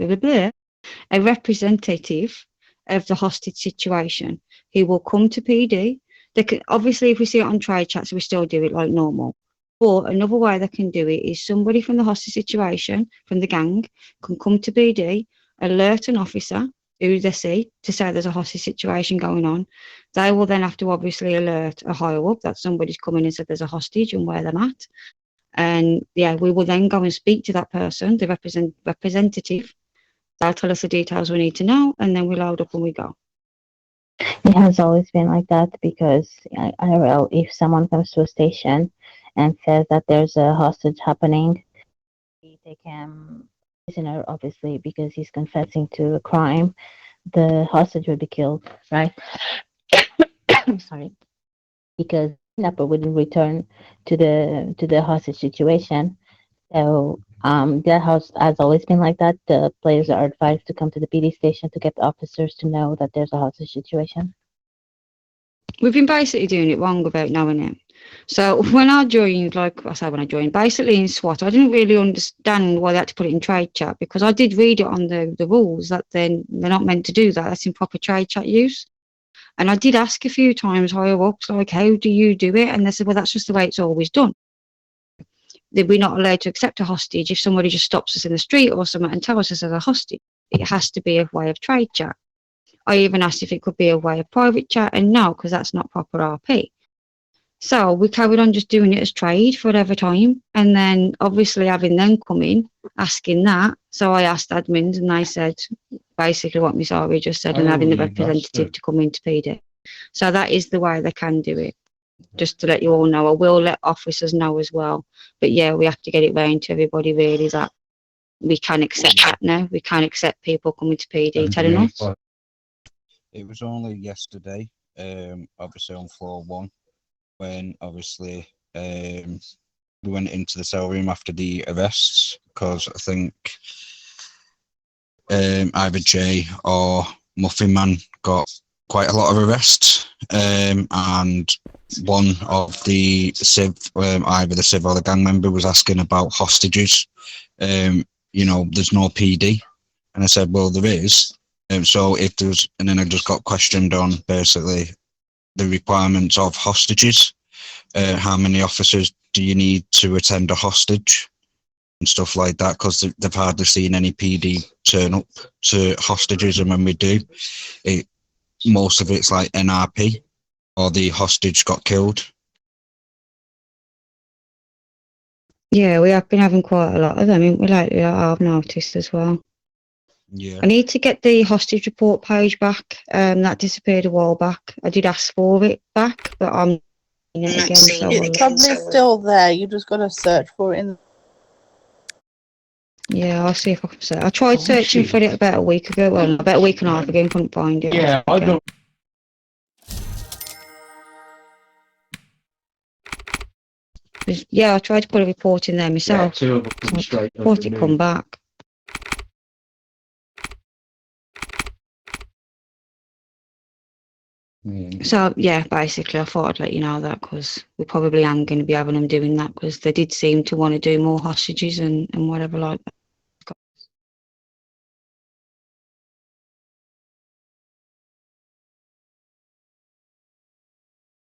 of the hostage situation who will come to PD. They can, obviously, if we see it on trade chats, we still do it like normal. But another way they can do it is somebody from the hostage situation, from the gang, can come to PD, alert an officer who they see to say there's a hostage situation going on. They will then have to obviously alert a higher up that somebody's coming and said there's a hostage and where they're at. And yeah, we will then go and speak to that person, the representative. They'll tell us the details we need to know, and then we load up and we go. It has always been like that because IRL, if someone comes to a station and says that there's a hostage happening, they can prisoner obviously because he's confessing to a crime, the hostage will be killed, right? Sorry, because kidnapper wouldn't return to the hostage situation. So that has always been like that. The players are advised to come to the PD station to get the officers to know that there's a hostage situation. We've been basically doing it wrong without knowing it. So when I joined, basically in SWAT, I didn't really understand why they had to put it in trade chat because I did read it on the rules that they're not meant to do that. That's improper trade chat use. And I did ask a few times higher ups, like, how do you do it? And they said, well, that's just the way it's always done. That we're not allowed to accept a hostage if somebody just stops us in the street or something and tells us there's a hostage. It has to be a way of trade chat. I even asked if it could be a way of private chat, and no, because that's not proper RP. So we carried on just doing it as trade for whatever time, and then obviously having them come in, asking that. So I asked admins, and they said basically what Miss Ari just said, and having the representative to come into PD. So that is the way they can do it. Just to let you all know, I will let officers know as well. But yeah, we have to get it round to everybody really that we can accept that now. We can accept people coming to PD telling us. It was only yesterday, obviously on floor 1, when obviously we went into the cell room after the arrests, because I think either Jay or Muffin Man got quite a lot of arrests, and one of the civ, either the civ or the gang member, was asking about hostages. There's no PD, and I said, well, there is. So if there's, and then I just got questioned on basically the requirements of hostages. How many officers do you need to attend a hostage and stuff like that? Because they've hardly seen any PD turn up to hostages, and when we do, most of it's like NRP or the hostage got killed. Yeah, we have been having quite a lot of them, haven't we, lately? I've noticed as well. Yeah. I need to get the hostage report page back. That disappeared a while back. I did ask for it back, but I'm seeing it again. So It's probably still there. You just got to search for it in. yeah, I'll see if I can search. I tried searching for it about a week ago, about a week and a half ago, and couldn't find it. Yeah, I don't. Yeah, I tried to put a report in there Yeah, myself. two of them come straight Thought he'd come underneath. back. So yeah, basically, I thought I'd let you know that because we probably aren't going to be having them doing that because they did seem to want to do more hostages and whatever like that.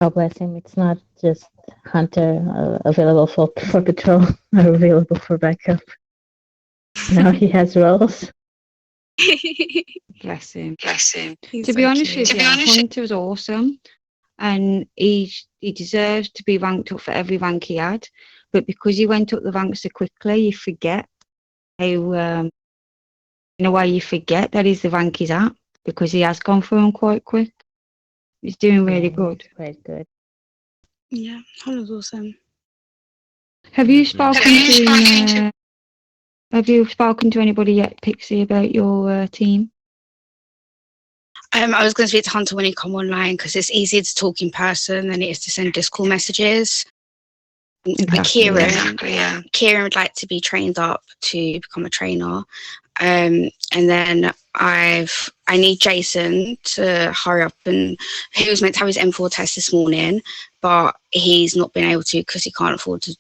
God bless him. It's not just Hunter available for patrol or available for backup. Now he has roles. Bless him. Bless him. To be honest with you, Hunter's awesome, and he deserves to be ranked up for every rank he had. But because he went up the ranks so quickly, you forget how in a way you forget that he's the rank he's at because he has gone through them quite quick. He's doing really good. Quite good. Yeah, Hunter's awesome. Have you spoken have you spoken to anybody yet, Pixie, about your team? I was going to speak to Hunter when he come online because it's easier to talk in person than it is to send Discord messages. Kieran would like to be trained up to become a trainer. And then I need Jason to hurry up, and he was meant to have his M4 test this morning, but he's not been able to because he can't afford to.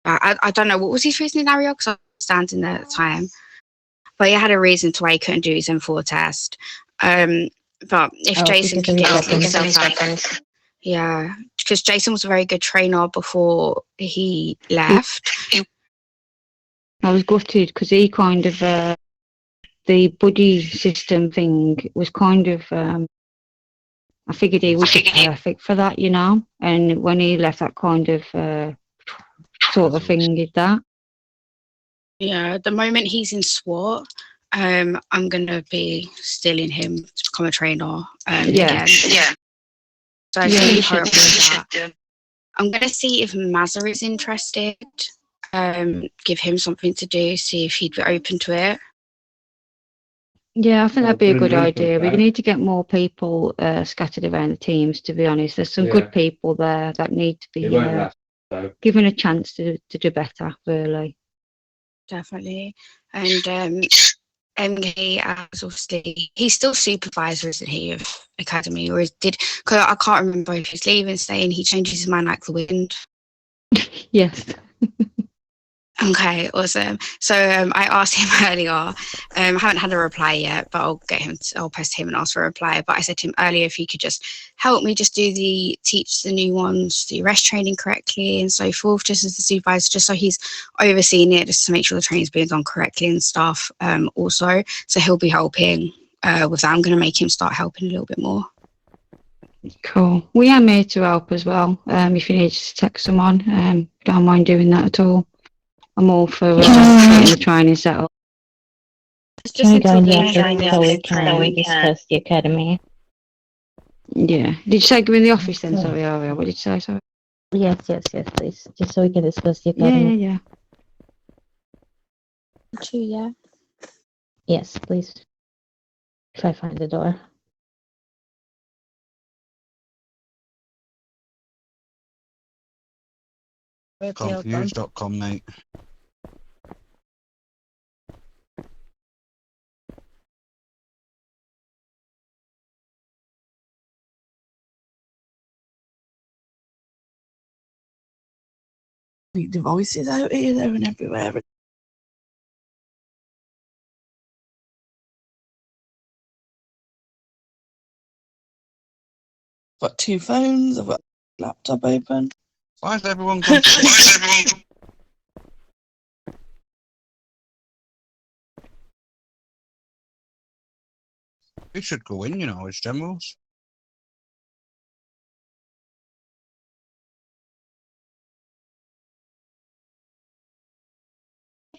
I don't know what was his reasoning, Ariel, because I was standing there at the time, but he had a reason to why he couldn't do his M4 test. But if Jason can get himself up, yeah, because Jason was a very good trainer before he left. I was gutted because he kind of the buddy system thing was kind of I figured he would be perfect for that, you know. And when he left, that kind of sort of thing did that. Yeah, the moment he's in SWAT, I'm gonna be stealing him to become a trainer. Again. Yeah. So I think you hurry up should with that. I'm gonna see if Mazza is interested. Give him something to do. See if he'd be open to it. Yeah, I think that'd be a good idea. We need to get more people scattered around the teams, to be honest. There's some good people there that need to be given a chance to do better, really. Definitely. And MK, as obviously, he's still supervisor, isn't he, of Academy? Or because I can't remember if he's leaving, saying he changes his mind like the wind. Yes. Okay, awesome. So I asked him earlier. I haven't had a reply yet, but I'll post him and ask for a reply. But I said to him earlier if he could just help me just teach the new ones the arrest training correctly and so forth, just as the supervisor, just so he's overseeing it, just to make sure the training's being done correctly and stuff. Also, so he'll be helping with that. I'm going to make him start helping a little bit more. Cool. We are here to help as well. If you need to text someone, don't mind doing that at all. I'm all for getting the training set up. Can we go in the office so we can discuss the academy? Yeah. Did you say go in the office then? Sorry, Aria. What did you say? Sorry. Yes, please. Just so we can discuss the academy. Yeah. Yeah. Yes, please. If I find the door. Confused.com, mate. The devices out here, there, and everywhere. Got two phones. I've got a laptop open. Why is everyone gone? It should go in, you know, as generals.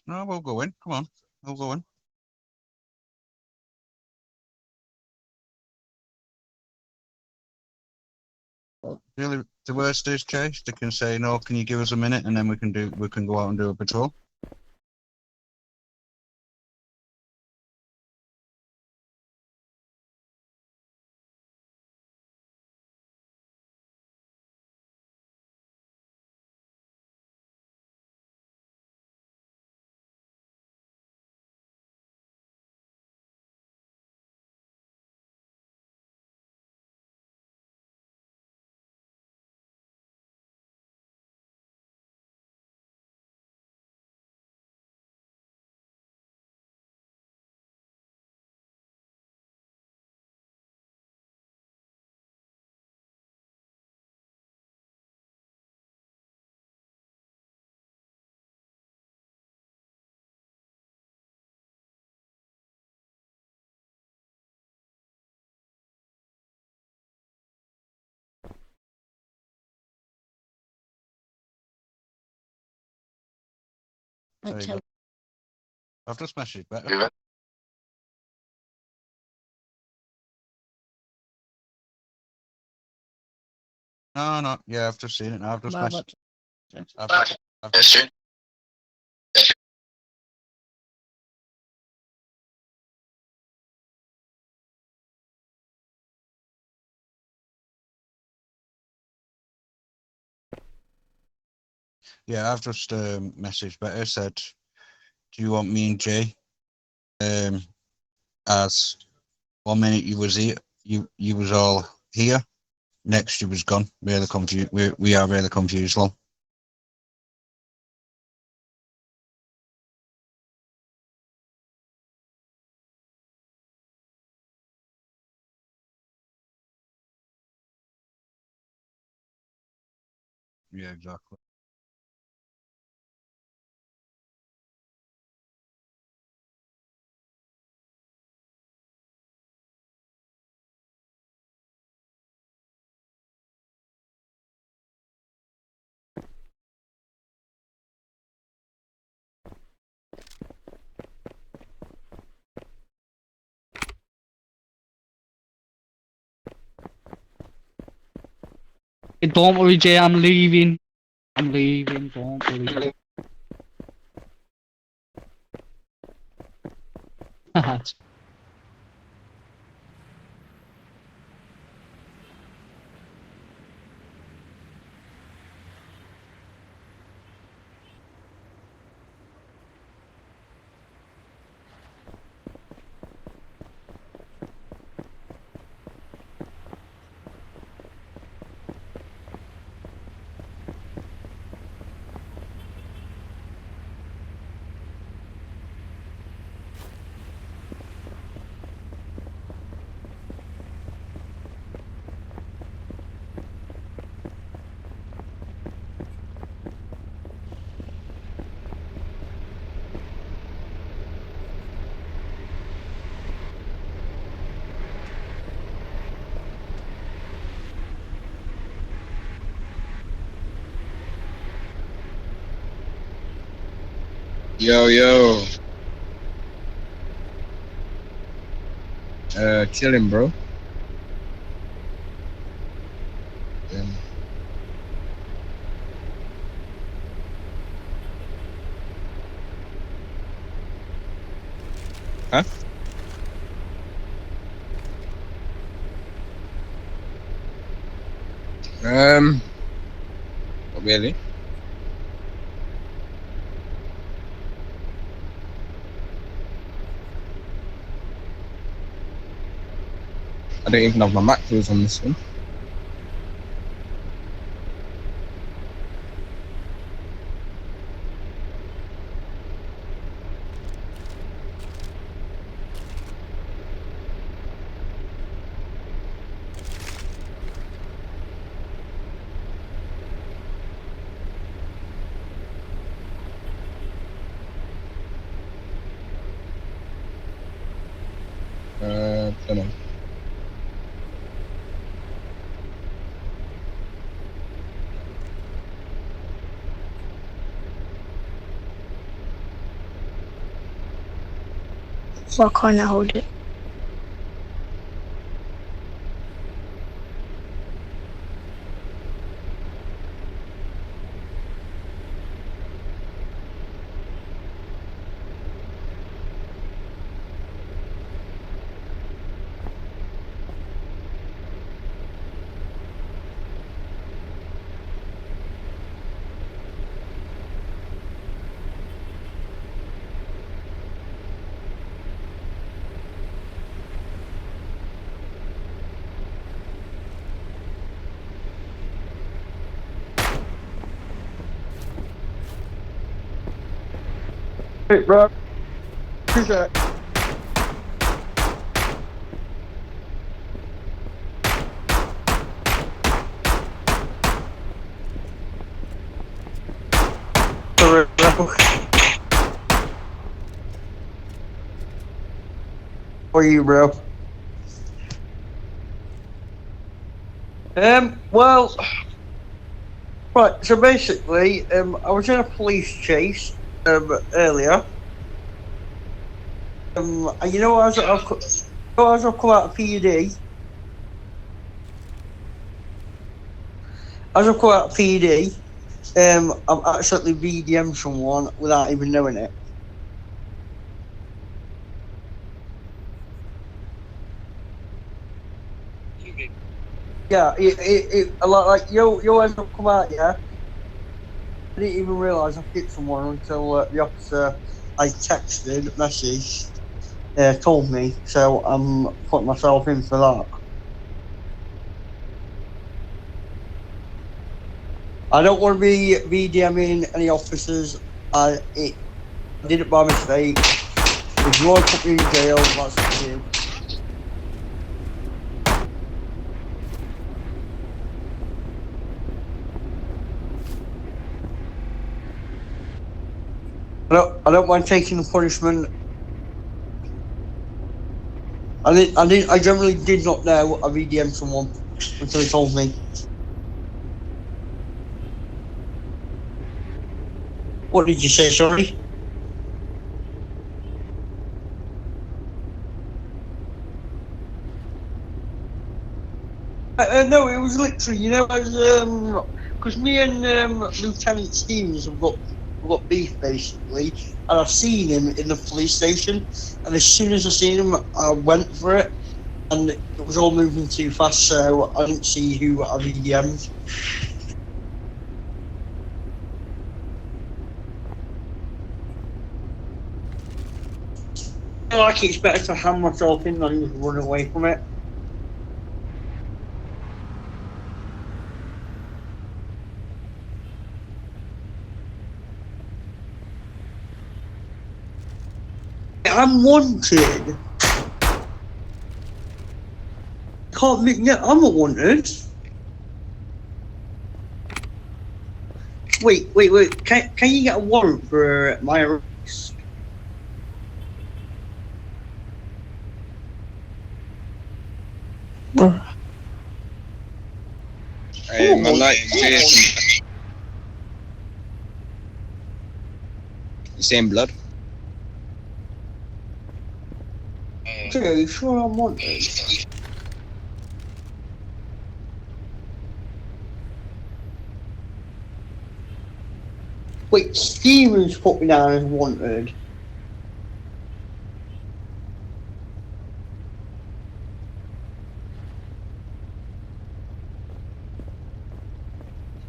No, we'll go in. Come on, we'll go in. Really, the worst is case they can say no. Can you give us a minute, and then we can go out and do a patrol. There you go. I've just messaged better. No, yeah, I've just seen it now. I've just messaged. I've just... Yeah, I've just messaged better, said, do you want me and Jay? As 1 minute you was here, you was all here, next you was gone. Really confused. We are really confused, lol. Yeah, exactly. Don't worry, Jay, I'm leaving. I'm leaving, don't worry. Yo. Chilling, bro. Huh? Not really. I don't even have my macros on this one. Don't know. Why can't I hold it? Hey, bro. Who's that? Sorry, bro. How are you, bro? Well, right, so basically, I was in a police chase, earlier. And you know, as I've come out of PUD, I've actually VDM'd someone without even knowing it. Yeah, like yo, as I've come out, yeah. I didn't even realise I hit someone until the officer I texted, messaged, told me. So I'm putting myself in for that. I don't want to be VDMing any officers. I did it by mistake. If you want to put me in jail, that's up to you. I don't mind taking the punishment. I generally did not know I VDM'd someone until he told me. What did you say, sorry? No, it was literally, you know, because me and Lieutenant Stevens have got beef basically, and I've seen him in the police station, and as soon as I seen him, I went for it, and it was all moving too fast, so I didn't see who I VDM'd. I feel like it's better to hand myself in than just run away from it. I'm wanted. Can't make no, I'm not wanted. Wait. Can you get a warrant for my arrest? My name's Jason. You saying blood? Okay, you sure I'm wanted? Wait, Stevens put me down as wanted.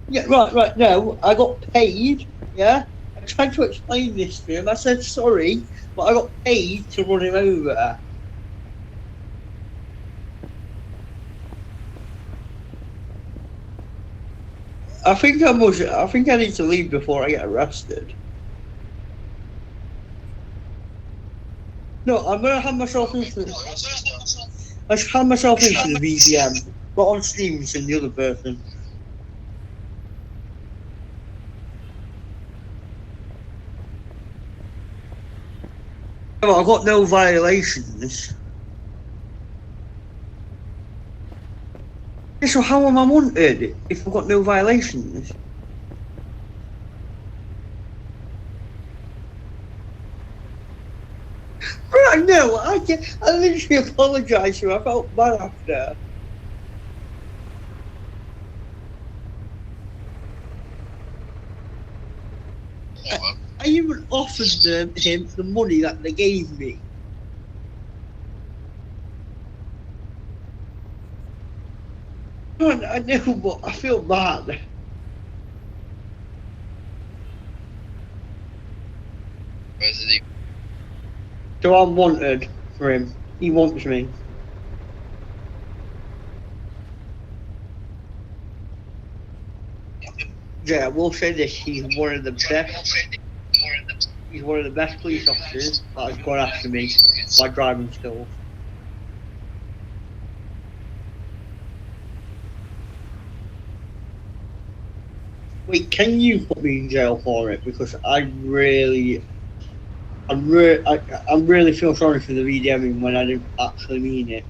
Yeah, right, no, I got paid, yeah? I tried to explain this to him, I said sorry, but I got paid to run him over. I think I need to leave before I get arrested. No, I'm gonna hand myself into the VDM, but on Stevenson, the other person. Well, I've got no violations. So how am I wanted if I've got no violations? Right, no, I literally apologised to you. I felt bad after. I even offered him the money that they gave me. I know, but I feel bad. Where's he? So I'm wanted for him. He wants me. Yeah, we'll say this. He's one of the best. He's one of the best police officers that has gone after me by driving skills. Wait, can you put me in jail for it? Because I really feel sorry for the VDMing when I didn't actually mean it.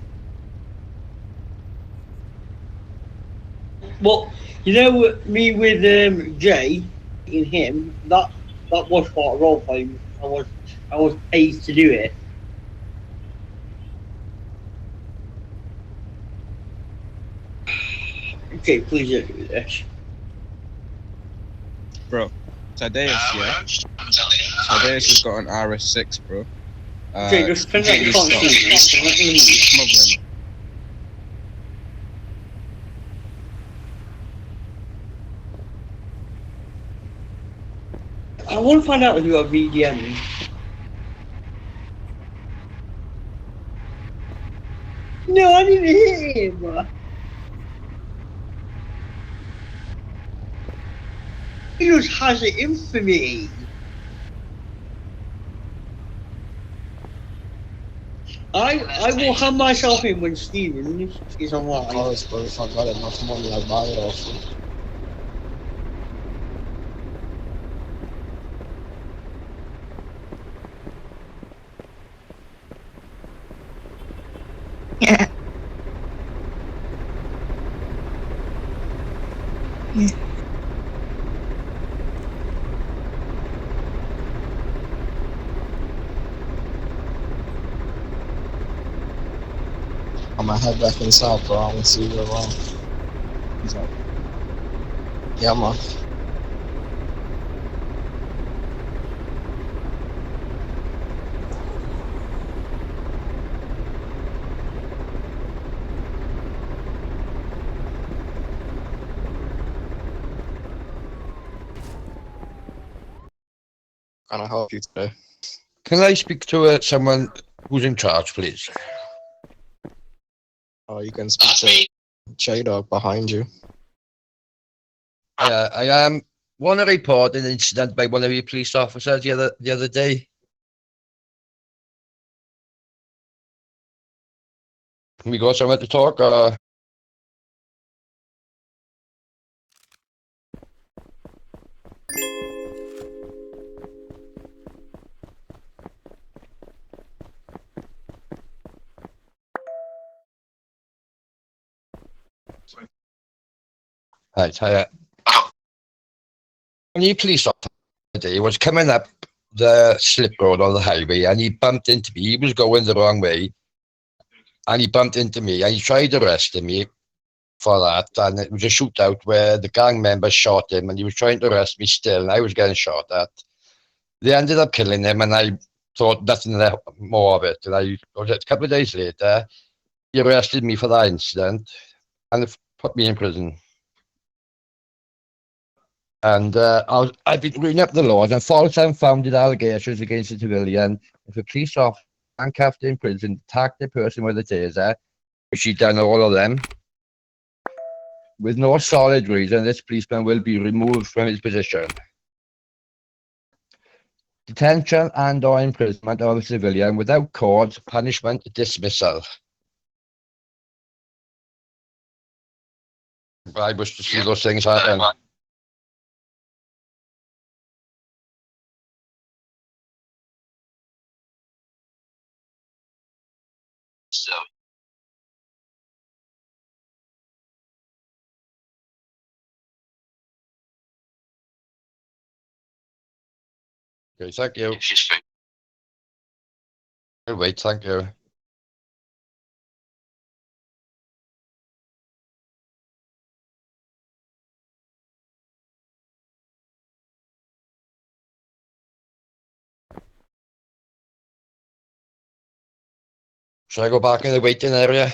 Well, you know me with Jay and him, that that was part of role playing. I was paid to do it. Okay, please don't do this. Bro, Tadeus, yeah? Tadeus has got an RS6, bro. Okay, just pretend like you can't see me. Smuggling. I want to find out if you are VDM. No, I didn't hit him. He just has it in for me. I will hand myself in when Steven is online. Oh, it's good. If I got enough money, I'll buy it off you. Yeah. Yeah. I'm gonna head back inside, bro. I want to see you around. He's like, yeah, man. Can I help you today? Can I speak to someone who's in charge, please? Oh, you can speak to J-Dog behind you. I want to report an incident by one of your police officers the other day. Can we go somewhere to talk? Right, when your police officer today was coming up the slip road on the highway and he bumped into me. He was going the wrong way and he bumped into me and he tried arresting me for that, and it was a shootout where the gang members shot him and he was trying to arrest me still and I was getting shot at. They ended up killing him and I thought nothing more of it, and a couple of days later he arrested me for that incident and put me in prison. And I've been reading up the laws and false and unfounded allegations against a civilian. If a police officer handcuffed in prison attacked a person with a taser, which he done all of them, with no solid reason, this policeman will be removed from his position. Detention and or imprisonment of a civilian without cause, punishment, dismissal. I wish to see those things happen. Okay, thank you. Wait, thank you. Should I go back in the waiting area?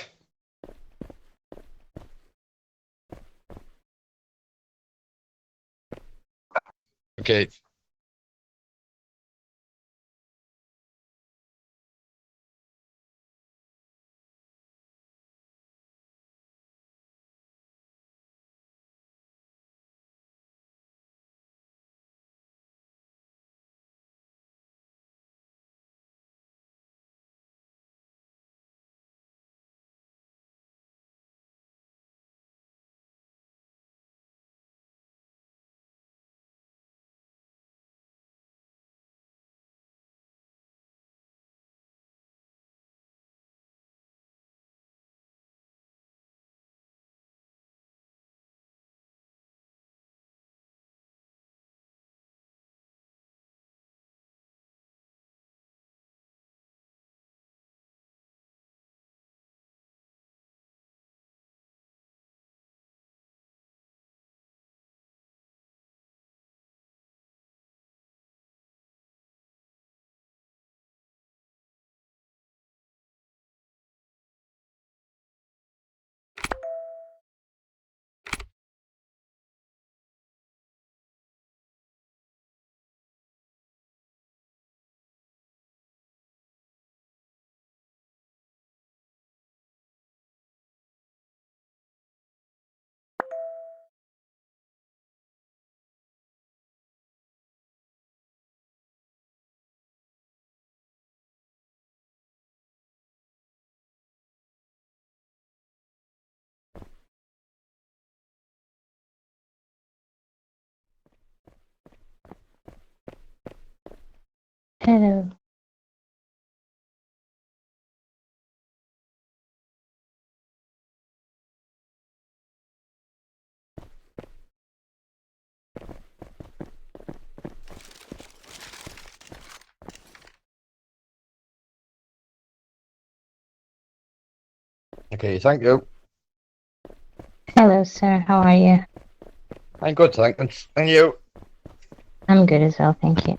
Okay. Okay, thank you. Hello, sir. How are you? I'm good, thanks. And you? I'm good as well, thank you.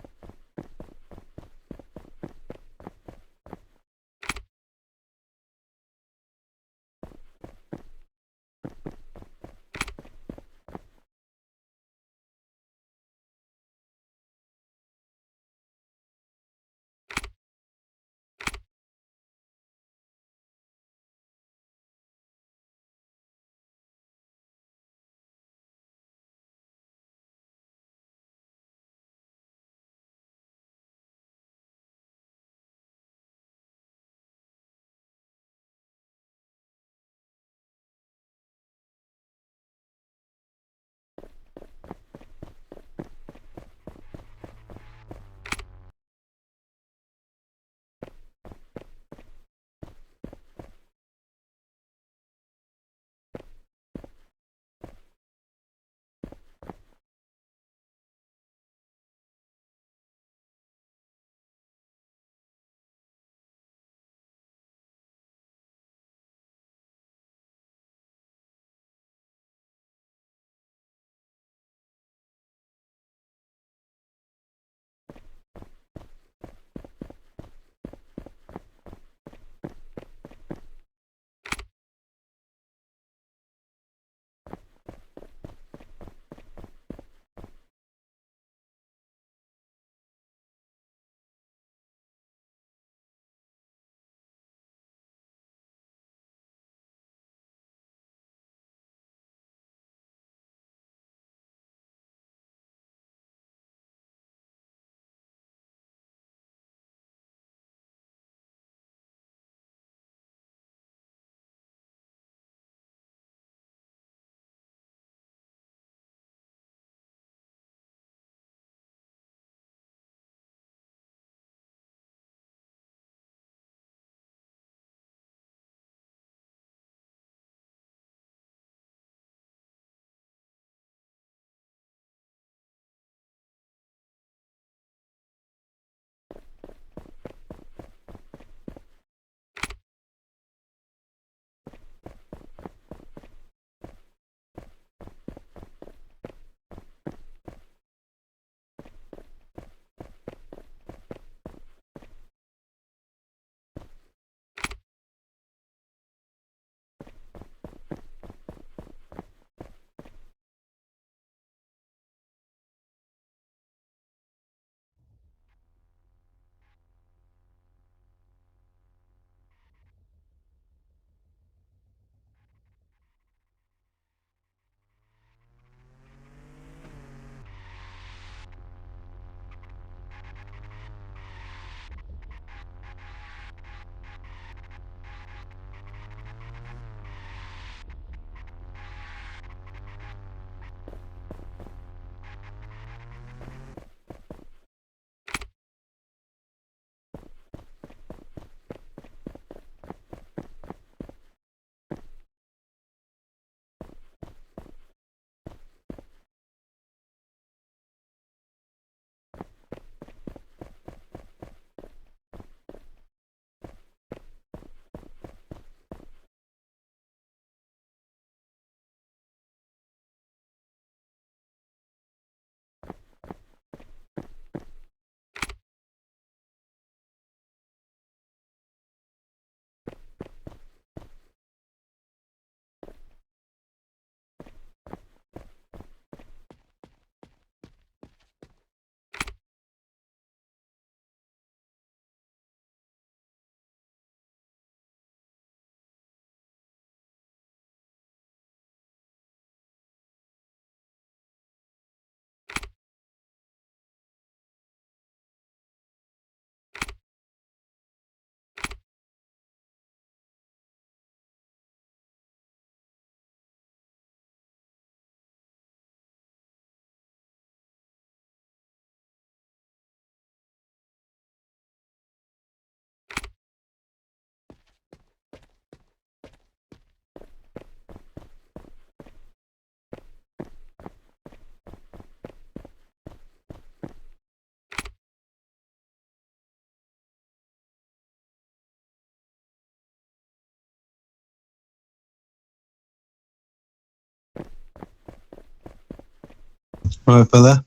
Right, fella.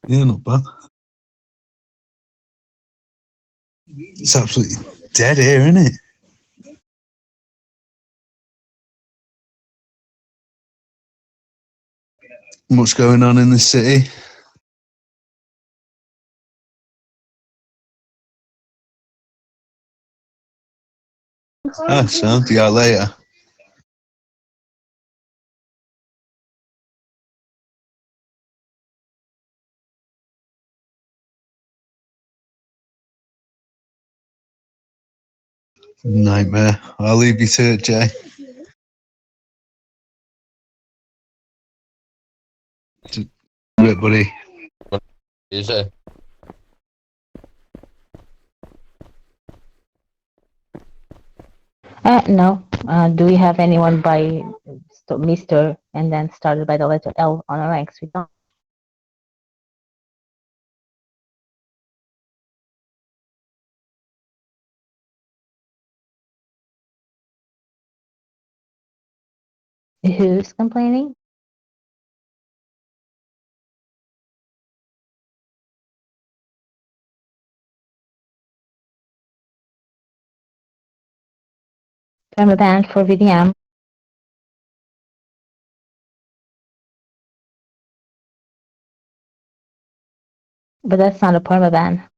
Yeah, not bad. It's absolutely dead here, isn't it? What's going on in the city? Ah, sound. See you later. Nightmare. I'll leave you to it, Jay. Do it, buddy. Is it? No. Do we have anyone by Mr. and then started by the letter L on our ranks? We don't. Who's complaining? Permaban for VDM. But that's not a permaban.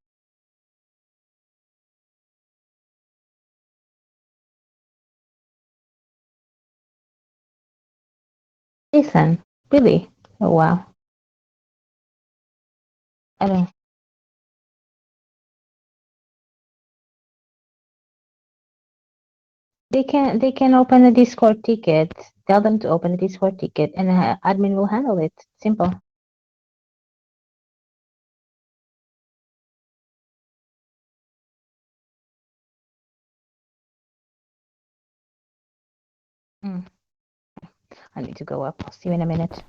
Jason, really? Oh wow. I don't. They can open a Discord ticket. Tell them to open a Discord ticket, and admin will handle it. Simple. Mm. I need to go up. I'll see you in a minute.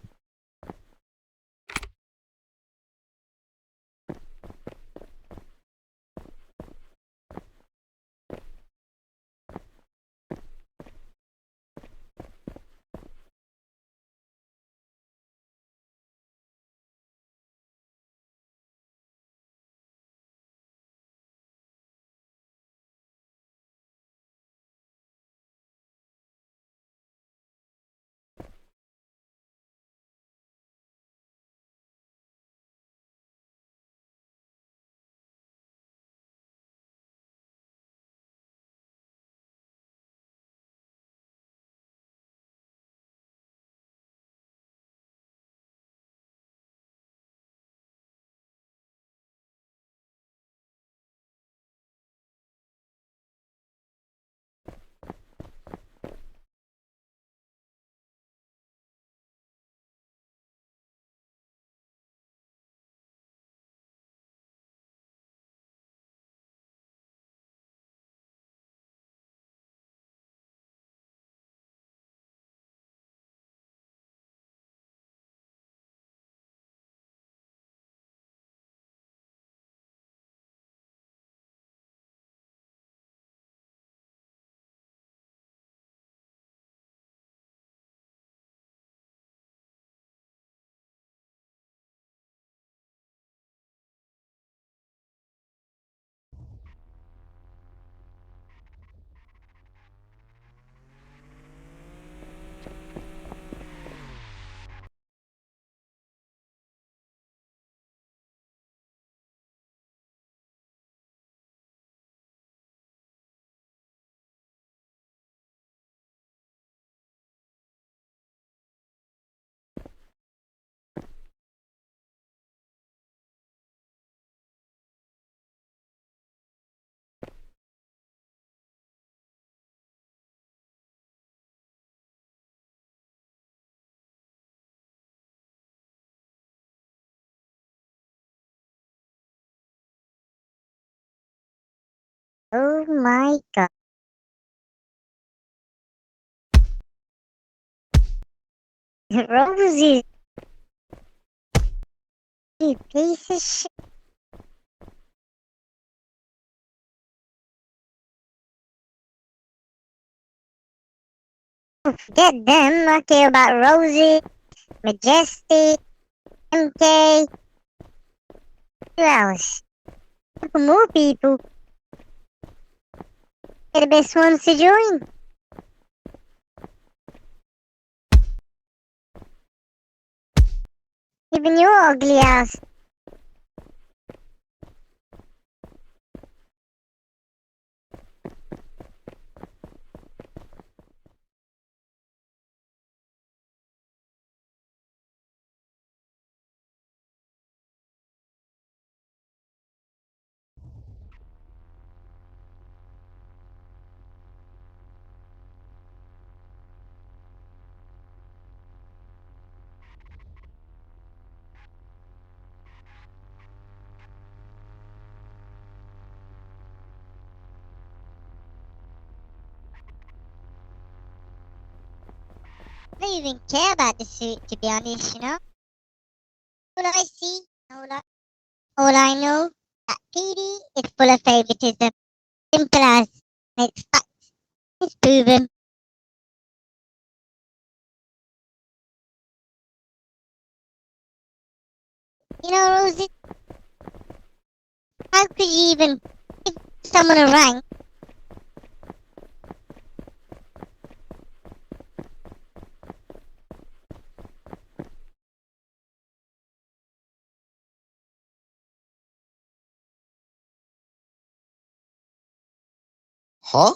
Oh my god. Rosie, you piece of shit. Forget them. I care about Rosie, Majestic, MK. Who else? For more people. They're the best ones to join. Even your ugly ass. I don't even care about the suit, to be honest, you know? All I see, all I know, that PD is full of favoritism. Simple as. It's facts. It's proven. You know, Rosie, how could you even give someone a rank? Huh?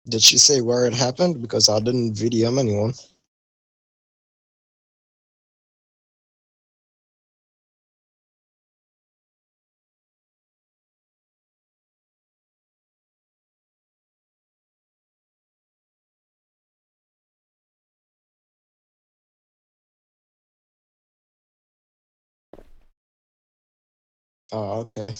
Did she say where it happened? Because I didn't VDM anyone. Oh, okay.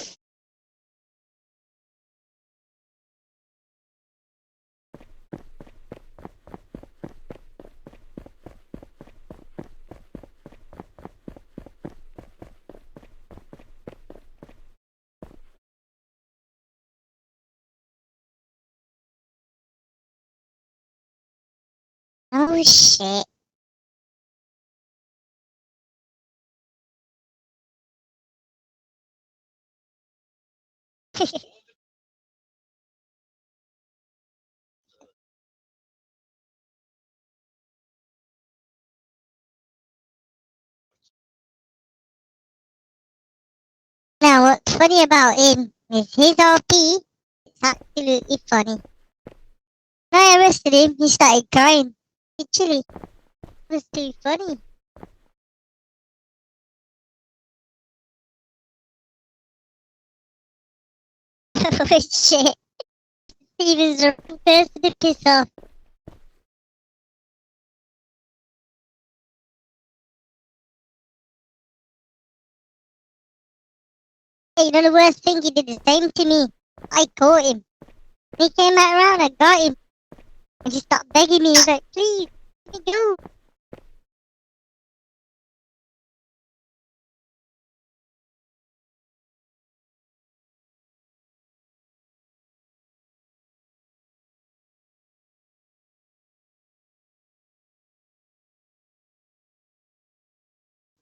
Oh shit. Now, what's funny about him is his RP. It's absolutely funny. When I arrested him, he started crying. Literally. It was too funny. Oh shit. Steven's the wrong person to piss off. Hey, you know the worst thing? He did the same to me. I caught him. When he came back around, I got him. And he stopped begging me. He's like, please, let me go.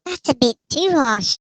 That's a bit too harsh.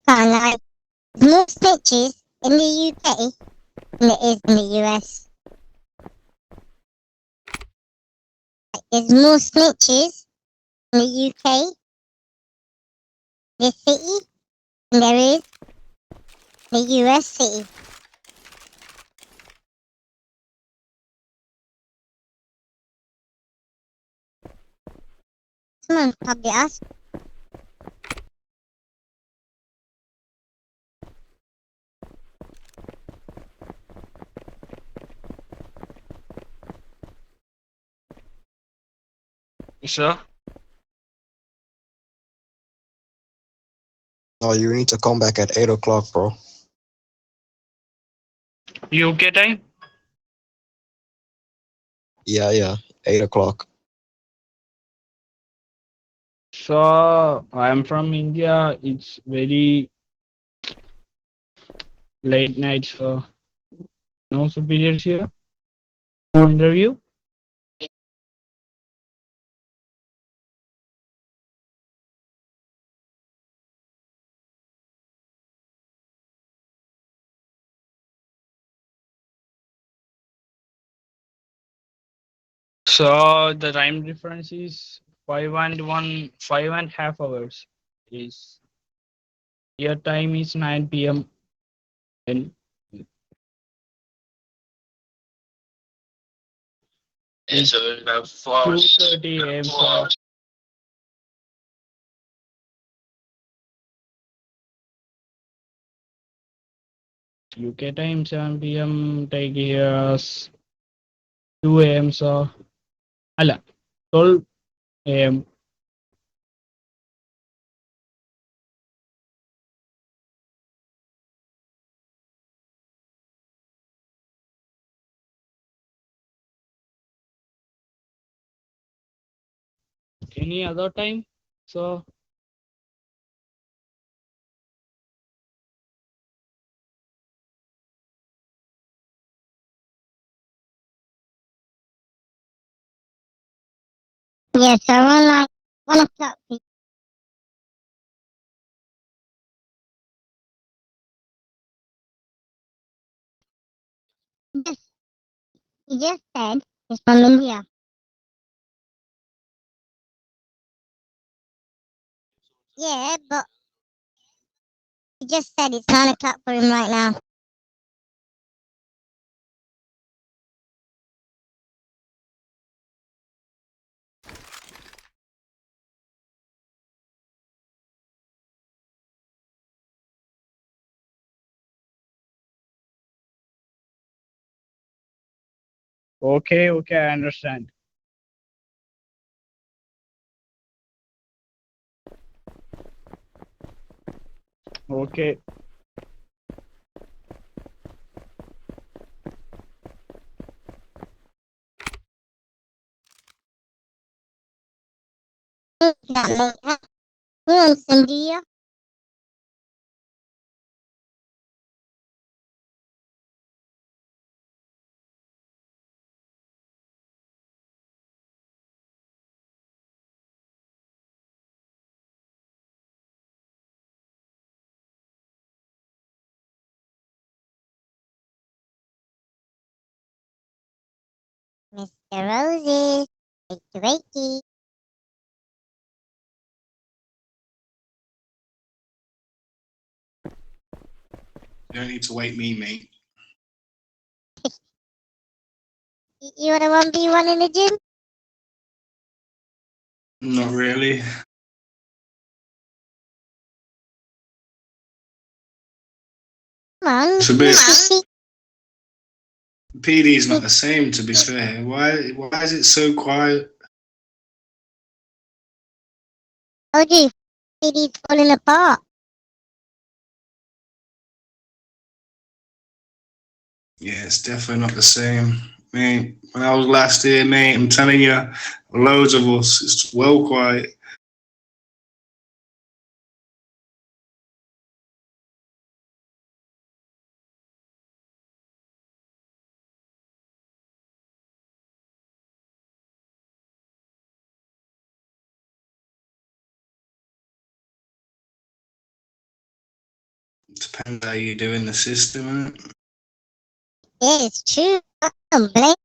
Can't lie. There's more snitches in the UK than it is in the US. There's more snitches in the UK, this city, than there is in the US city. Someone probably asked. Sir? No, you need to come back at 8 o'clock, bro. UK time? Yeah, 8 o'clock. So I'm from India. It's very late night, so no superiors here. No interview. So the time difference is 5.5 hours. Is your time is 9 p.m. and It's about 2:30 a.m. So UK time 7 p.m. take here 2 a.m. So alla 12 a.m. Any other time? So Yeah, so around like 1 o'clock. Just, he just said he's from India. Yeah, but he just said it's 9 o'clock for him right now. okay, I understand. Okay. That mate, who wants India? Mr. Roses, wakey. You don't need to wake me, mate. You wanna 1v1 in the gym? Not really. Come on, It's a bit. come on. PD's not the same, to be fair. Why is it so quiet? Told you, CD's falling apart. Yeah, it's definitely not the same. Mate, when I was last here, mate, I'm telling you, loads of us, it's well quiet. Depends how you do in the system, innit? Yeah, it's true. I don't blame.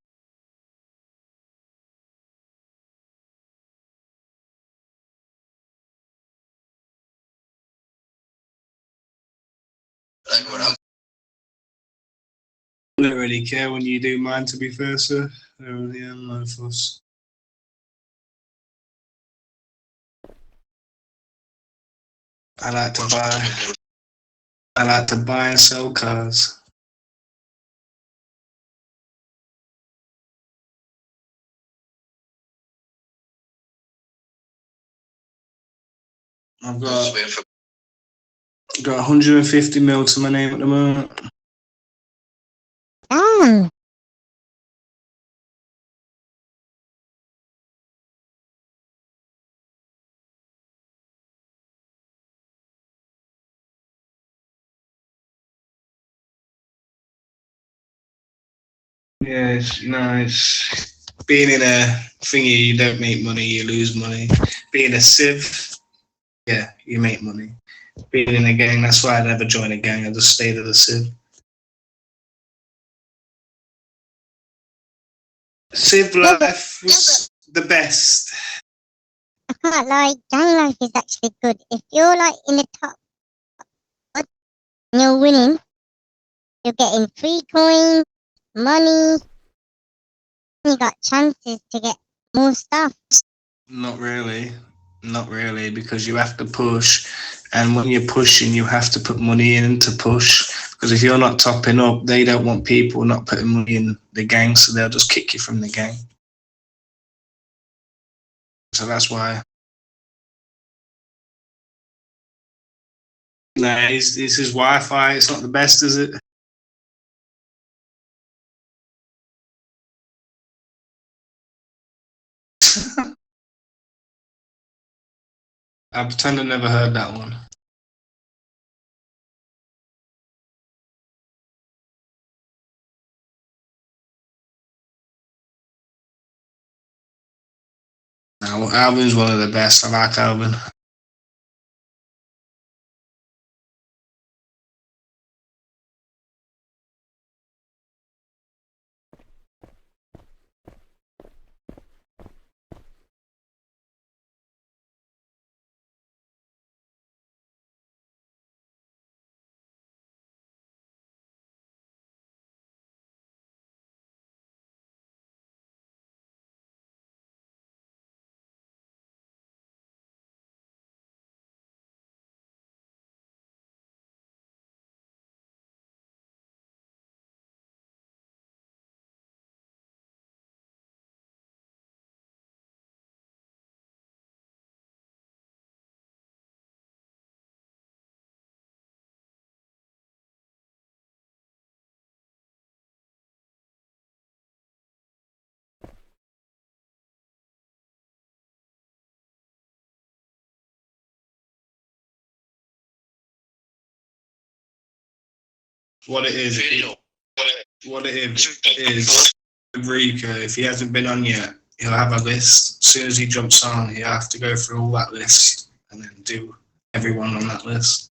I don't really care when you do mine, to be fair, sir. I don't really am no fuss. I like to buy and sell cars. I've got 150 mil to my name at the moment. Damn. Yeah, it's being in a thingy, you don't make money, you lose money. Being a civ, yeah, you make money. Being in a gang, that's why I never join a gang, I just stay to the civ. Civ life was the best. I can't lie, gang life is actually good. If you're like in the top and you're winning, you're getting free coins, money, you got chances to get more stuff. Not really, because you have to push, and when you're pushing, you have to put money in to push. Because if you're not topping up, they don't want people not putting money in the gang, so they'll just kick you from the gang. So that's why. No, this is Wi-Fi. It's not the best, is it? I pretend I never heard that one. No, Alvin's one of the best. I like Alvin. What it is Rico, if he hasn't been on yet, he'll have a list. As soon as he jumps on, he'll have to go through all that list and then do everyone on that list.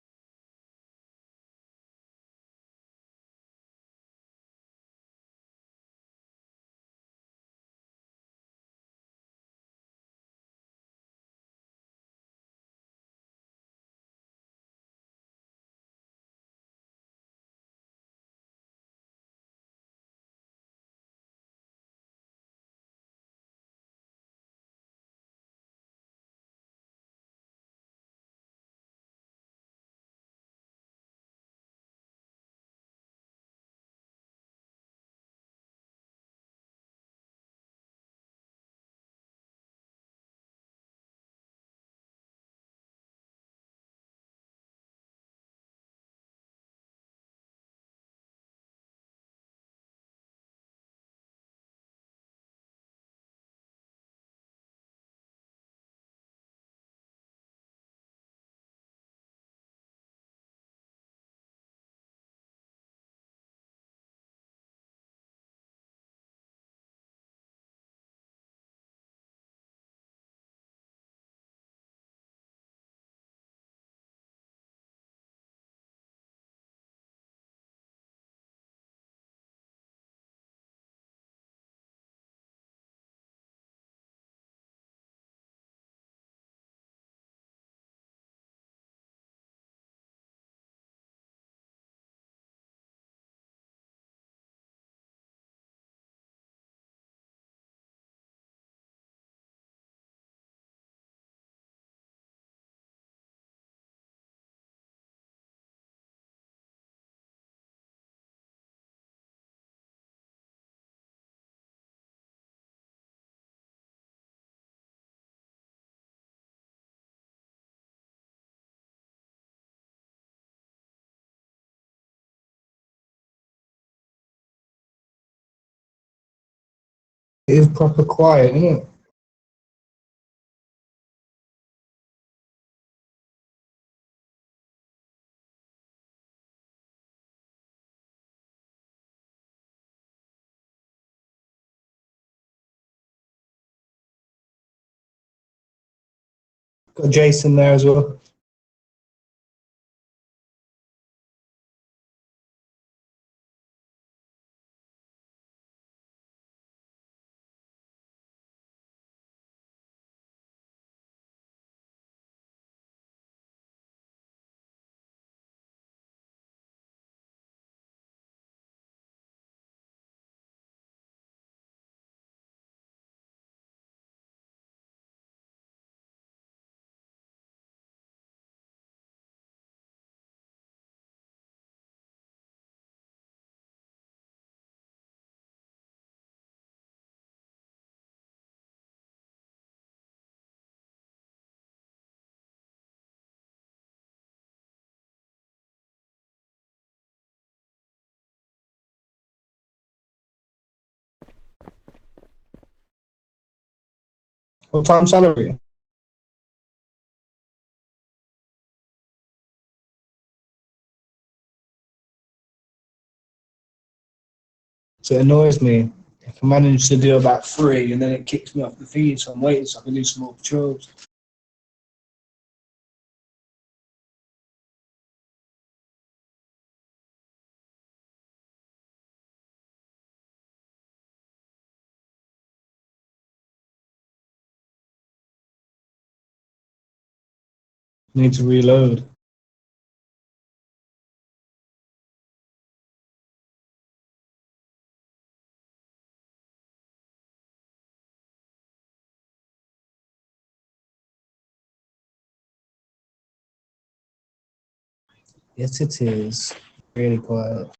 It is proper quiet, isn't it? Got Jason there as well. What time salary? So it annoys me if I manage to do about 3 and then it kicks me off the feed, so I'm waiting so I can do some more patrols. Need to reload. Yes, it is. Really quiet.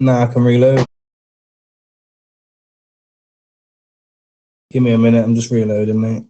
Nah, I can reload. Give me a minute, I'm just reloading, mate.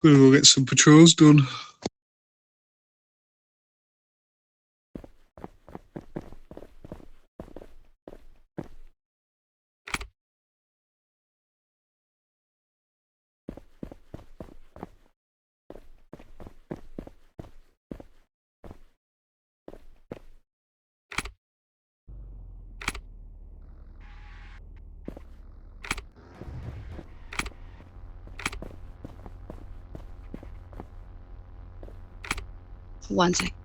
Gonna go get some patrols done. One sec.